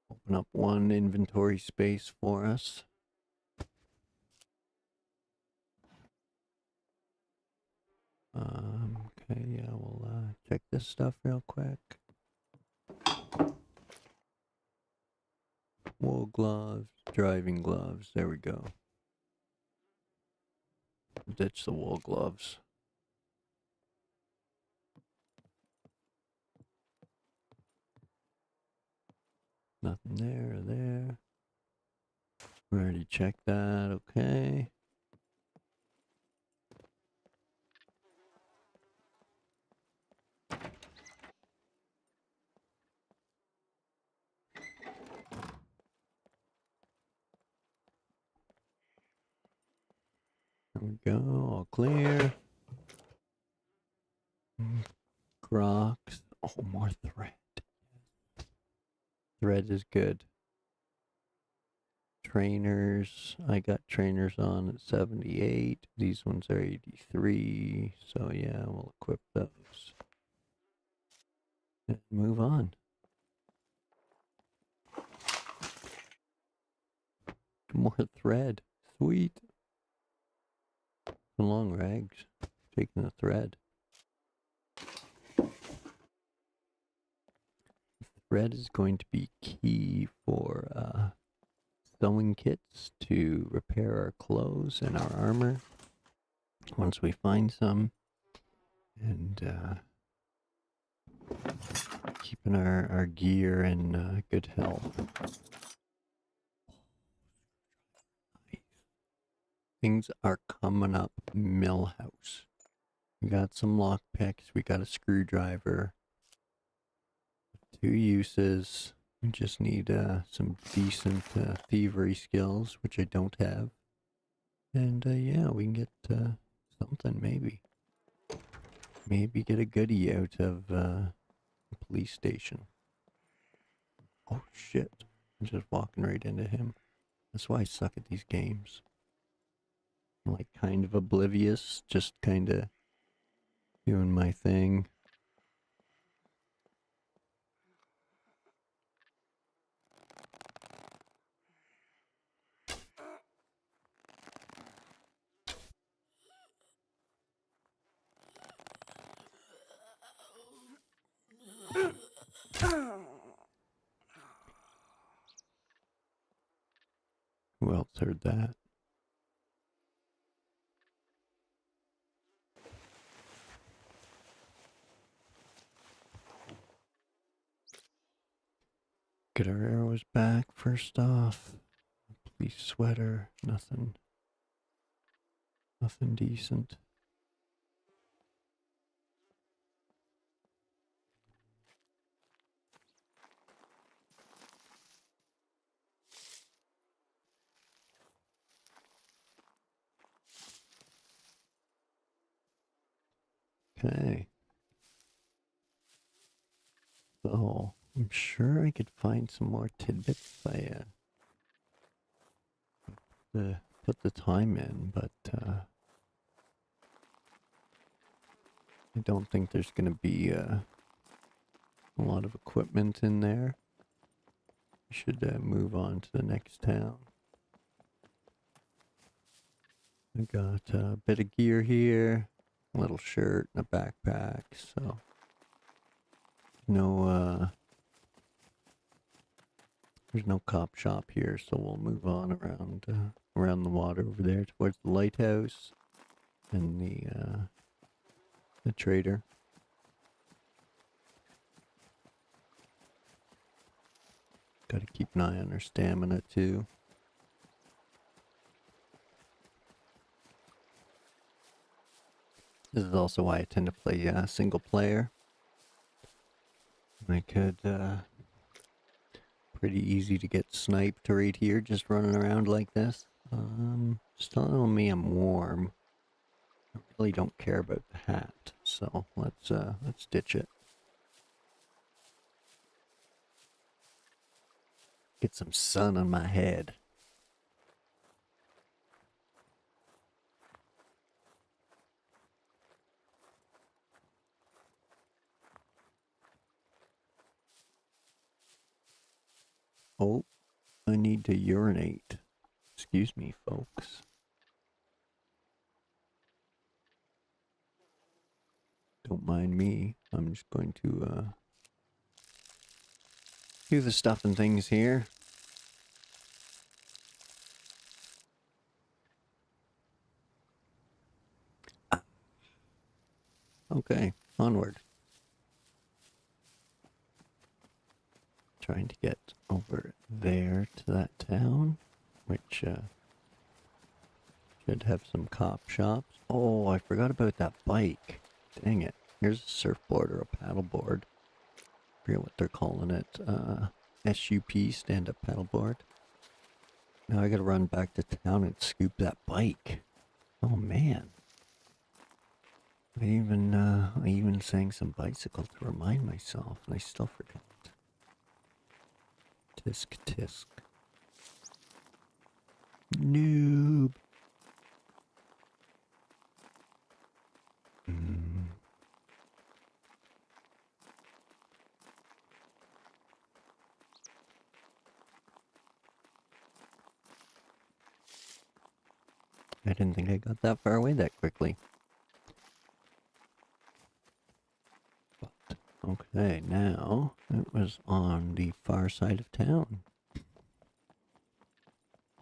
open up one inventory space for us. Okay, yeah, we'll check this stuff real quick. Wool gloves, driving gloves, there we go. Ditch the wool gloves. Nothing there or there. We already checked that, okay. There we go, all clear. Crocs. Oh, more thread. Thread is good. Trainers. I got trainers on at 78. These ones are 83. So yeah, we'll equip those. And move on. More thread. Sweet. The long rags. Taking the thread. Thread is going to be key for sewing kits to repair our clothes and our armor once we find some. And keeping our gear in good health. Things are coming up. Millhouse. We got some lock picks. We got a screwdriver. 2 uses. We just need some decent thievery skills, which I don't have. And yeah, we can get something maybe. Maybe get a goodie out of the police station. Oh shit. I'm just walking right into him. That's why I suck at these games. I'm like kind of oblivious, just kind of doing my thing. Who else heard that? Get our arrows back first off. Police sweater, nothing. Nothing decent. Okay. So I'm sure I could find some more tidbits if I put the time in, but I don't think there's going to be a lot of equipment in there. I should move on to the next town. I got a bit of gear here, a little shirt and a backpack, so no, there's no cop shop here, so we'll move on around the water over there towards the lighthouse and the trader. Got to keep an eye on our stamina too. This is also why I tend to play single player. I could pretty easy to get sniped right here, just running around like this. Just telling me I'm warm. I really don't care about the hat, so let's ditch it. Get some sun on my head. Oh, I need to urinate. Excuse me, folks. Don't mind me. I'm just going to do the stuff and things here. Okay, onward. Trying to get over there to that town, which should have some cop shops. Oh, I forgot about that bike. Dang it. Here's a surfboard or a paddleboard. I forget what they're calling it. SUP, stand-up paddleboard. Now I gotta run back to town and scoop that bike. Oh man. I even sang some bicycle to remind myself, and I still forgot. Tisk tisk. Noob. I didn't think I got that far away that quickly. But, okay, now it was on the far side of town.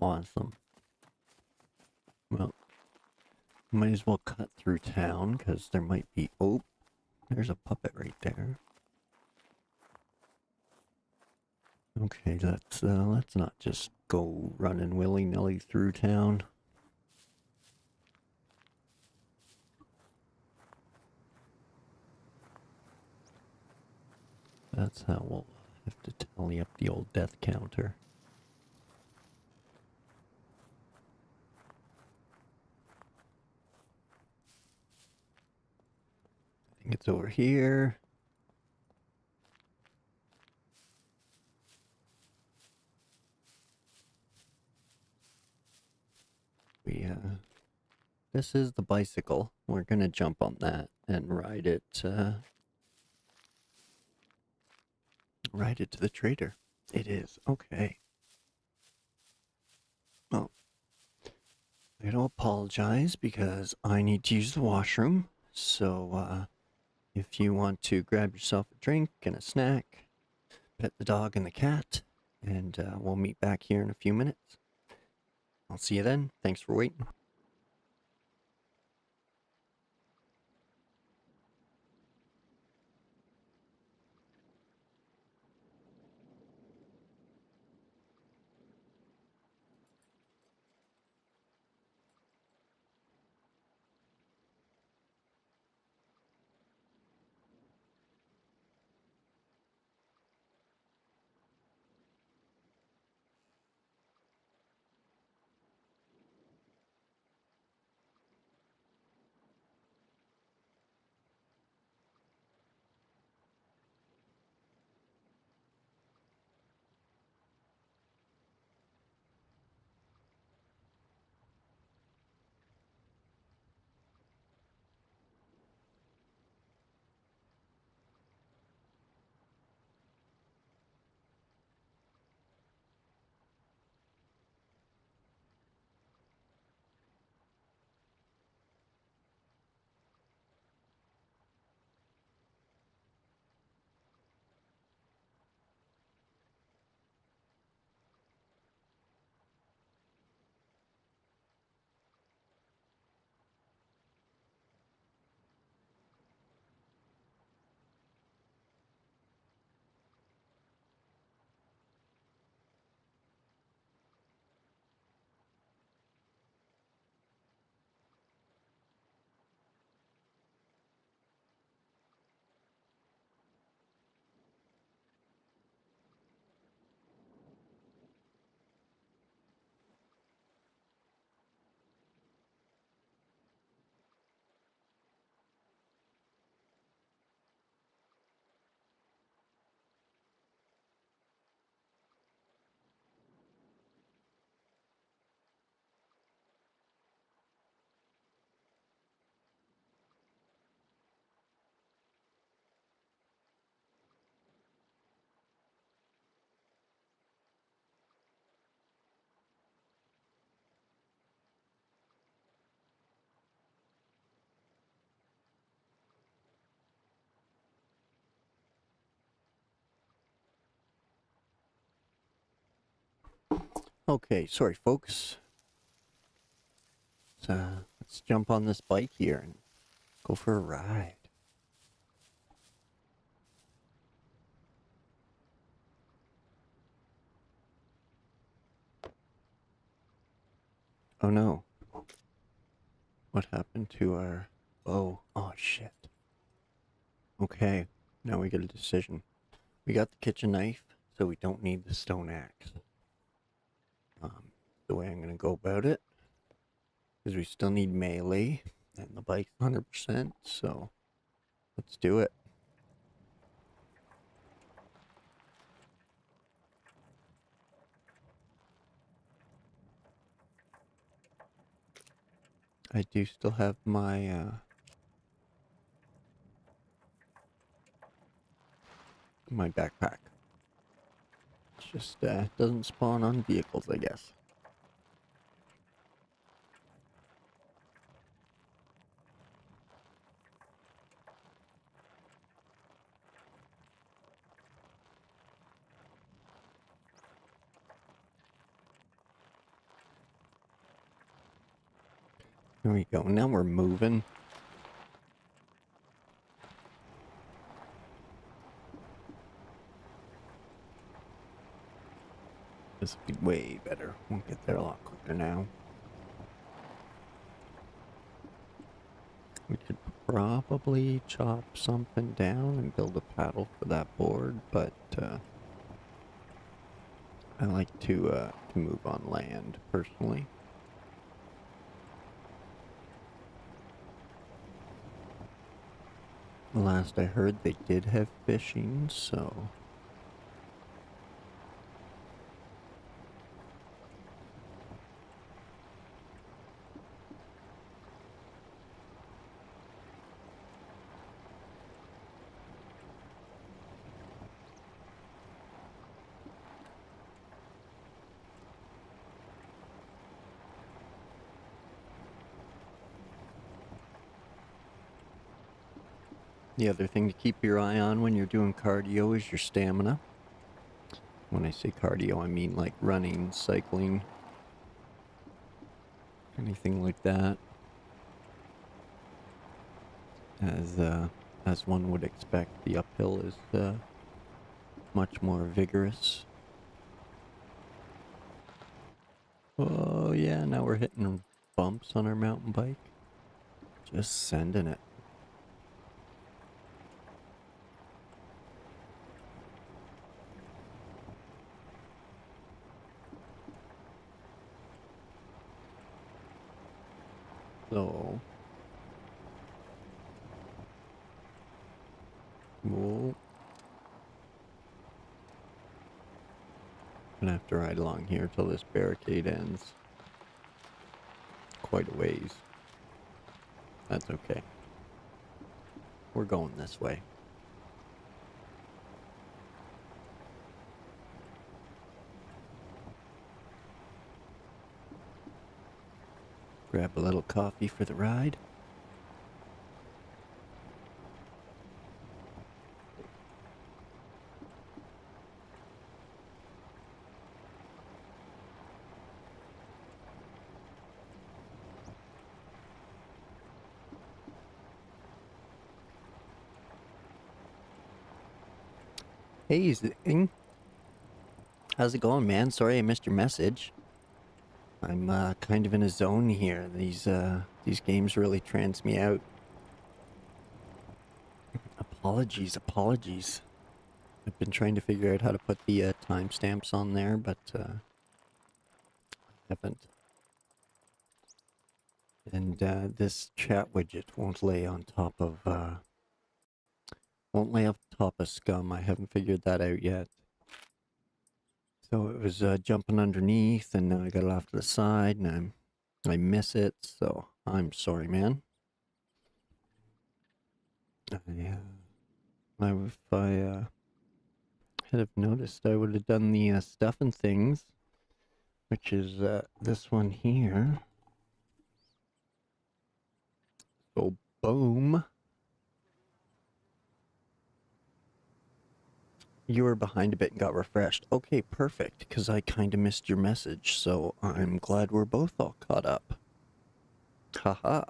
Awesome. Well, might as well cut through town, because there might be... Oh, there's a puppet right there. Okay, let's not just go running willy-nilly through town. That's how we'll have to tally up the old death counter. I think it's over here. This is the bicycle. We're gonna jump on that and ride it to the trader. It is. Okay. Well, I gotta apologize because I need to use the washroom. So, if you want to grab yourself a drink and a snack, pet the dog and the cat, and we'll meet back here in a few minutes. I'll see you then. Thanks for waiting. Okay, sorry folks. Let's jump on this bike here and go for a ride. Oh no. What happened to our bow? Oh shit. Okay, now we get a decision. We got the kitchen knife, so we don't need the stone axe. The way I'm gonna go about it is we still need melee, and the bike's 100%, so let's do it. I do still have my my backpack. It's just doesn't spawn on vehicles, I guess. Here we go. Now we're moving. This will be way better. We'll get there a lot quicker now. We could probably chop something down and build a paddle for that board, but I like to move on land personally. Last I heard, they did have fishing, so the other thing to keep your eye on when you're doing cardio is your stamina. When I say cardio, I mean like running, cycling, anything like that. As one would expect, the uphill is much more vigorous. Oh yeah, now we're hitting bumps on our mountain bike. Just sending it. So, whoa. Gonna have to ride along here till this barricade ends. Quite a ways. That's okay. We're going this way. Grab a little coffee for the ride. Hey, Zing. How's it going, man? Sorry I missed your message. I'm kind of in a zone here. These games really trans me out. Apologies. I've been trying to figure out how to put the timestamps on there, but I haven't. And this chat widget won't lay on top of SCUM. I haven't figured that out yet. So it was jumping underneath, and now I got it off to the side, and I miss it. So I'm sorry, man. If I had have noticed, I would have done the stuff and things, which is this one here. So boom. You were behind a bit and got refreshed. Okay, perfect, because I kind of missed your message, so I'm glad we're both all caught up. Haha.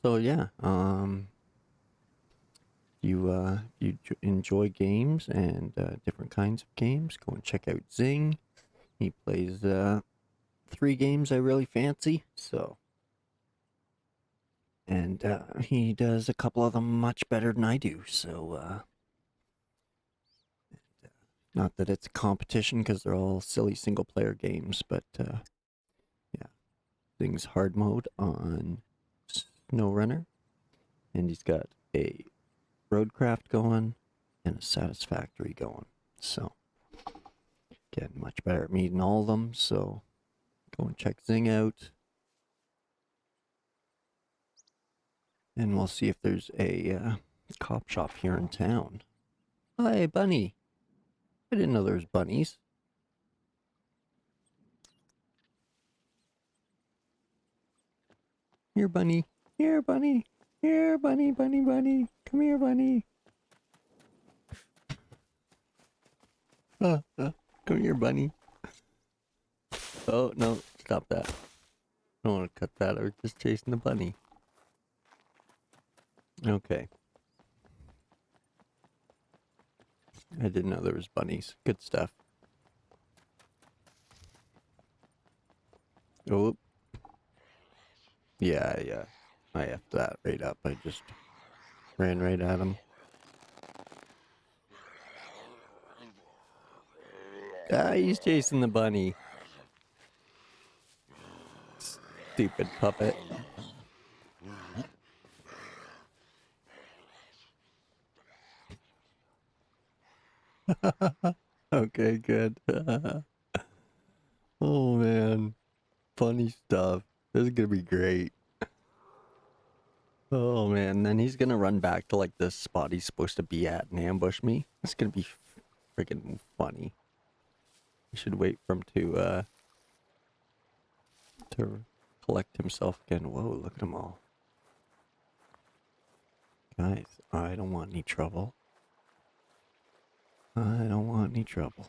So yeah, you enjoy games and different kinds of games, go and check out Zing. He plays 3 games I really fancy, so and he does a couple of them much better than I do, so not that it's a competition because they're all silly single player games, but yeah, Zing's hard mode on SnowRunner, and he's got a Roadcraft going and a Satisfactory going, so getting much better at me than all of them, so go and check Zing out. And we'll see if there's a cop shop here in town. Hi, bunny. I didn't know there was bunnies. Here, bunny. Here, bunny. Here, bunny, bunny, bunny. Come here, bunny. Come here, bunny. Oh, no. Stop that. I don't want to cut that. I was just chasing the bunny. Okay. I didn't know there was bunnies. Good stuff. Oh. Yeah. I effed that right up. I just ran right at him. Ah, he's chasing the bunny. Stupid puppet. Okay, good. Oh man, funny stuff. This is gonna be great. Oh man, then he's gonna run back to like the spot he's supposed to be at and ambush me. It's gonna be freaking funny. I should wait for him to collect himself again. Whoa, look at them all. Guys, I don't want any trouble. I don't want any trouble.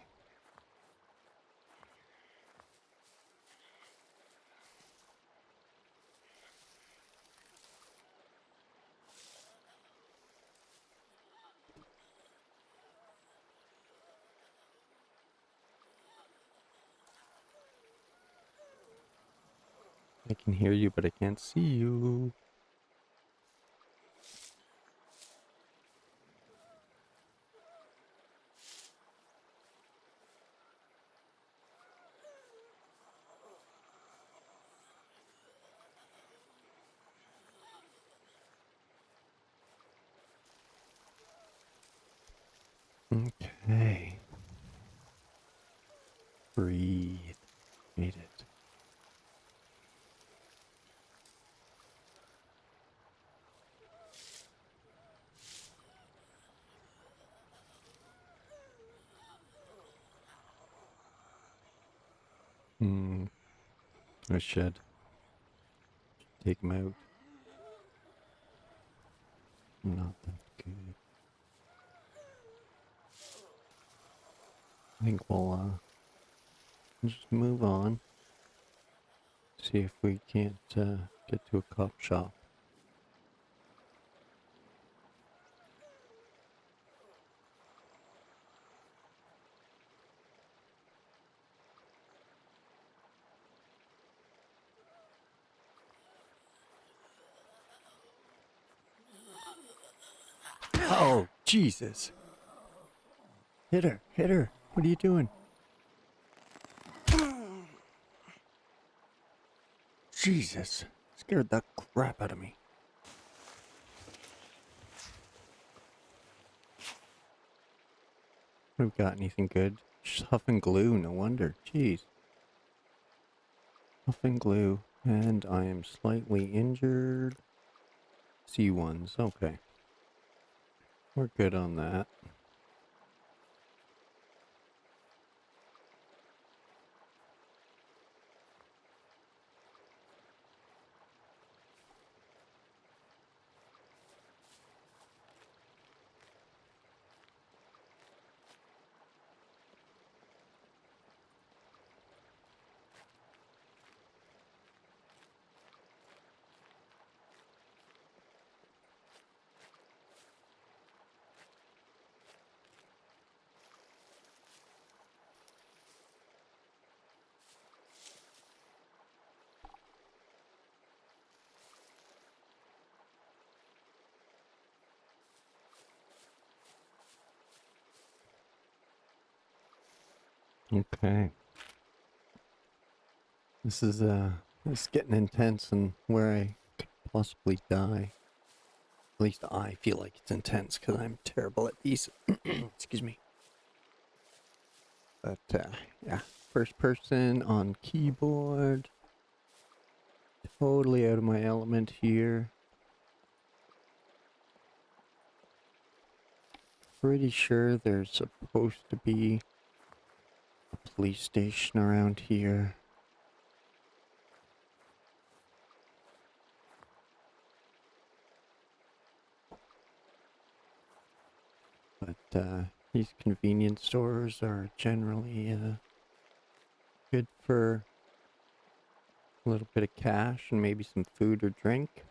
I can hear you, but I can't see you. Okay. Breathe. Made it. I should take him out. Not that good. I think we'll just move on. See if we can't get to a cop shop. Oh, Jesus. Hit her, hit her. What are you doing? Jesus. Scared the crap out of me. We've got anything good? Just huff and glue, no wonder. Jeez. Huff and glue. And I am slightly injured. C1s, okay. We're good on that. Okay. This is getting intense and where I could possibly die. At least I feel like it's intense because I'm terrible at these. Excuse me. But yeah, first person on keyboard. Totally out of my element here. Pretty sure there's supposed to be a police station around here. But these convenience stores are generally good for a little bit of cash and maybe some food or drink.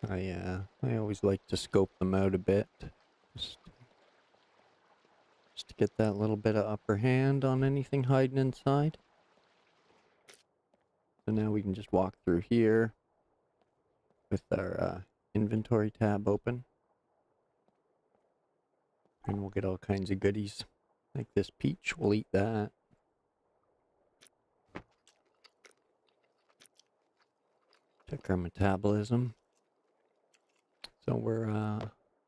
I always like to scope them out a bit, just, just to get that little bit of upper hand on anything hiding inside. So now we can just walk through here with our inventory tab open. And we'll get all kinds of goodies. Like this peach, we'll eat that. Check our metabolism. So we're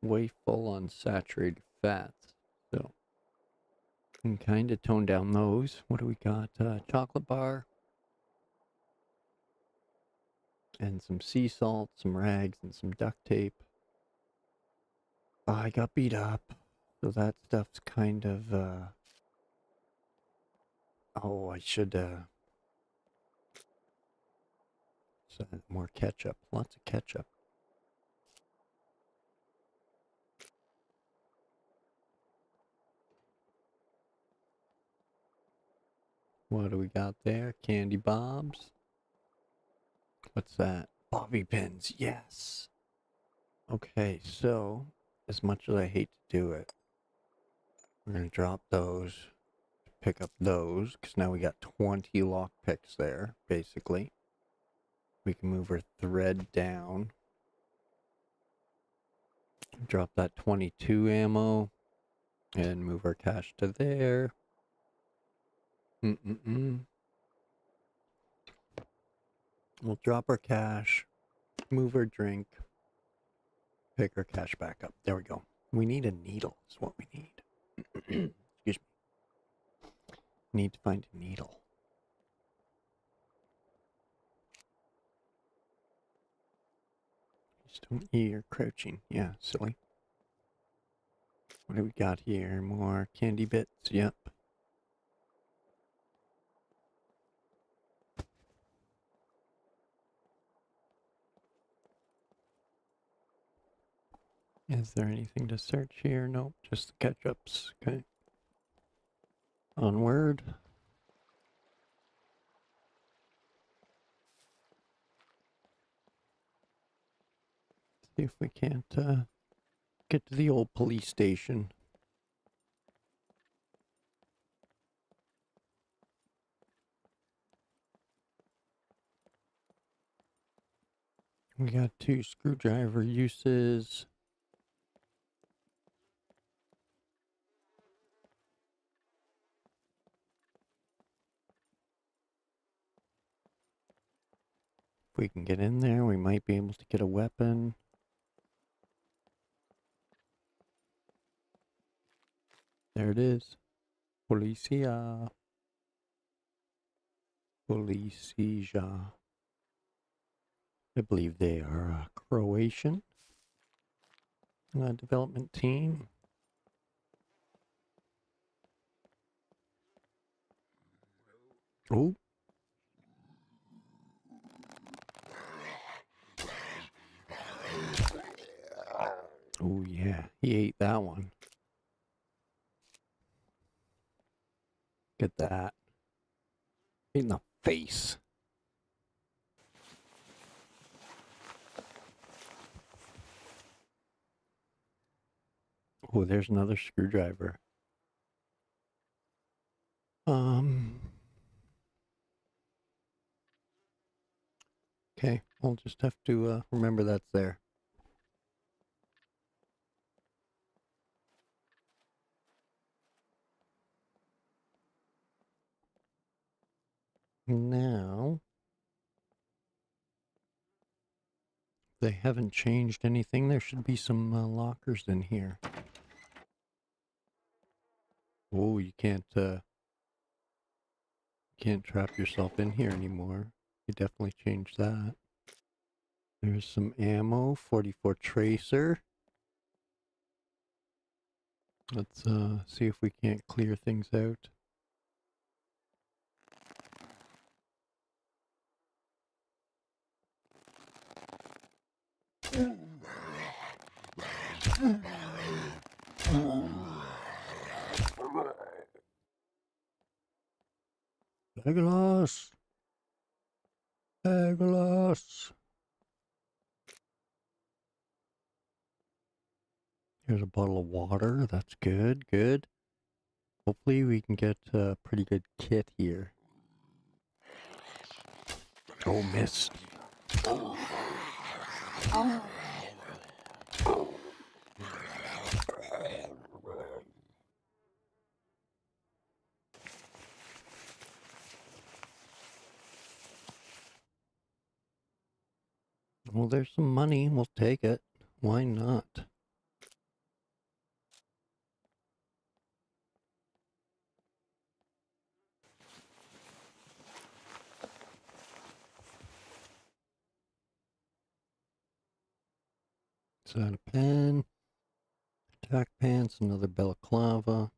way full on saturated fats. So we can kind of tone down those. What do we got? Chocolate bar. And some sea salt, some rags, and some duct tape. Oh, I got beat up. So that stuff's kind of, oh, I should, more ketchup. Lots of ketchup. What do we got there? Candy bobs. What's that? Bobby pins. Yes. Okay, so as much as I hate to do it, we're gonna drop those, pick up those, because now we got 20 lock picks there, basically. We can move our thread down. Drop that 22 ammo and move our cash to there. We'll drop our cash, move our drink, pick our cash back up. There we go. We need a needle is what we need. Excuse me. Need to find a needle. Just don't you're crouching. Yeah, silly. What do we got here? More candy bits. Yep. Is there anything to search here? Nope, just the ketchups. Okay. Onward. See if we can't get to the old police station. We got 2 screwdriver uses. If we can get in there, we might be able to get a weapon. There it is. Policia. Policija. I believe they are a Croatian development team. Oh. Oh yeah, he ate that one. Get that. In the face. Oh, there's another screwdriver. Okay, I'll just have to remember that's there. Now, they haven't changed anything. There should be some lockers in here. Oh, you can't trap yourself in here anymore. You definitely changed that. There's some ammo, 44 tracer. Let's see if we can't clear things out. Legolas! Legolas! Here's a bottle of water. That's good, good. Hopefully we can get a pretty good kit here. Oh, missed. Well, there's some money. We'll take it. Why not? Is that a pen? Attack pants, another balaclava.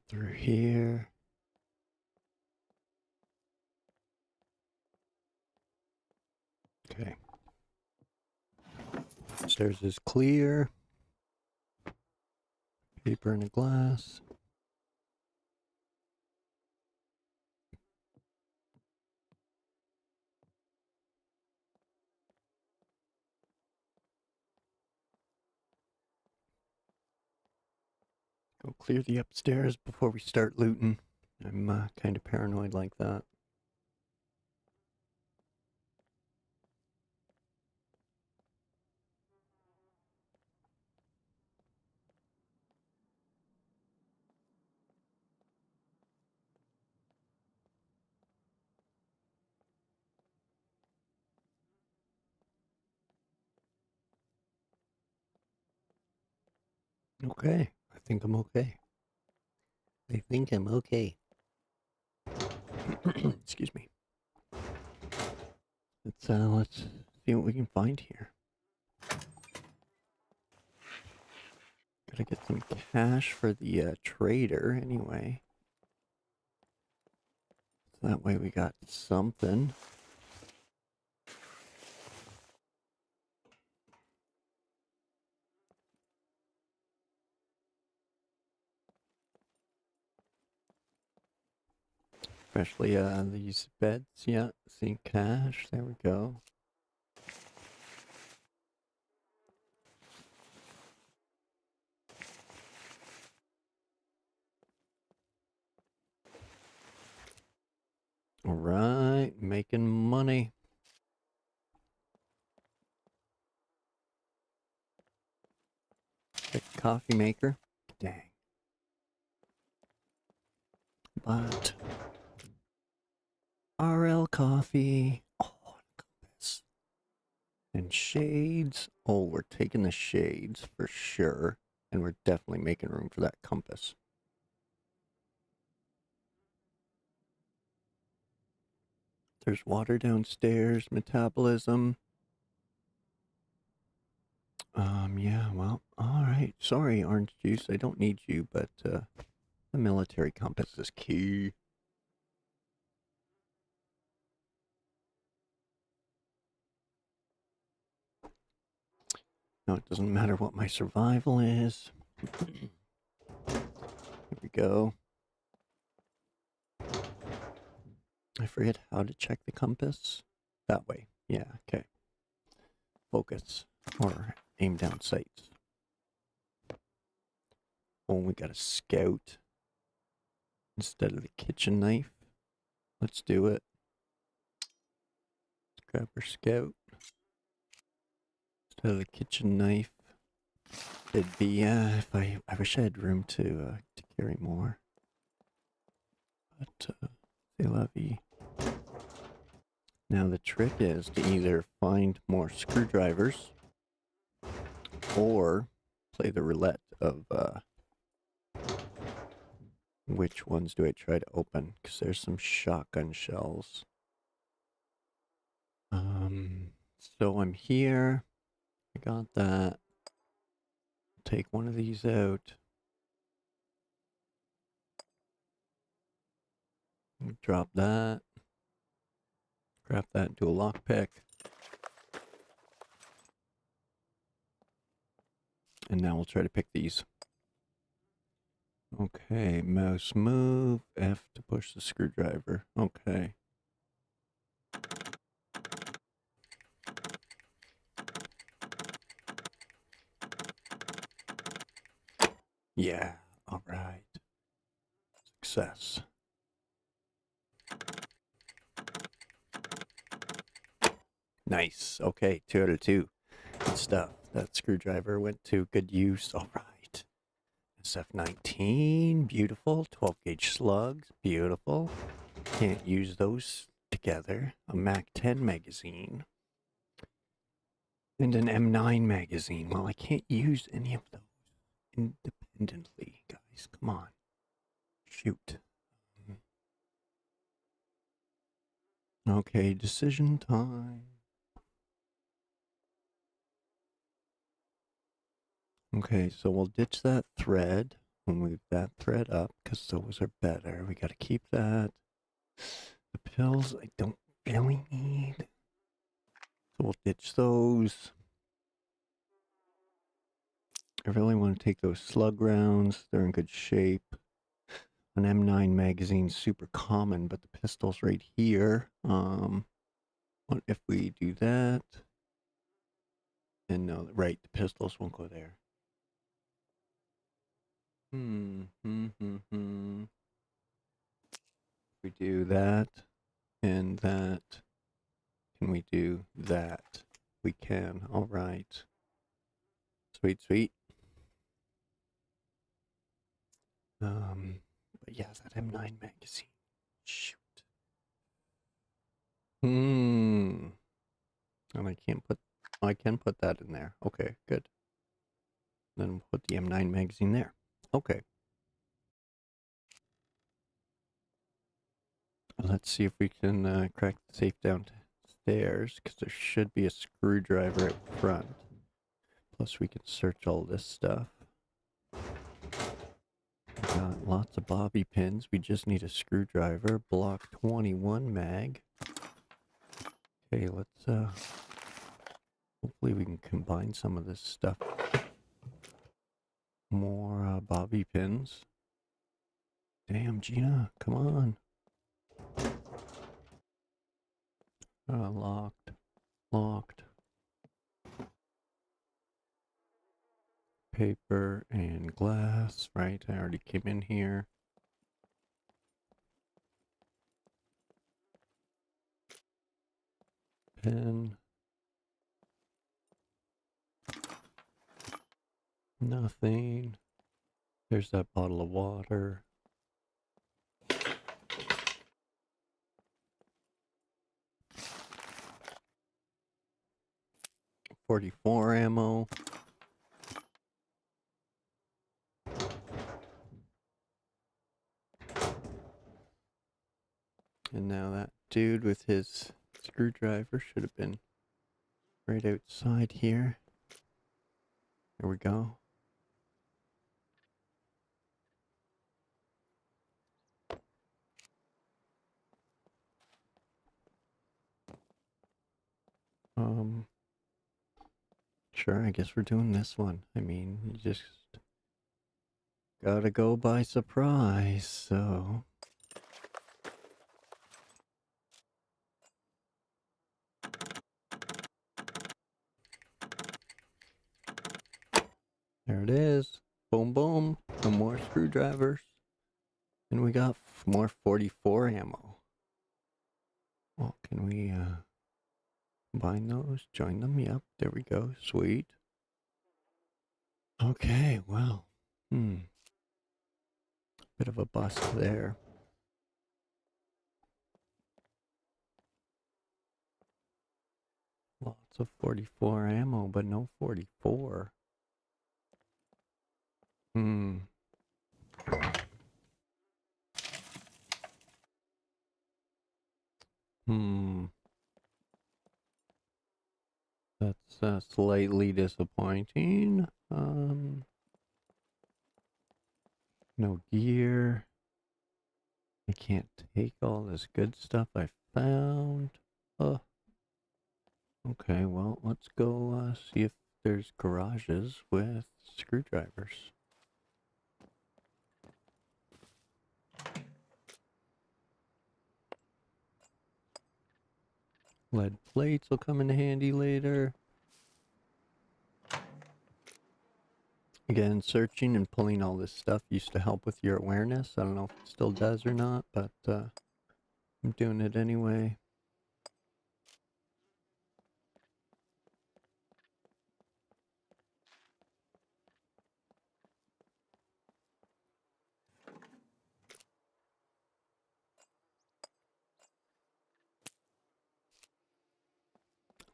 Through here. Okay. Stairs is clear. Paper in a glass. Go clear the upstairs before we start looting. I'm kind of paranoid like that. Okay, I think I'm okay. I think I'm okay. Excuse me. Let's see what we can find here. Gotta get some cash for the trader anyway. So that way we got something. Especially these beds. Yeah, see cash. There we go. All right, making money. Pick coffee maker. Dang. But RL coffee. Oh, compass. And shades. Oh, we're taking the shades for sure. And we're definitely making room for that compass. There's water downstairs, metabolism. Yeah, well, alright. Sorry, orange juice. I don't need you, but the military compass is key. No, it doesn't matter what my survival is. Here we go. I forget how to check the compass. That way. Yeah, okay. Focus. Or aim down sights. Oh, we got a scout instead of the kitchen knife. Let's do it. Let's grab our scout instead of the kitchen knife. It'd be if I wish I had room to carry more. But c'est la vie. Now the trick is to either find more screwdrivers or play the roulette of which ones do I try to open, because there's some shotgun shells. So I'm here. I got that. Take one of these out. Drop that. Grab that, do a lockpick. And now we'll try to pick these. Okay, mouse move, F to push the screwdriver. Okay. Yeah, all right. Success. Nice. Okay, 2 out of 2. Good stuff. That screwdriver went to good use. All right. SF-19, beautiful. 12 gauge slugs, beautiful. Can't use those together. A MAC-10 magazine. And an M9 magazine. Well, I can't use any of those independently, guys. Come on. Shoot. Okay, decision time. Okay, so we'll ditch that thread. We'll move that thread up because those are better. We got to keep that. The pills I don't really need. So we'll ditch those. I really want to take those slug rounds. They're in good shape. An M9 magazine's super common, but the pistol's right here. What if we do that? And no, right, the pistols won't go there. We do that and that. Can we do that? We can. All right. Sweet, sweet. But yeah, that M9 magazine. Shoot. And I can't put. I can put that in there. Okay, good. Then we'll put the M9 magazine there. Okay. Let's see if we can crack the safe downstairs, because there should be a screwdriver at front. Plus we can search all this stuff. Got lots of bobby pins. We just need a screwdriver. Block 21 mag. Okay, let's hopefully we can combine some of this stuff. More bobby pins. Damn, Gina, come on. Locked. Locked. Paper and glass, right? I already came in here. Pen. Nothing. There's that bottle of water. .44 ammo. And now that dude with his screwdriver should have been right outside here. There we go. Sure, I guess we're doing this one. I mean, you just gotta go by surprise, so. There it is. Boom, boom. Some more screwdrivers. And we got more 44 ammo. Well, can we combine those? Join them? Yep, there we go. Sweet. Okay, well. Bit of a bust there. Lots of 44 ammo, but no 44. That's slightly disappointing. No gear. I can't take all this good stuff I found. Okay, well, let's go see if there's garages with screwdrivers. Lead plates will come in handy later. Again, searching and pulling all this stuff used to help with your awareness. I don't know if it still does or not, but I'm doing it anyway.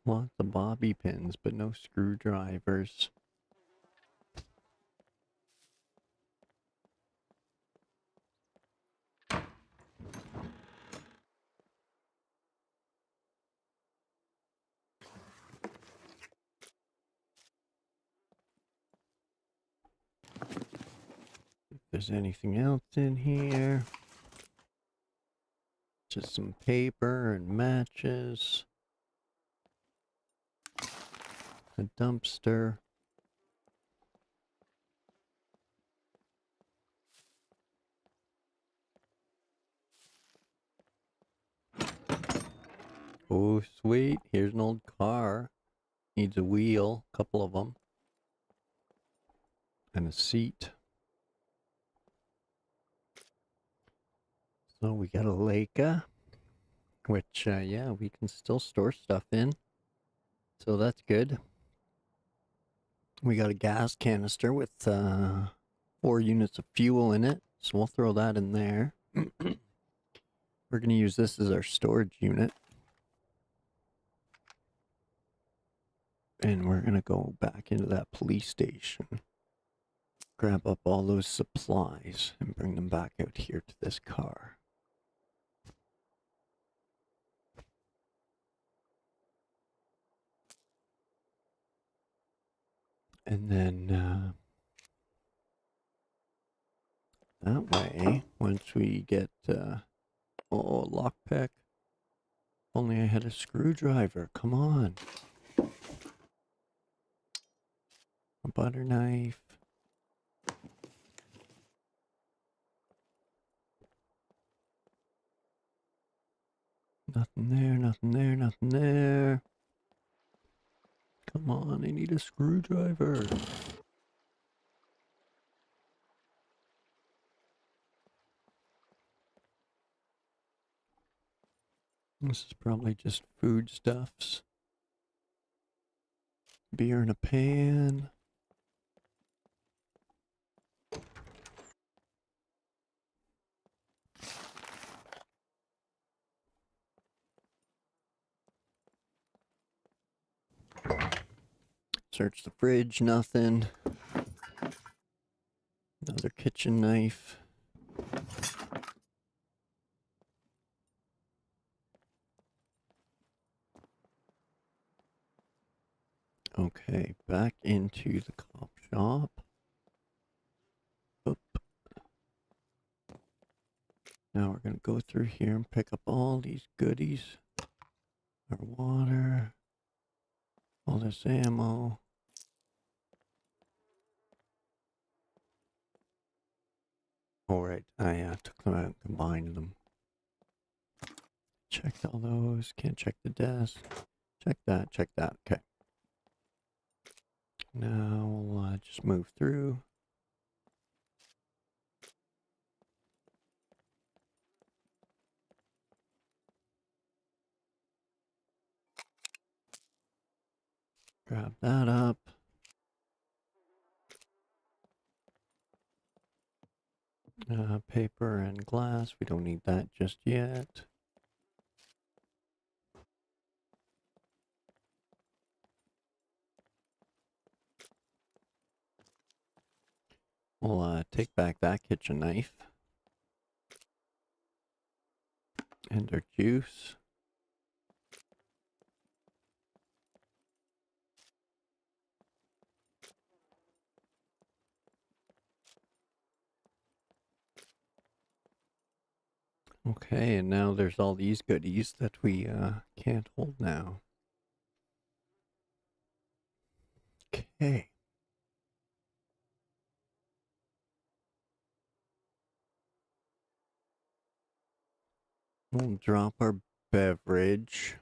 Lots of bobby pins, but no screwdrivers. If there's anything else in here. Just some paper and matches. A dumpster. Oh, sweet. Here's an old car. Needs a wheel, a couple of them. And a seat. So we got a Leica, which, yeah, we can still store stuff in. So that's good. We got a gas canister with 4 units of fuel in it. So we'll throw that in there. We're going to use this as our storage unit. And we're going to go back into that police station. Grab up all those supplies and bring them back out here to this car. And then that way, once we get, lockpick. Only I had a screwdriver, come on. A butter knife. Nothing there, nothing there, nothing there. Come on, I need a screwdriver. This is probably just foodstuffs. Beer in a pan. Search the fridge, nothing. Another kitchen knife. Okay, back into the cop shop. Oop. Now we're going to go through here and pick up all these goodies. Our water. All this ammo. Alright, I took them out and combined them. Checked all those. Can't check the desk. Check that, check that. Okay. Now we'll just move through. Grab that up. Paper and glass. We don't need that just yet. We'll take back that kitchen knife. And our juice. Okay, and now there's all these goodies that we can't hold now. Okay. We'll drop our beverage.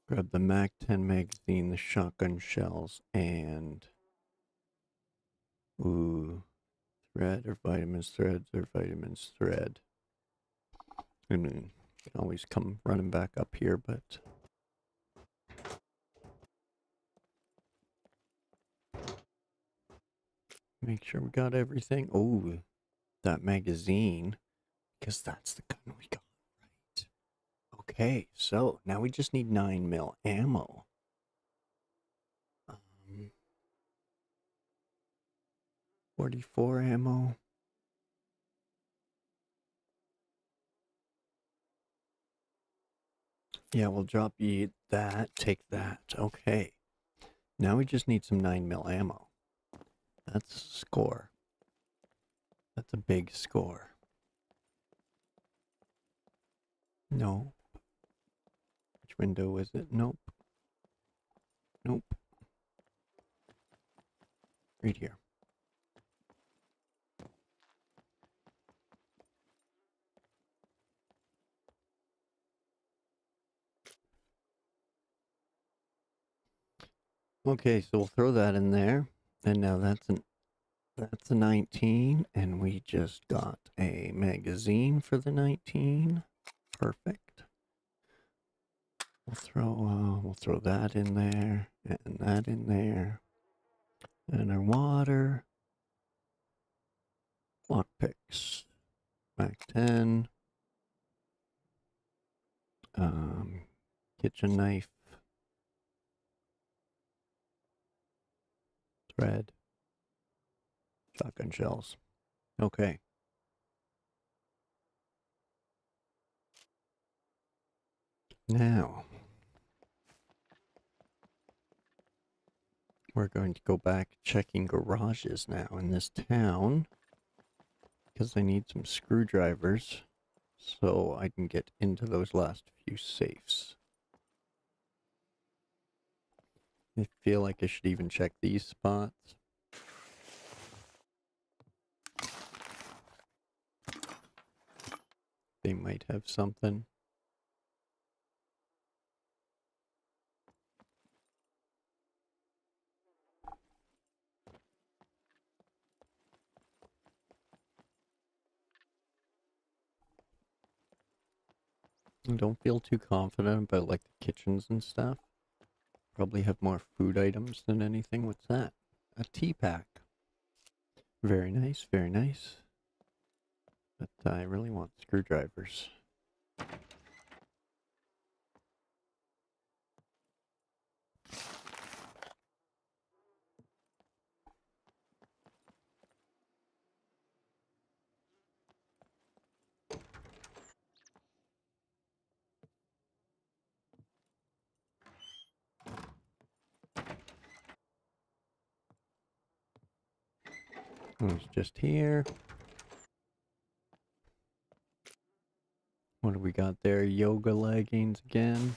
Grab the MAC-10 magazine, the shotgun shells, and... Ooh. Thread or vitamins, threads or vitamins, thread. I mean, can always come running back up here, but... Make sure we got everything. Oh, that magazine. Because that's the gun we got, right? Okay, so now we just need 9mm ammo. 44 ammo. Yeah, we'll drop you that, take that. Okay. Now we just need some 9mm ammo. That's a score. That's a big score. No. Which window is it? Nope. Nope. Right here. Okay, so we'll throw that in there. And now that's a 19, and we just got a magazine for the 19. Perfect. We'll throw that in there, and that in there, and our water, lockpicks, MAC-10, kitchen knife, thread, shotgun shells. Okay. Now, we're going to go back checking garages now in this town, because I need some screwdrivers so I can get into those last few safes. I feel like I should even check these spots. They might have something. I don't feel too confident about like the kitchens and stuff. Probably have more food items than anything. What's that? A tea pack. Very nice, very nice. But I really want screwdrivers. It's just here. What do we got there? Yoga leggings again.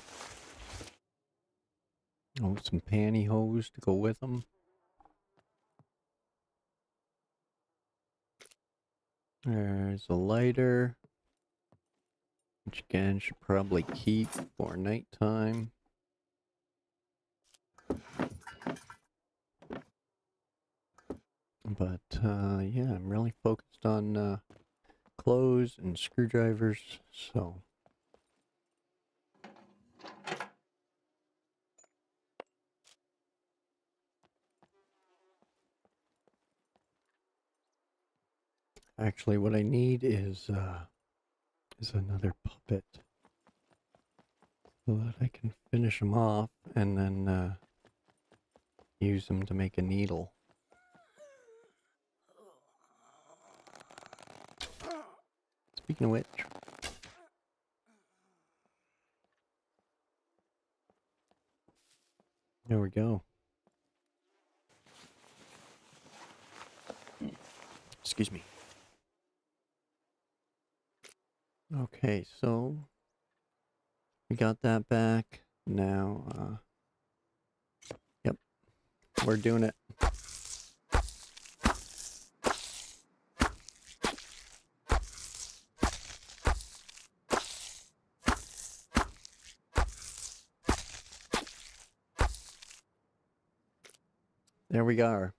Oh, some pantyhose to go with them. There's a lighter, which again should probably keep for nighttime. But yeah, I'm really focused on clothes and screwdrivers, so Actually, what I need is another puppet so that I can finish them off and then use them to make a needle. Speaking of which, there we go. Excuse me. Okay, so we got that back. Now, yep, we're doing it. There we are.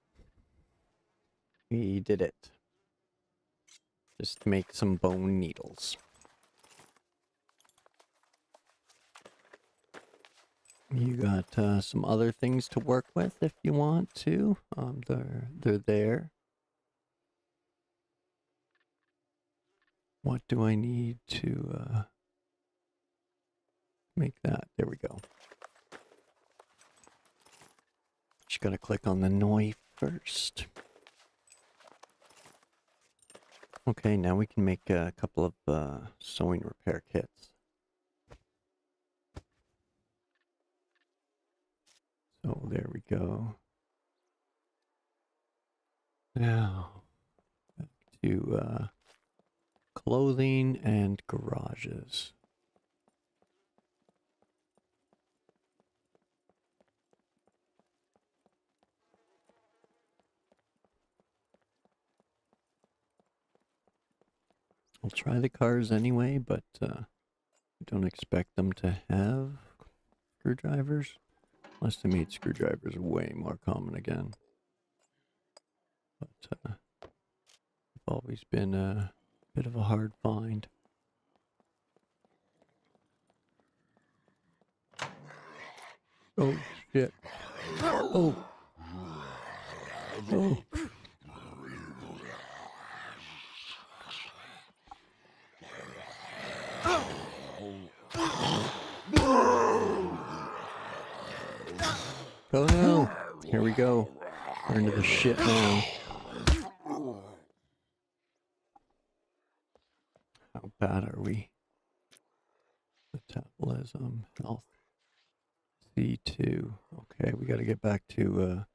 We did it. Just make some bone needles. You got some other things to work with if you want to. They're there. What do I need to make that? There we go. Just gotta click on the knife first. Okay, now we can make a couple of sewing repair kits. So there we go. Now, back to clothing and garages. I'll try the cars anyway, but I don't expect them to have screwdrivers. Unless they made screwdrivers way more common again. But they've always been a bit of a hard find. Oh, shit. Oh. Oh. Oh no. Here we go. We're into the shit now. How bad are we? Metabolism, health. C2. Okay, we gotta get back to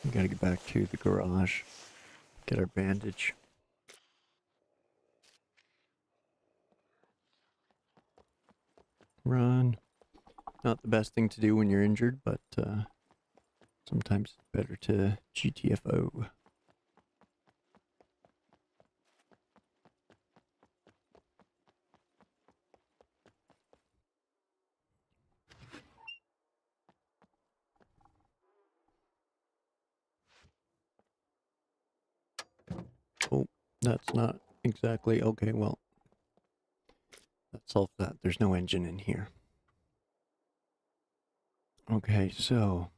the garage. Get our bandage. Run. Not the best thing to do when you're injured, but sometimes it's better to GTFO. Oh, that's not exactly okay. Well, let's solve that. There's no engine in here. Okay, so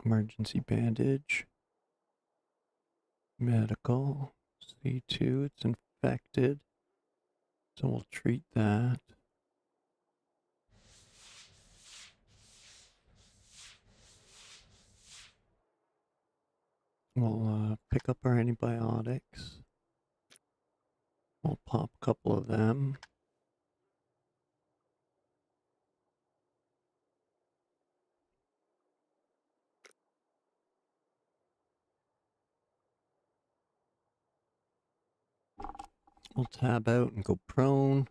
emergency bandage, medical, C2, it's infected, so we'll treat that. We'll pick up our antibiotics. We'll pop a couple of them. We'll tab out and go prone.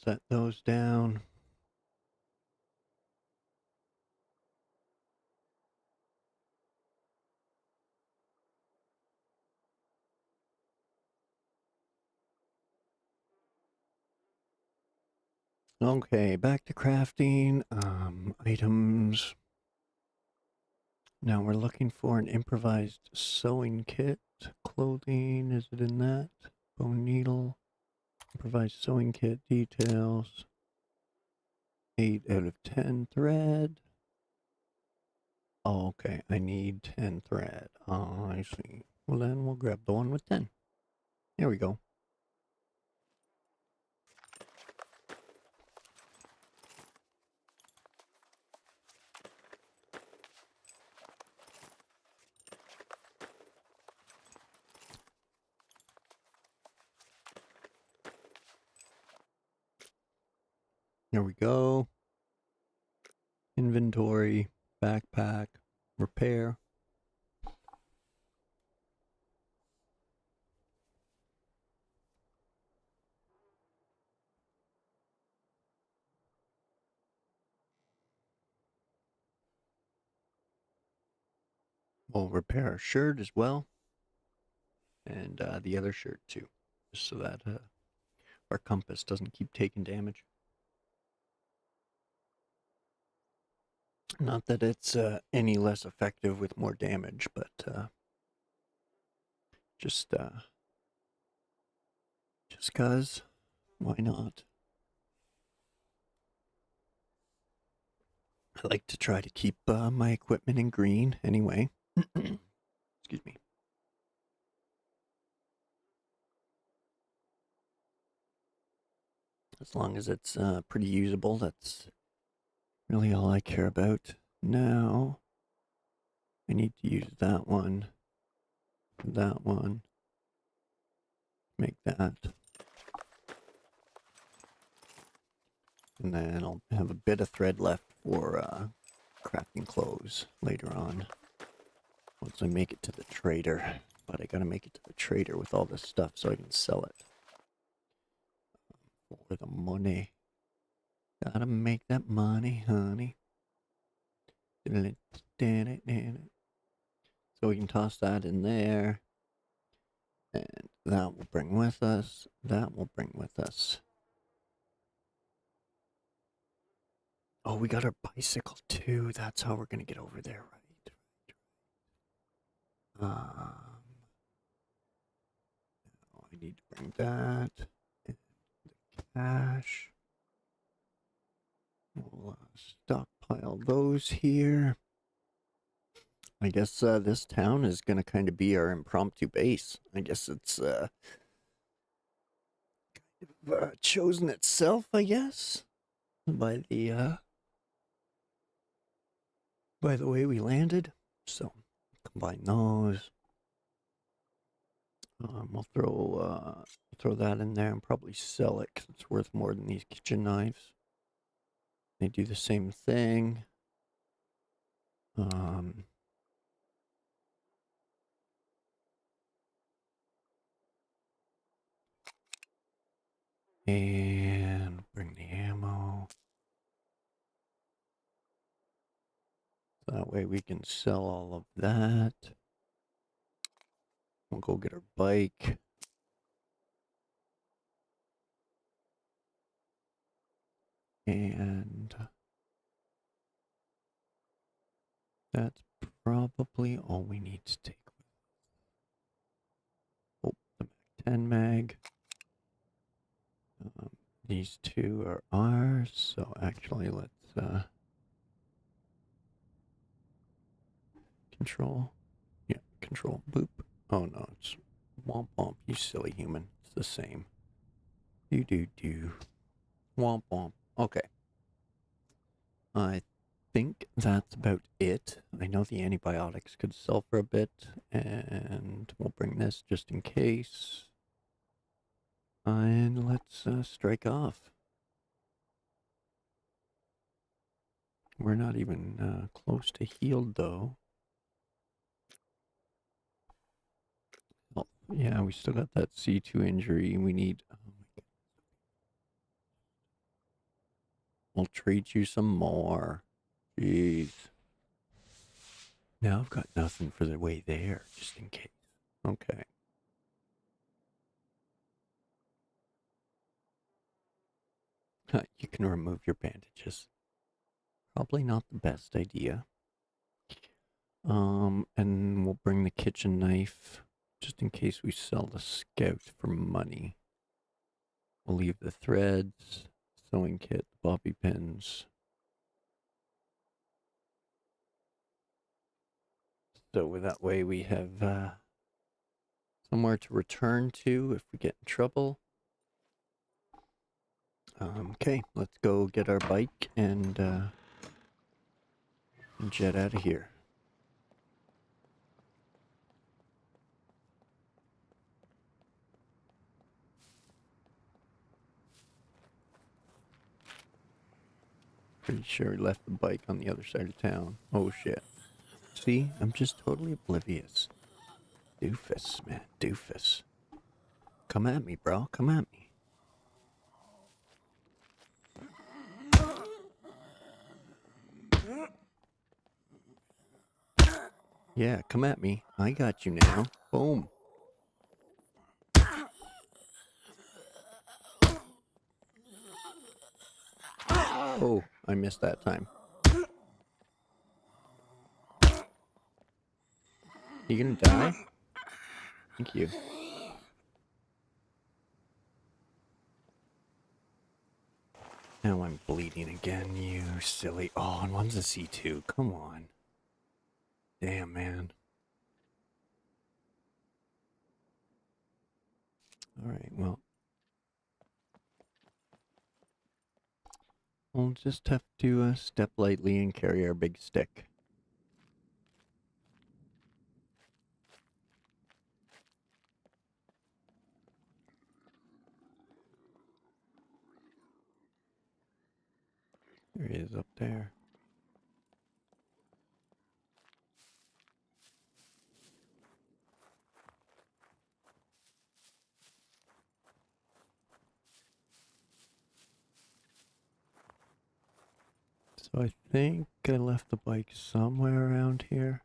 Set those down. Okay, back to crafting. Items. Now we're looking for an improvised sewing kit. Clothing, is it in that? Bone needle. Improvised sewing kit details. 8 out of 10 thread. Oh, okay, I need 10 thread. Oh, I see. Well, then we'll grab the one with 10. There we go. There we go. Inventory, backpack, repair. We'll repair our shirt as well. And the other shirt too. Just so that our compass doesn't keep taking damage. Not that it's any less effective with more damage, but just cause, why not? I like to try to keep my equipment in green anyway. Excuse me. As long as it's pretty usable, that's really all I care about. Now, I need to use that one, make that. And then I'll have a bit of thread left for crafting clothes later on. Once I make it to the trader. But I gotta make it to the trader with all this stuff so I can sell it. For the money. Gotta make that money, honey. So we can toss that in there. And that will bring with us. That will bring with us. Oh, we got our bicycle too. That's how we're gonna get over there, right? I need to bring that. And the cash. We'll stockpile those here. I guess this town is going to kind of be our impromptu base. I guess it's kind of chosen itself, I guess, by the way we landed. So combine those. We'll throw that in there and probably sell it because it's worth more than these kitchen knives. They do the same thing. And bring the ammo. That way we can sell all of that. We'll go get our bike. And that's probably all we need to take. Oh, the Mac 10 mag. These two are ours, so actually let's control. Yeah, control. Boop. Oh no, it's womp womp. You silly human. It's the same. Do. Womp womp. Okay. I think that's about it. I know the antibiotics could sell for a bit, and we'll bring this just in case. And let's strike off. We're not even close to healed, though. Oh, yeah, we still got that C2 injury. We need... we'll treat you some more. Jeez. Now I've got nothing for the way there, just in case. Okay. You can remove your bandages. Probably not the best idea. And we'll bring the kitchen knife just in case we sell the scout for money. We'll leave the threads, sewing kit, bobby pins. So that way we have somewhere to return to if we get in trouble. Okay, let's go get our bike and jet out of here. Pretty sure he left the bike on the other side of town. Oh shit. See, I'm just totally oblivious. Doofus, man, doofus. Come at me, bro, come at me. Yeah, come at me. I got you now. Boom. Oh, I missed that time. You gonna die? Thank you. Now I'm bleeding again, you silly. Oh, and one's a C2. Come on. Damn, man. Alright, well. We'll just have to step lightly and carry our big stick. There he is up there. So I think I left the bike somewhere around here.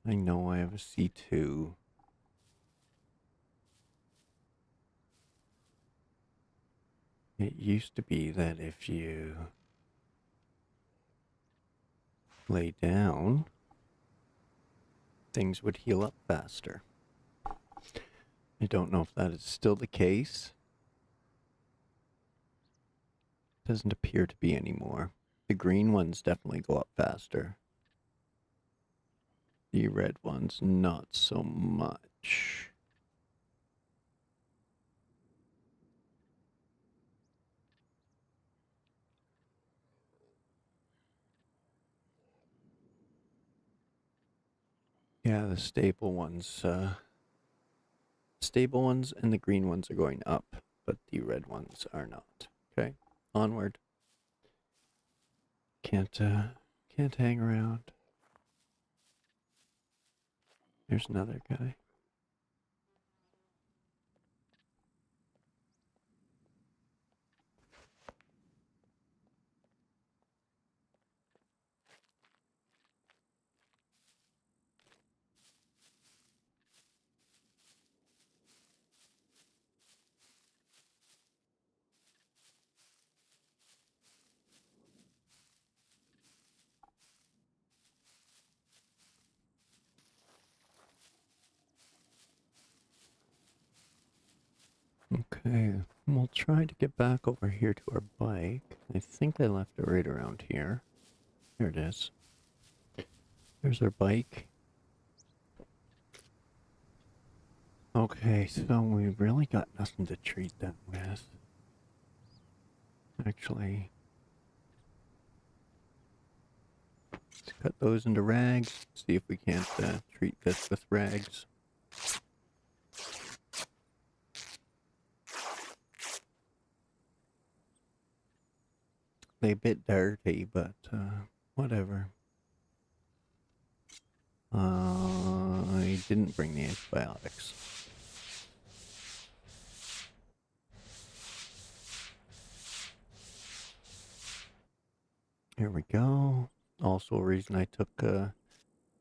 I know I have a C2. It used to be that if you lay down, things would heal up faster. I don't know if that is still the case. Doesn't appear to be anymore. The green ones definitely go up faster. The red ones, not so much. Yeah, the stable ones and the green ones are going up, but the red ones are not. Okay, onward. Can't hang around. There's another guy. Okay, we'll try to get back over here to our bike. I think I left it right around here. There it is. There's our bike. Okay, so we really got nothing to treat them with. Actually, let's cut those into rags. See if we can't treat this with rags. They're a bit dirty, but whatever. I didn't bring the antibiotics. Here we go. Also a reason I took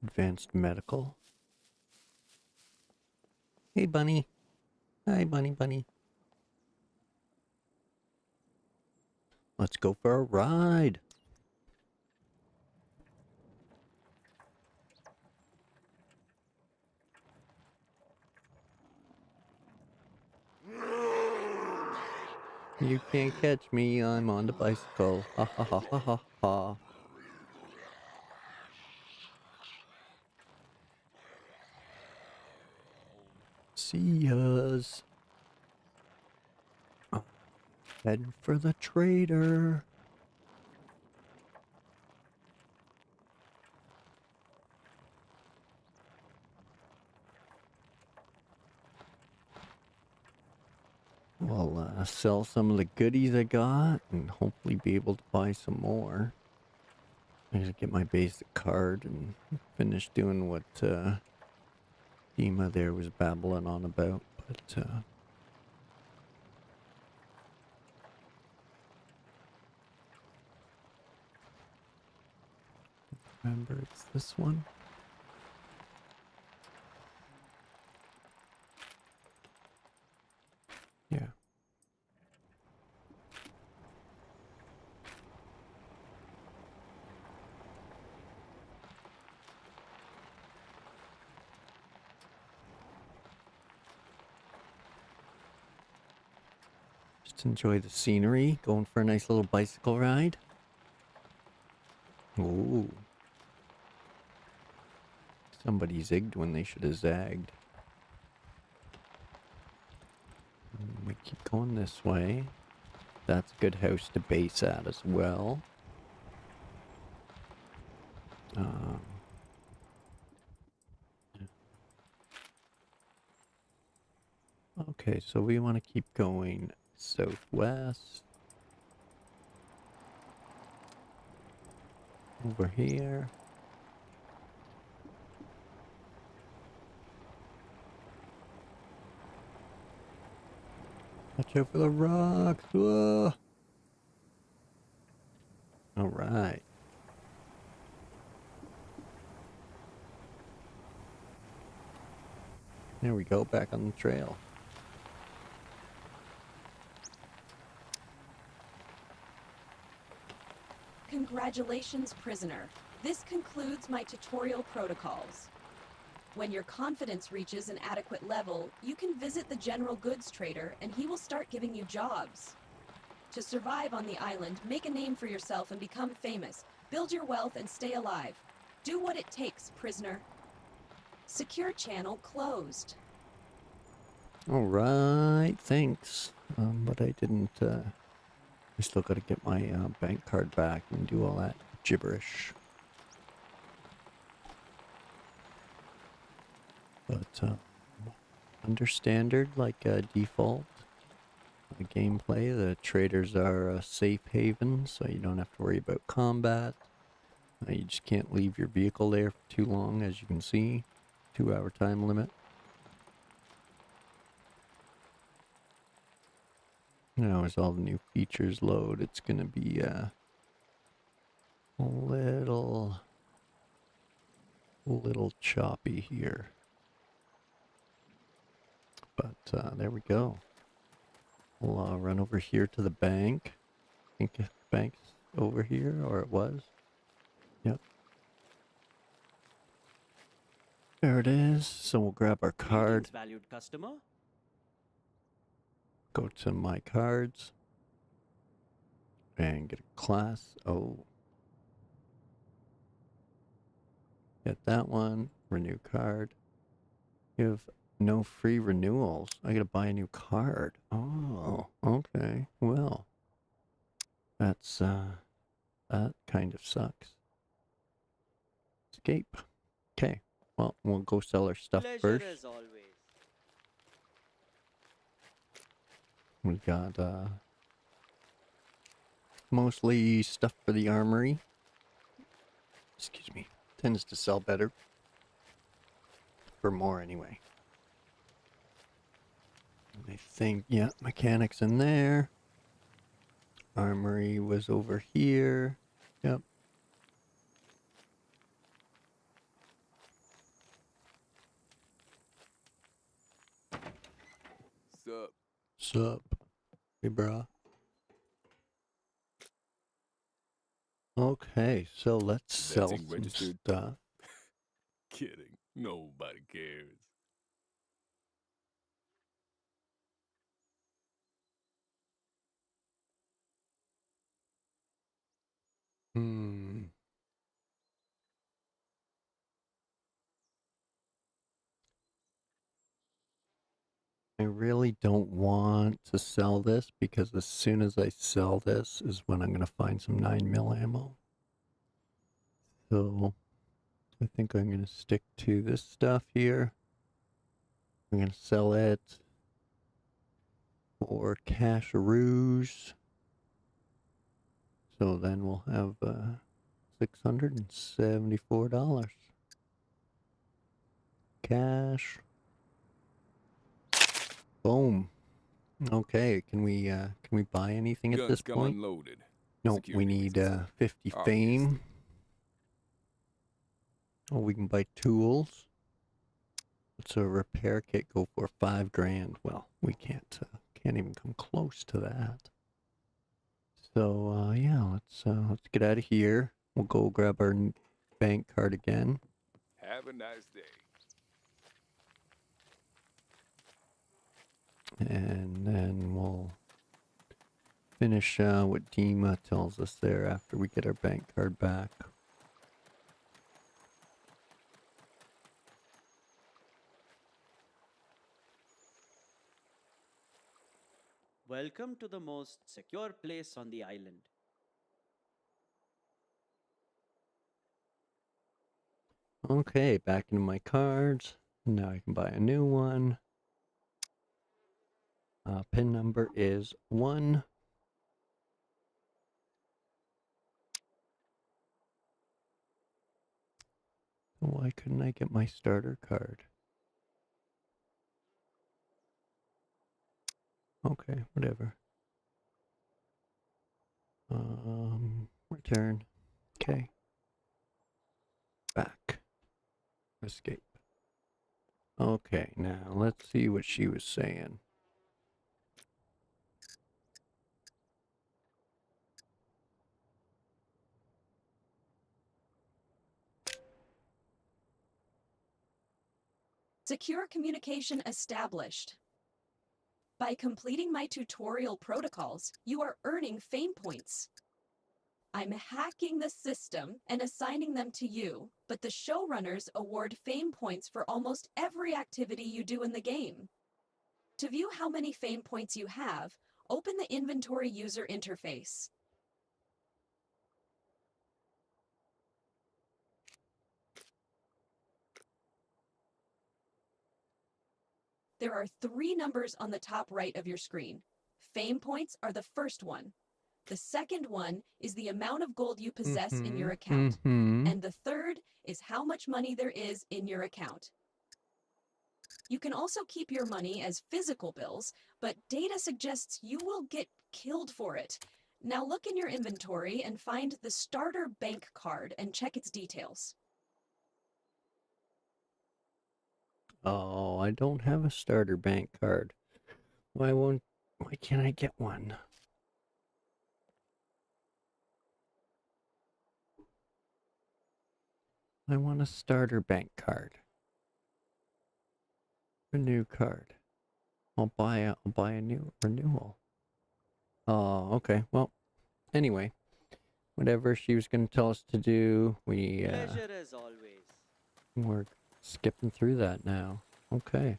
advanced medical. Hey, bunny. Hi, bunny, bunny. Let's go for a ride. You can't catch me, I'm on the bicycle. Ha ha ha ha ha ha. See us. Heading for the trader. We'll sell some of the goodies I got and hopefully be able to buy some more. I gotta get my basic card and finish doing what Dima there was babbling on about, but remember it's this one. Yeah. Just enjoy the scenery, going for a nice little bicycle ride. Ooh. Somebody zigged when they should have zagged. We keep going this way. That's a good house to base at as well. Okay, so we want to keep going southwest. Over here. Watch out for the rocks. Whoa. All right. There we go, back on the trail. Congratulations, prisoner. This concludes my tutorial protocols. When your confidence reaches an adequate level, you can visit the general goods trader and he will start giving you jobs. To survive on the island, make a name for yourself and become famous. Build your wealth and stay alive. Do what it takes, prisoner. Secure channel closed. All right, thanks. But I didn't, I still gotta get my bank card back and do all that gibberish. But under standard, like default gameplay, the traders are a safe haven, so you don't have to worry about combat. You just can't leave your vehicle there for too long, as you can see. 2-hour time limit. Now as all the new features load, it's gonna be a little choppy here. But there we go. We'll run over here to the bank. I think the bank's over here, or it was. Yep. There it is. So we'll grab our card. Valued customer. Go to my cards. And get a class. Oh. Get that one. Renew card. You have no free renewals. I gotta buy a new card. Oh, okay. Well. That's, that kind of sucks. Escape. Okay. Well, we'll go sell our stuff Pleasure first. as always. We got, mostly stuff for the armory. Excuse me. Tends to sell better. For more, anyway. I think, yeah, mechanics in there. Armory was over here. Yep. What's up? Hey, brah. Okay, so let's sell Vetting some registered? stuff. Kidding. Nobody cares. Hmm. I really don't want to sell this because as soon as I sell this is when I'm going to find some 9mm ammo. So I think I'm going to stick to this stuff here. I'm going to sell it for casheroos. So then we'll have $674. Cash. Boom. Okay, can we buy anything at this Guns come point? unloaded. Nope, we Security need reasons. 50 Obvious. fame. Oh, we can buy tools. What's a repair kit go for? 5 grand. Well, we can't even come close to that. So yeah, let's get out of here. We'll go grab our bank card again. Have a nice day. And then we'll finish what Dima tells us there after we get our bank card back. Welcome to the most secure place on the island. Okay, back into my cards. Now I can buy a new one. PIN number is 1. Why couldn't I get my starter card? Okay, whatever. Return. Okay. Back. Escape. Okay, now let's see what she was saying. Secure communication established. By completing my tutorial protocols, you are earning fame points. I'm hacking the system and assigning them to you, but the showrunners award fame points for almost every activity you do in the game. To view how many fame points you have, open the inventory user interface. There are 3 numbers on the top right of your screen. Fame points are the first one. The second one is the amount of gold you possess in your account. And the third is how much money there is in your account. You can also keep your money as physical bills, but data suggests you will get killed for it. Now look in your inventory and find the starter bank card and check its details. Oh, I don't have a starter bank card. Why can't I get one? I want a starter bank card. Renew card. I'll buy a new renewal. Oh, okay. Well, anyway, whatever she was going to tell us to do, Pleasure as always. we're skipping through that now. Okay.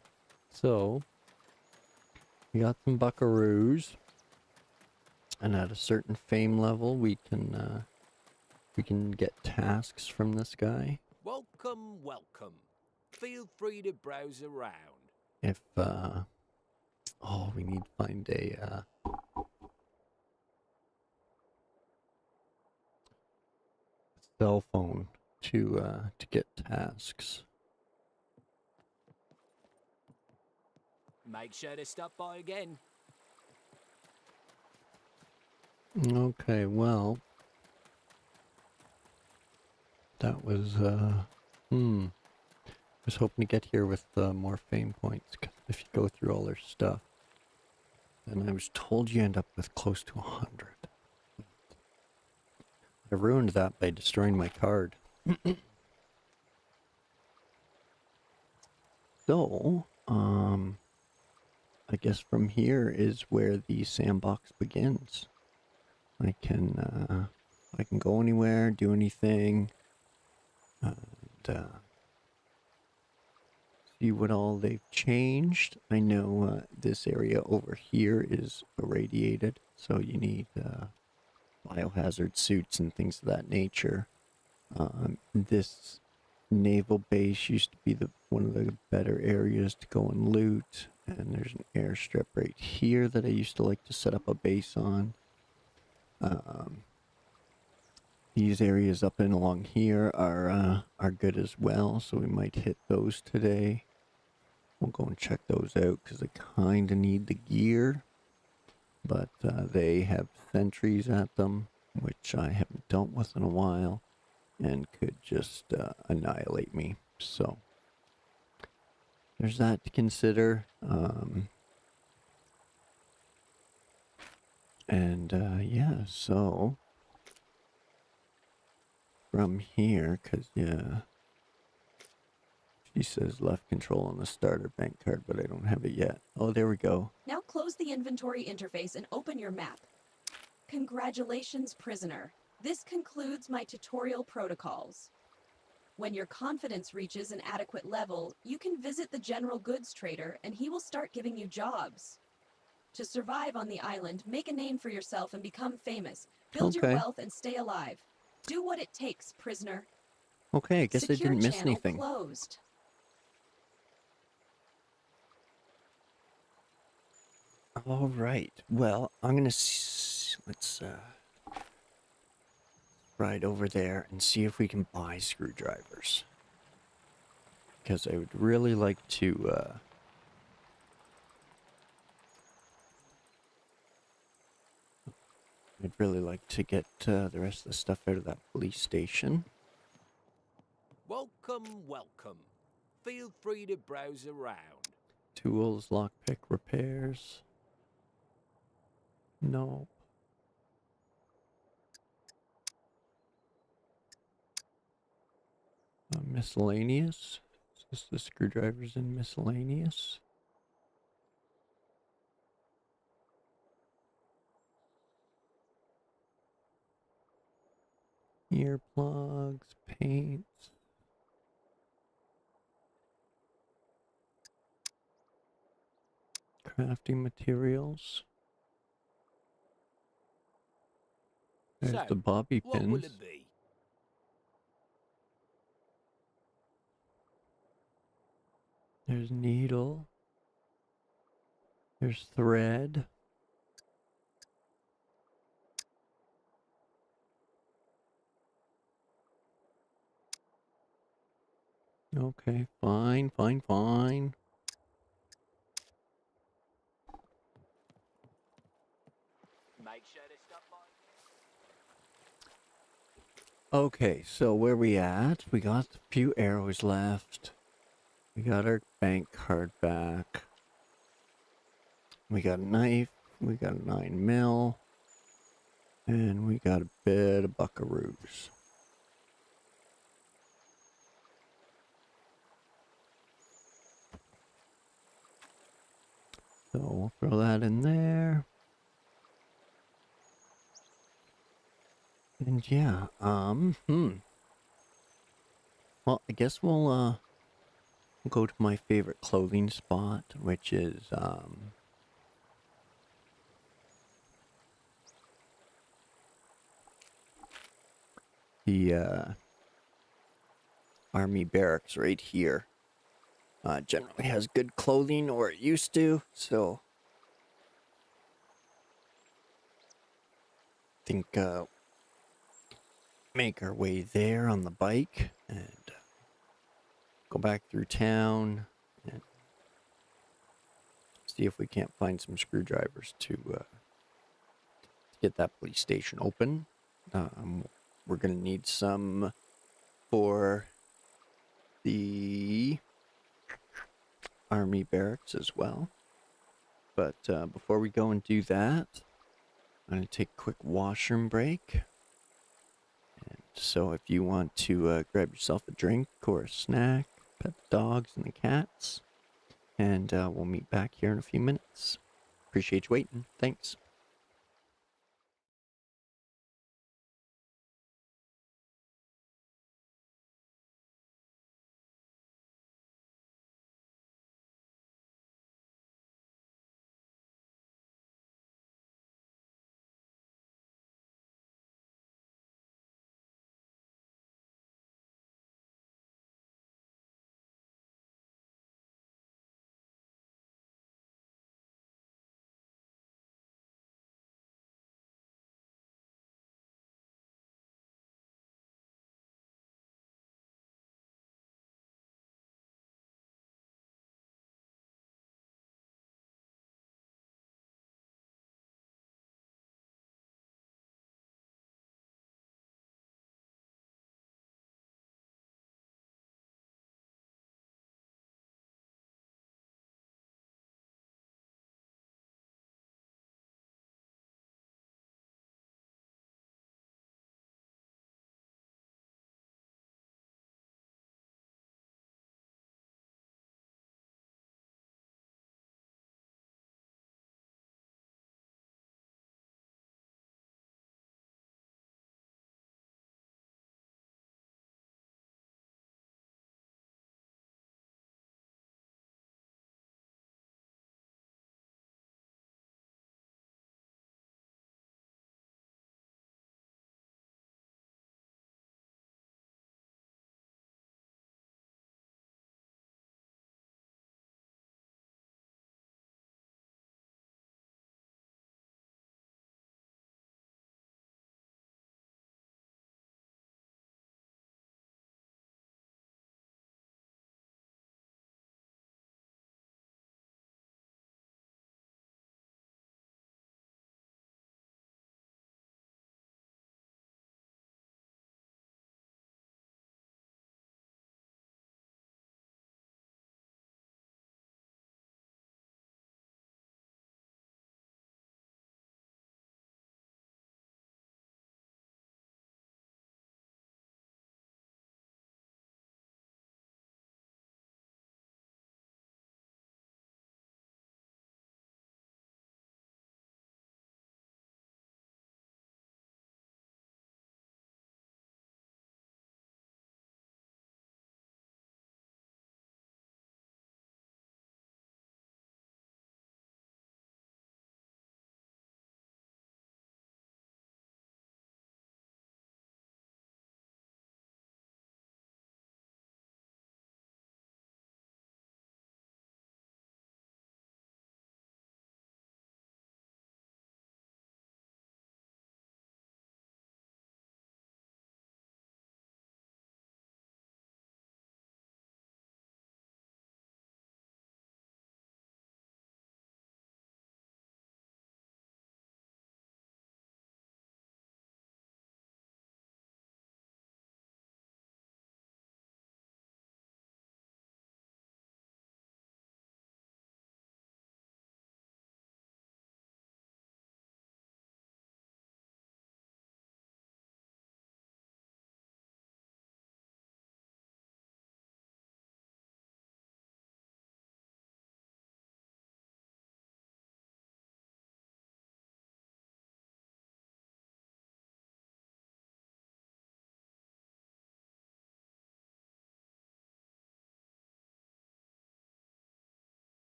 So, we got some buckaroos. And at a certain fame level, we can get tasks from this guy. Welcome, welcome. Feel free to browse around. If oh, we need to find a cell phone to get tasks. Make sure to stop by again. Okay, well, that was I was hoping to get here with more fame points, 'cause if you go through all their stuff, And I was told you end up with close to 100. I ruined that by destroying my card. So, I guess from here is where the sandbox begins. I can go anywhere, do anything, and see what all they've changed. I know this area over here is irradiated, so you need biohazard suits and things of that nature. This naval base used to be one of the better areas to go and loot, and there's an airstrip right here that I used to like to set up a base on. These areas up and along here are good as well, so we might hit those today. We'll go and check those out because I kind of need the gear, but they have sentries at them, which I haven't dealt with in a while, and could just annihilate me. So there's that to consider. Yeah, so from here, because yeah, she says left control on the starter bank card, but I don't have it yet. Oh, there we go. Now close the inventory interface and open your map. Congratulations, prisoner. This concludes my tutorial protocols. When your confidence reaches an adequate level, you can visit the general goods trader and he will start giving you jobs. To survive on the island, make a name for yourself and become famous. Build your wealth and stay alive. Do what it takes, prisoner. Okay, I guess I Secure didn't miss channel anything. Closed. All right. Well, I'm gonna let's ride over there and see if we can buy screwdrivers, because I would really like to. I'd really like to get the rest of the stuff out of that police station. Welcome, welcome. Feel free to browse around. Tools, lockpick, repairs. No. Miscellaneous. Is this the screwdrivers in miscellaneous? Earplugs, paints. Crafting materials. There's So, the bobby what pins. will it be? There's needle. There's thread. Okay, fine, fine, fine. Make sure to stop by. Okay, so where we at? We got a few arrows left. We got our bank card back. We got a knife. We got a 9mm. And we got a bit of buckaroos. So we'll throw that in there. And yeah, well, I guess we'll go to my favorite clothing spot, which is, the, army barracks right here. Generally has good clothing, or it used to, so I think, make our way there on the bike and go back through town and see if we can't find some screwdrivers to get that police station open. We're gonna need some for the army barracks as well. But before we go and do that, I'm going to take a quick washroom break. And so if you want to grab yourself a drink or a snack, pet the dogs and the cats, and we'll meet back here in a few minutes. Appreciate you waiting. Thanks.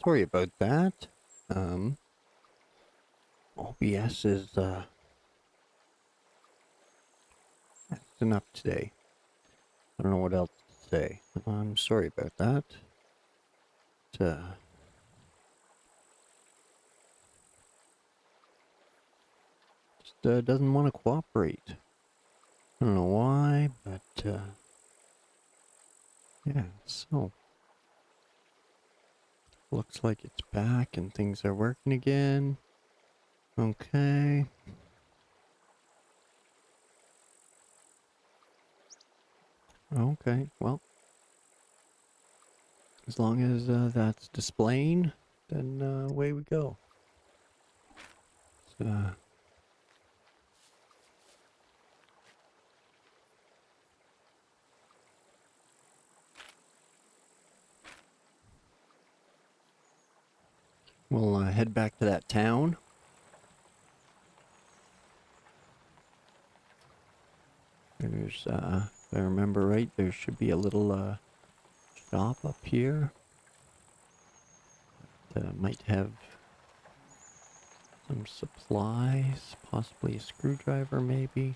Sorry about that. OBS is acting up today. I don't know what else to say. I'm sorry about that. But, just doesn't want to cooperate. I don't know why, but yeah, so looks like it's back and things are working again. Okay. Okay, well, as long as that's displaying, then away we go. So, we'll head back to that town. There's, if I remember right, there should be a little shop up here that might have some supplies, possibly a screwdriver maybe.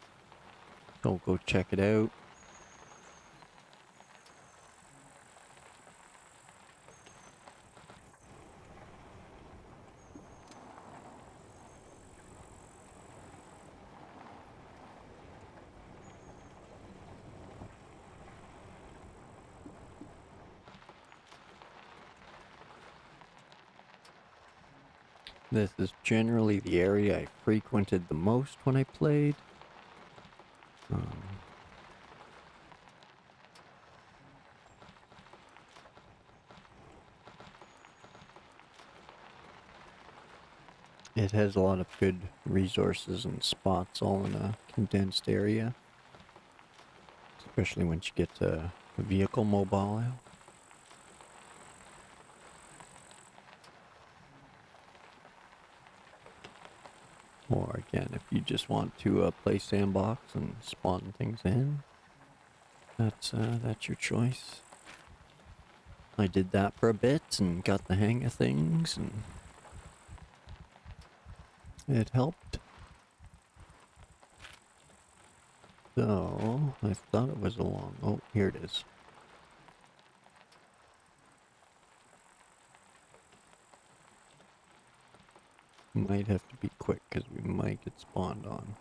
So we'll go check it out. This is generally the area I frequented the most when I played. It has a lot of good resources and spots all in a condensed area. Especially once you get to a vehicle mobile. Or again, if you just want to play sandbox and spawn things in, that's your choice. I did that for a bit and got the hang of things, and it helped. So, I thought it was along. Oh, here it is. Might have to be quick because we might get spawned on.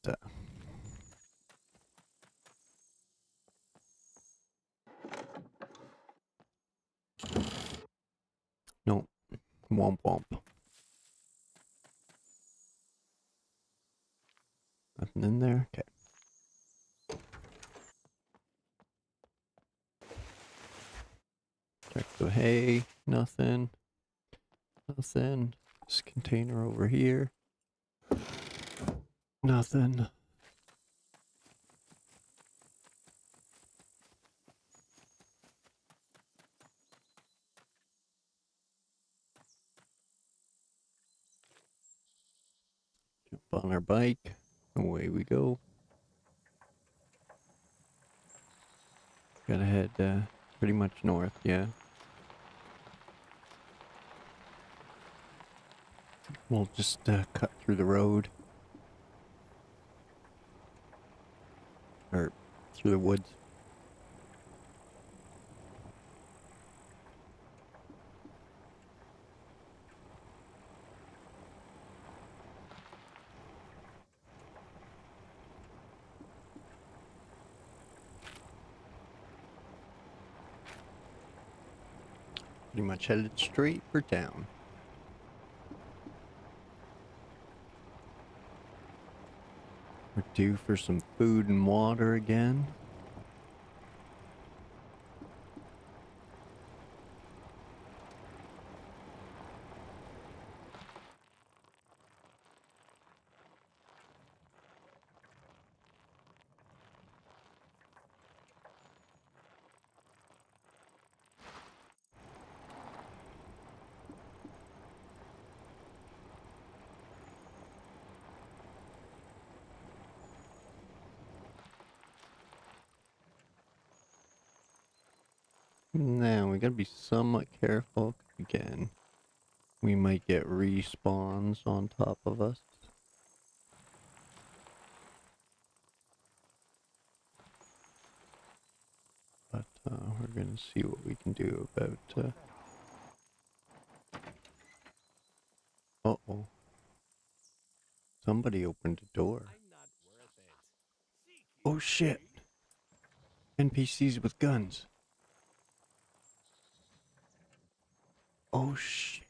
But, no. Womp womp. Nothing in there? Okay. Check the hay. Nothing. Nothing. This container over here. Nothing. Jump on our bike. Away we go. Gotta head pretty much north, yeah. We'll just cut through the road. Or through the woods. Pretty much headed straight for town. We're due for some food and water again. Now we gotta be somewhat careful again. We might get respawns on top of us. But we're gonna see what we can do about. Uh-oh. Somebody opened a door. Oh shit! NPCs with guns. Oh shit.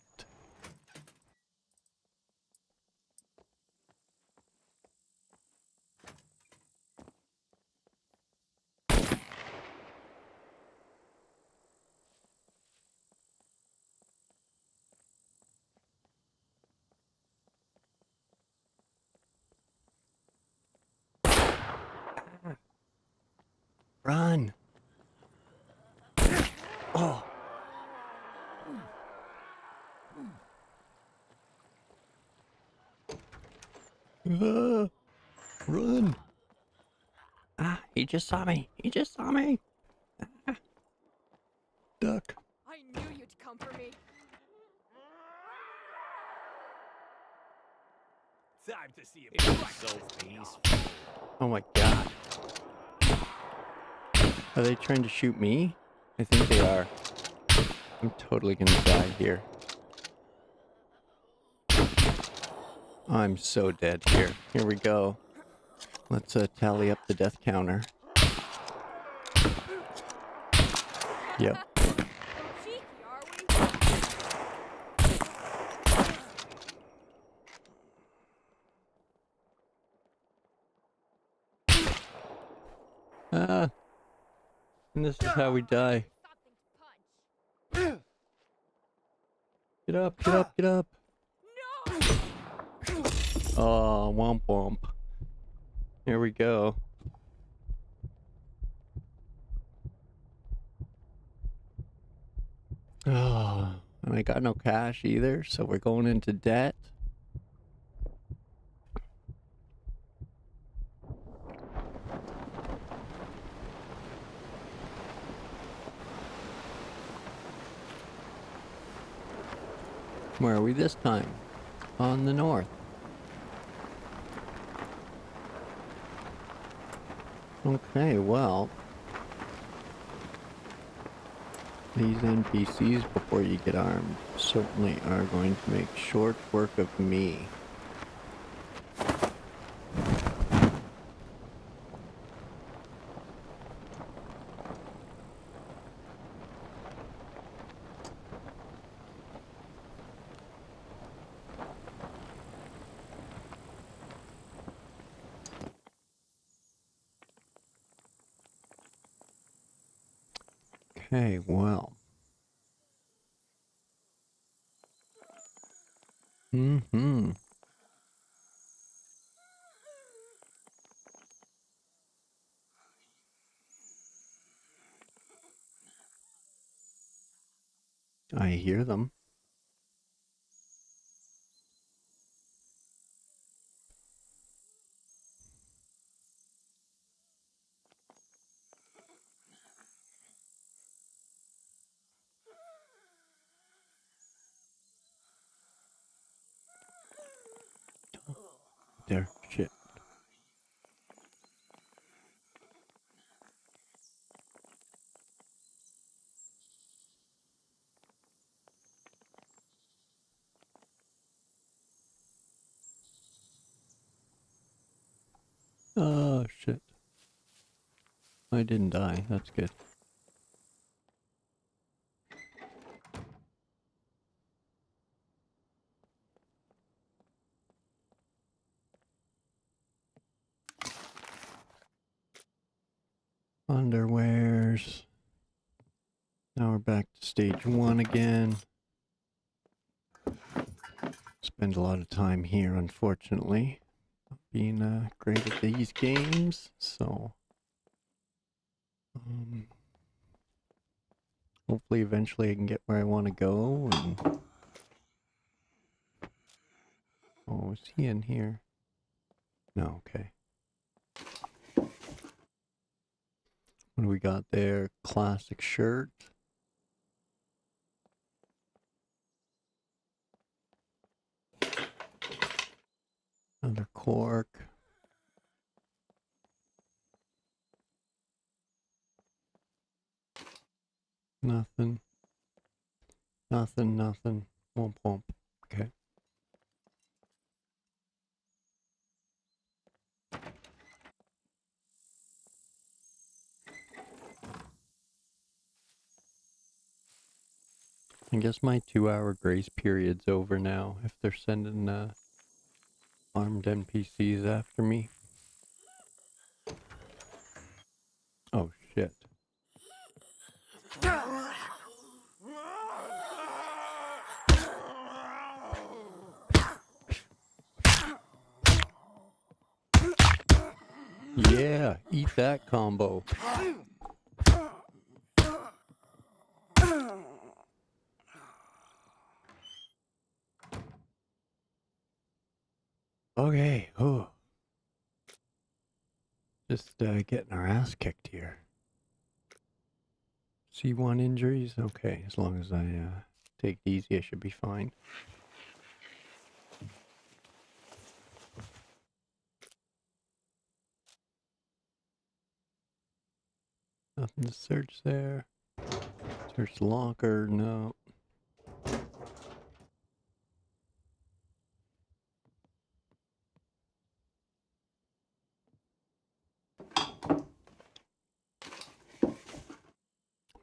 Run! Oh! Run! Ah, he just saw me. He just saw me. Ah. Duck. I knew you'd come for me. Time to see if So peaceful. Oh my god. Are they trying to shoot me? I think they are. I'm totally gonna die here. I'm so dead here. Here we go. Let's tally up the death counter. Yep. Cheeky, are we? Ah. And this is how we die. Something to punch. Get up, get up, get up. No! Oh, womp womp. Here we go. Oh, and I got no cash either, so we're going into debt. Where are we this time? On the north. Okay, well. These NPCs, before you get armed, certainly are going to make short work of me. Okay, well. Mm-hmm. I hear them. There, shit. Oh, shit. I didn't die. That's good. Underwears. Now we're back to stage 1 again. Spend a lot of time here, unfortunately. Not being great at these games, so... hopefully eventually I can get where I want to go, and... Oh, is he in here? No, okay. What do we got there? Classic shirt. cork. Nothing. Nothing, nothing. Womp womp. Okay. I guess my 2-hour grace period's over now if they're sending armed NPCs after me. Oh shit. Yeah, eat that combo. Okay, oh. Just getting our ass kicked here. C1 injuries? Okay, as long as I take it easy, I should be fine. Nothing to search there. Search the locker, no.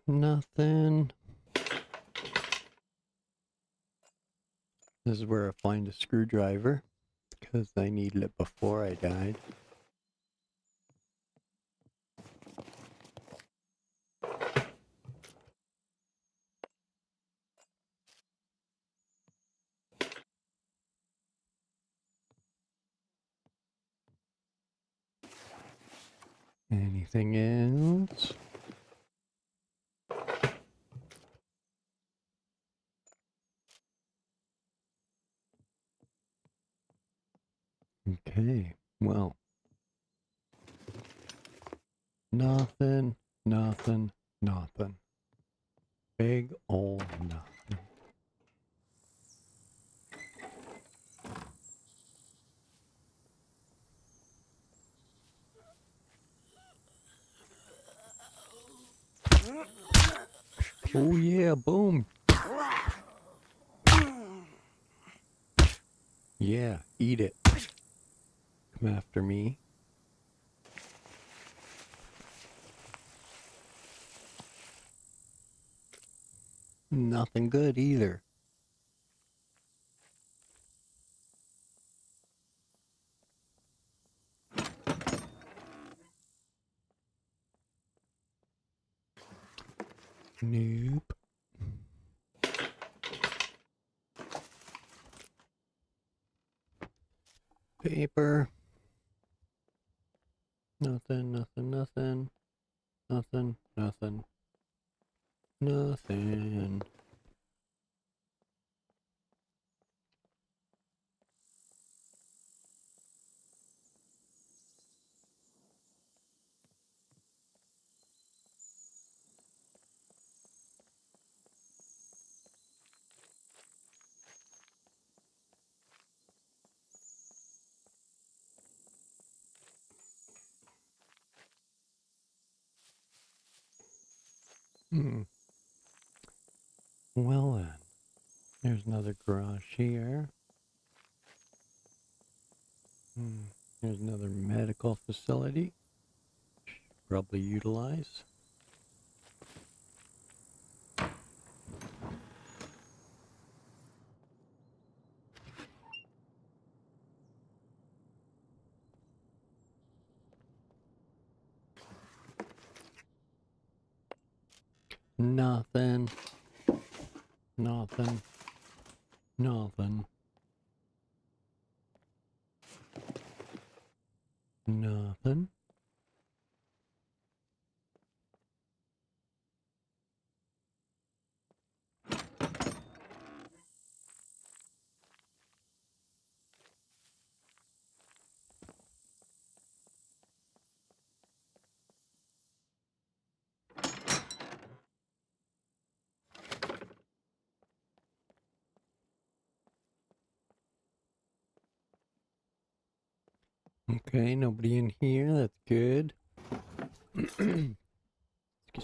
Nothing. This is where I find a screwdriver, because I needed it before I died. Anything else? Okay, well. Nothing, nothing, nothing. Big ol' nothing. Oh yeah, boom. Yeah, eat it. Come after me. Nothing good either. Nope. Paper. Nothing, nothing, nothing. Nothing, nothing. Nothing. Hmm. Well then. There's another garage here. There's another medical facility. Probably utilize. Nothing. Nothing. Nothing. Nothing. Okay, nobody in here. That's good. Excuse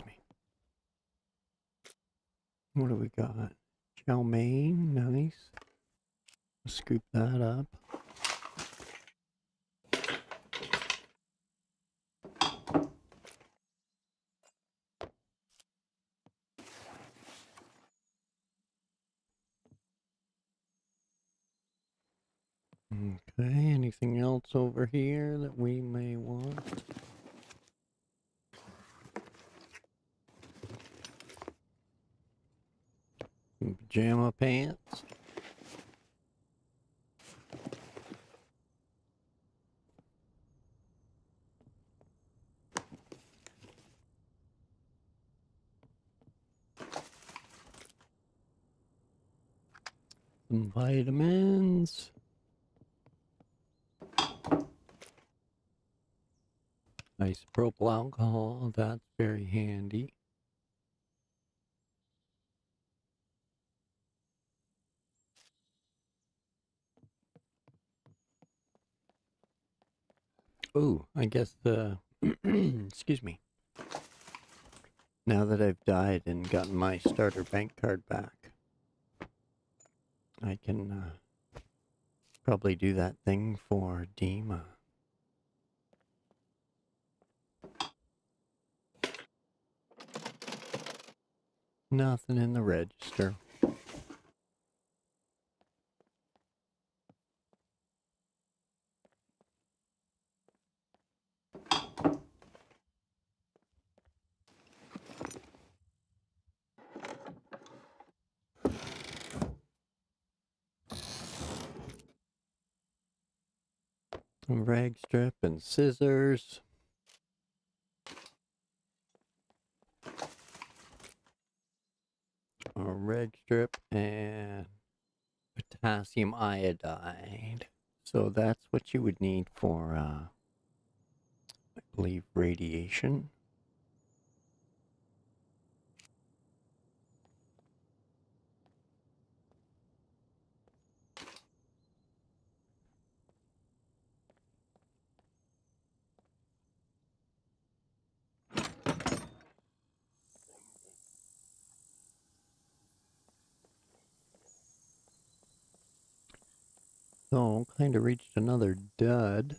me. What do we got? Chow mein, nice. Scoop that up. Okay, anything else over here that we may want? Some pajama pants. Some vitamins. Isopropyl alcohol, that's very handy. Oh, I guess the, excuse me. Now that I've died and gotten my starter bank card back, I can probably do that thing for Dima. Nothing in the register. A rag strip and scissors. A rag strip and potassium iodide. So that's what you would need for, I believe, radiation. So, kind of reached another dud.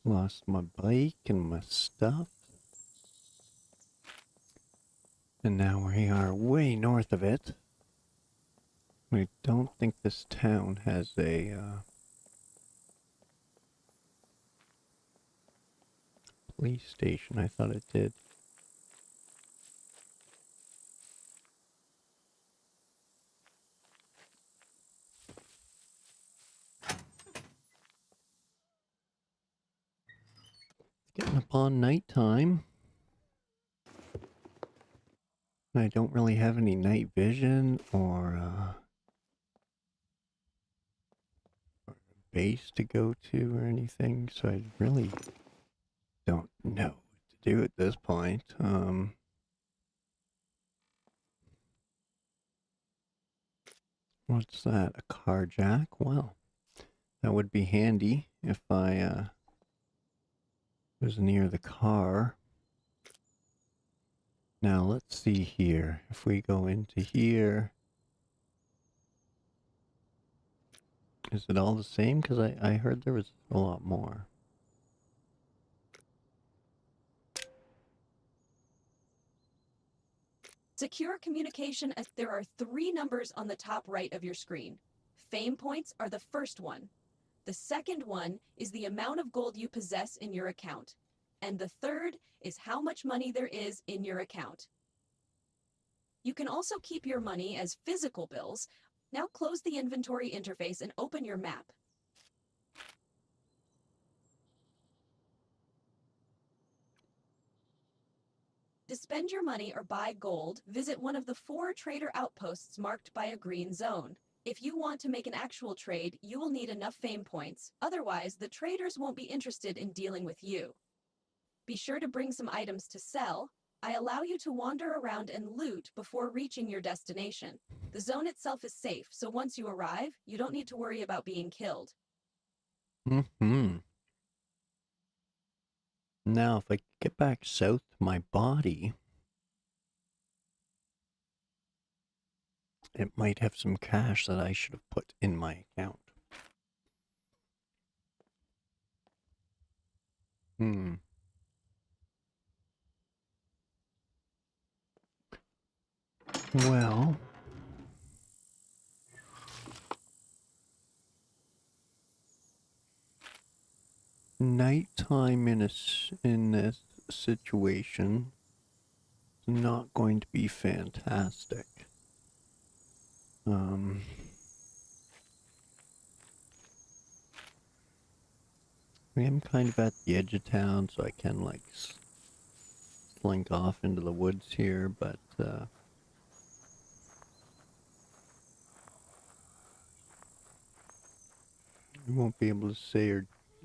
Lost my bike and my stuff. And now we are way north of it. I don't think this town has a police station. I thought it did. Getting upon nighttime. I don't really have any night vision or base to go to or anything, so I really don't know what to do at this point. What's that? A car jack? Well, that would be handy if I was near the car. Now let's see here. If we go into here, is it all the same? Because I heard there was a lot more. Secure communication. There are 3 numbers on the top right of your screen. Fame points are the first one. The second one is the amount of gold you possess in your account. And the third is how much money there is in your account. You can also keep your money as physical bills. Now close the inventory interface and open your map. To spend your money or buy gold, visit one of the 4 trader outposts marked by a green zone. If you want to make an actual trade, you will need enough fame points. Otherwise, the traders won't be interested in dealing with you. Be sure to bring some items to sell. I allow you to wander around and loot before reaching your destination. The zone itself is safe, so once you arrive, you don't need to worry about being killed. Mm-hmm. Now, if I get back south to my body, it might have some cash that I should have put in my account. Hmm. Well, nighttime in this situation is not going to be fantastic. I am kind of at the edge of town, so I can like slink off into the woods here, but you won't be able to say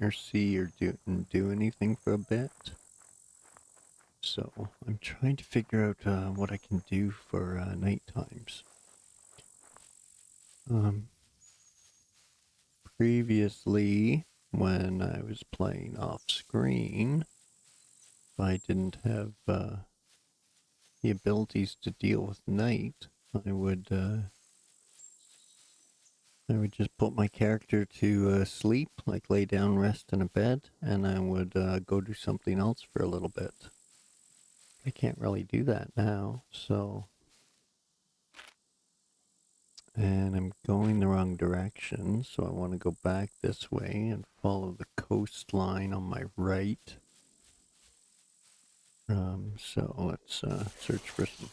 or see or do anything for a bit. So I'm trying to figure out what I can do for night times. Previously, when I was playing off screen, if I didn't have the abilities to deal with night, I would just put my character to sleep, like lay down, rest in a bed, and I would go do something else for a little bit. I can't really do that now, so... And I'm going the wrong direction, so I want to go back this way and follow the coastline on my right. So let's search for some...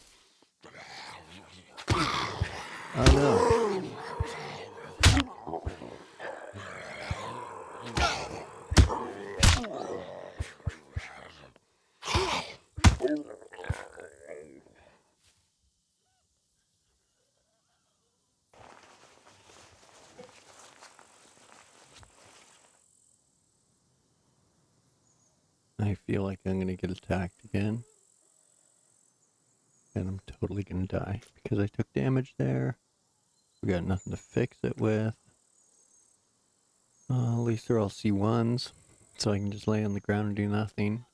Oh no! I feel like I'm gonna get attacked again. And I'm totally gonna die because I took damage there. We got nothing to fix it with. At least they're all C1s, so I can just lay on the ground and do nothing.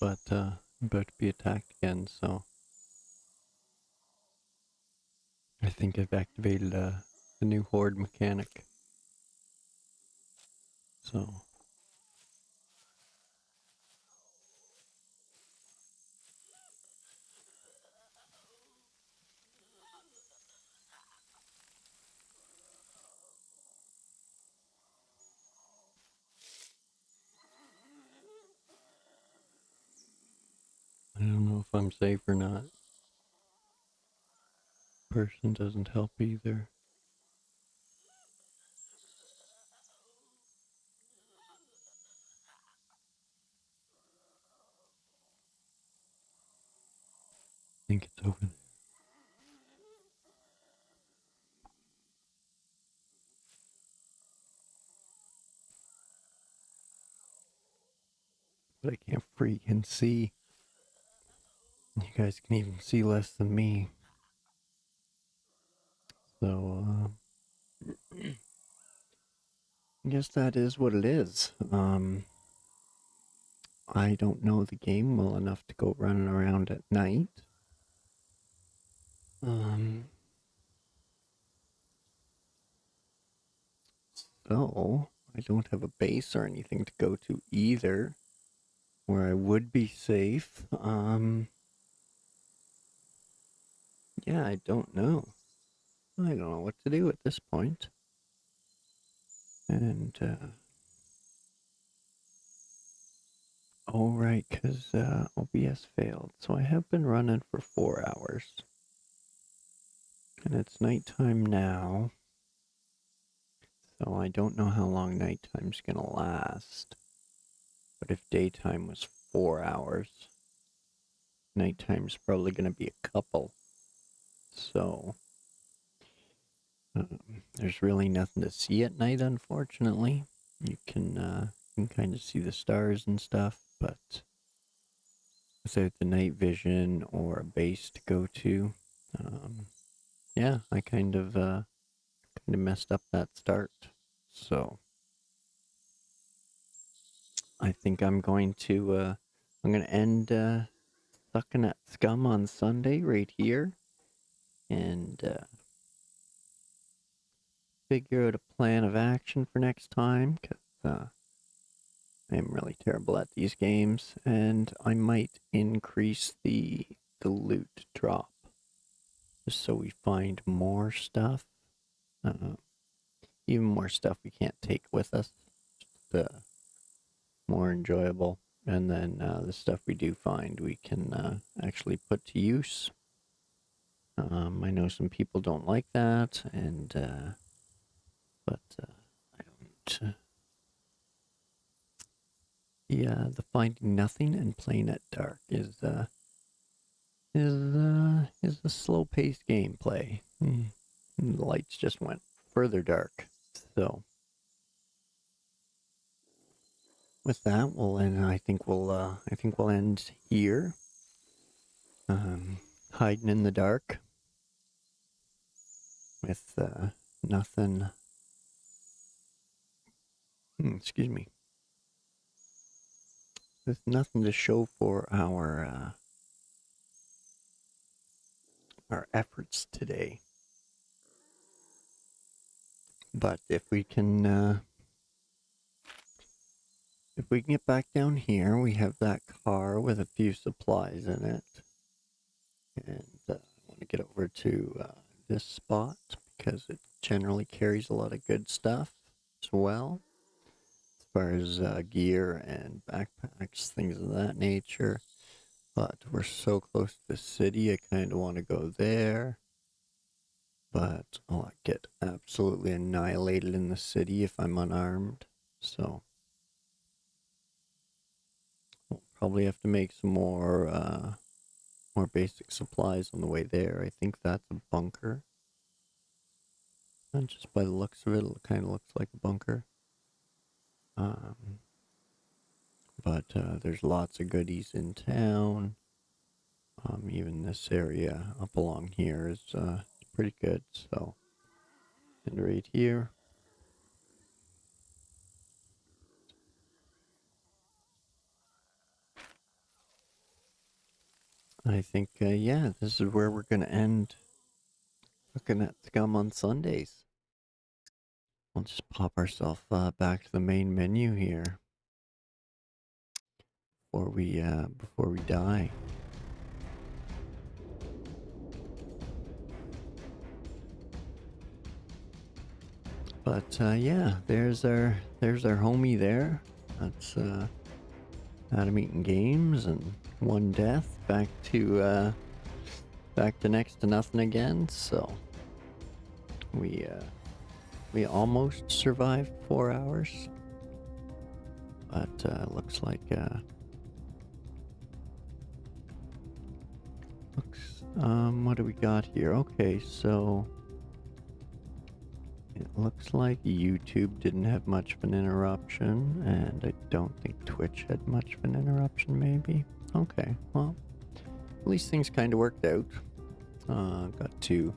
But I'm about to be attacked again, so I think I've activated the new horde mechanic. So I don't know if I'm safe or not. Person doesn't help either. I think it's over there. But I can't freaking see. You guys can even see less than me. So, I guess that is what it is. I don't know the game well enough to go running around at night. So, I don't have a base or anything to go to either, where I would be safe. Yeah, I don't know. I don't know what to do at this point. And, oh, right, because OBS failed. So I have been running for 4 hours. And it's nighttime now. So I don't know how long nighttime's gonna last. But if daytime was 4 hours, nighttime's probably gonna be a couple. So, there's really nothing to see at night, unfortunately. You can kind of see the stars and stuff, but without the night vision or a base to go to. Yeah, I kind of messed up that start. So I think I'm going to end sucking at Scum on Sunday right here, and figure out a plan of action for next time, because I am really terrible at these games, and I might increase the loot drop just so we find more stuff. Even more stuff we can't take with us. Just, more enjoyable. And then the stuff we do find we can actually put to use. I know some people don't like that, and but I don't. The finding nothing and playing at dark is a slow-paced gameplay. The lights just went further dark, so with that, we'll end. I think we'll end here. Hiding in the dark with nothing. Excuse me. With nothing to show for our efforts today. But if we can get back down here, we have that car with a few supplies in it. And I want to get over to this spot because it generally carries a lot of good stuff as well. As far as gear and backpacks, things of that nature. But we're so close to the city, I kind of want to go there. But I'll get absolutely annihilated in the city if I'm unarmed. So we'll probably have to make some more basic supplies on the way there. I think that's a bunker. And just by the looks of it, it kind of looks like a bunker. But there's lots of goodies in town. Even this area up along here is pretty good. So, and right here. I think, yeah, this is where we're going to end looking at Scum on Sundays. We'll just pop ourselves back to the main menu here before we die. But yeah, there's our homie there. That's Adam Eating Games and one death. Back to next to nothing again. So we almost survived 4 hours, but looks like what do we got here? Okay, so it looks like YouTube didn't have much of an interruption, and I don't think Twitch had much of an interruption, maybe. Okay, well, at least things kind of worked out. Got to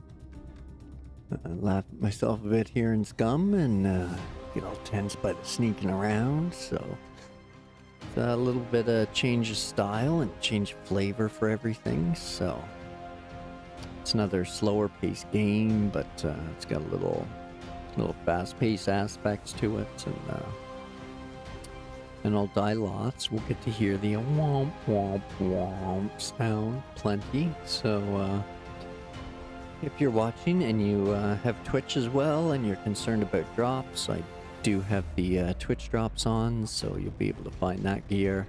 laugh at myself a bit here in Scum and get all tense by the sneaking around, so it's a little bit of change of style and change of flavor for everything, so it's another slower paced game, but it's got a little fast-paced aspects to it, and I'll die lots. We'll get to hear the womp womp womp sound plenty. So if you're watching and you have Twitch as well and you're concerned about drops, I do have the Twitch drops on, so you'll be able to find that gear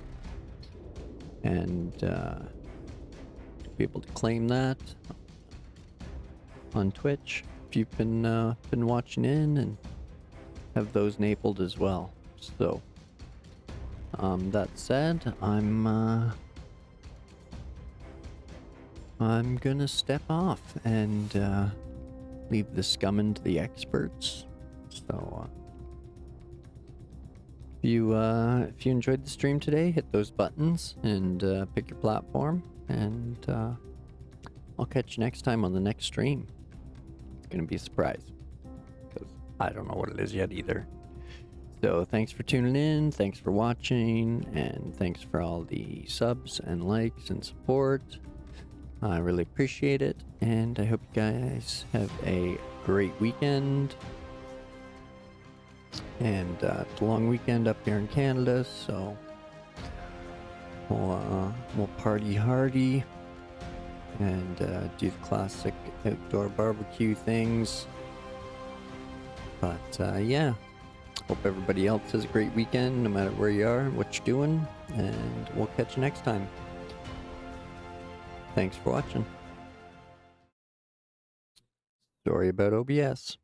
and be able to claim that on Twitch if you've been watching in, and have those enabled as well. So that said, I'm gonna step off and leave the scumming to the experts. So If you enjoyed the stream today, hit those buttons and pick your platform, and I'll catch you next time on the next stream. It's gonna be a surprise because I don't know what it is yet either. So thanks for tuning in, thanks for watching, and thanks for all the subs and likes and support. I really appreciate it, and I hope you guys have a great weekend. And it's a long weekend up here in Canada, so we'll party hardy and do the classic outdoor barbecue things. But yeah, hope everybody else has a great weekend, no matter where you are, what you're doing, and we'll catch you next time. Thanks for watching. Sorry about OBS.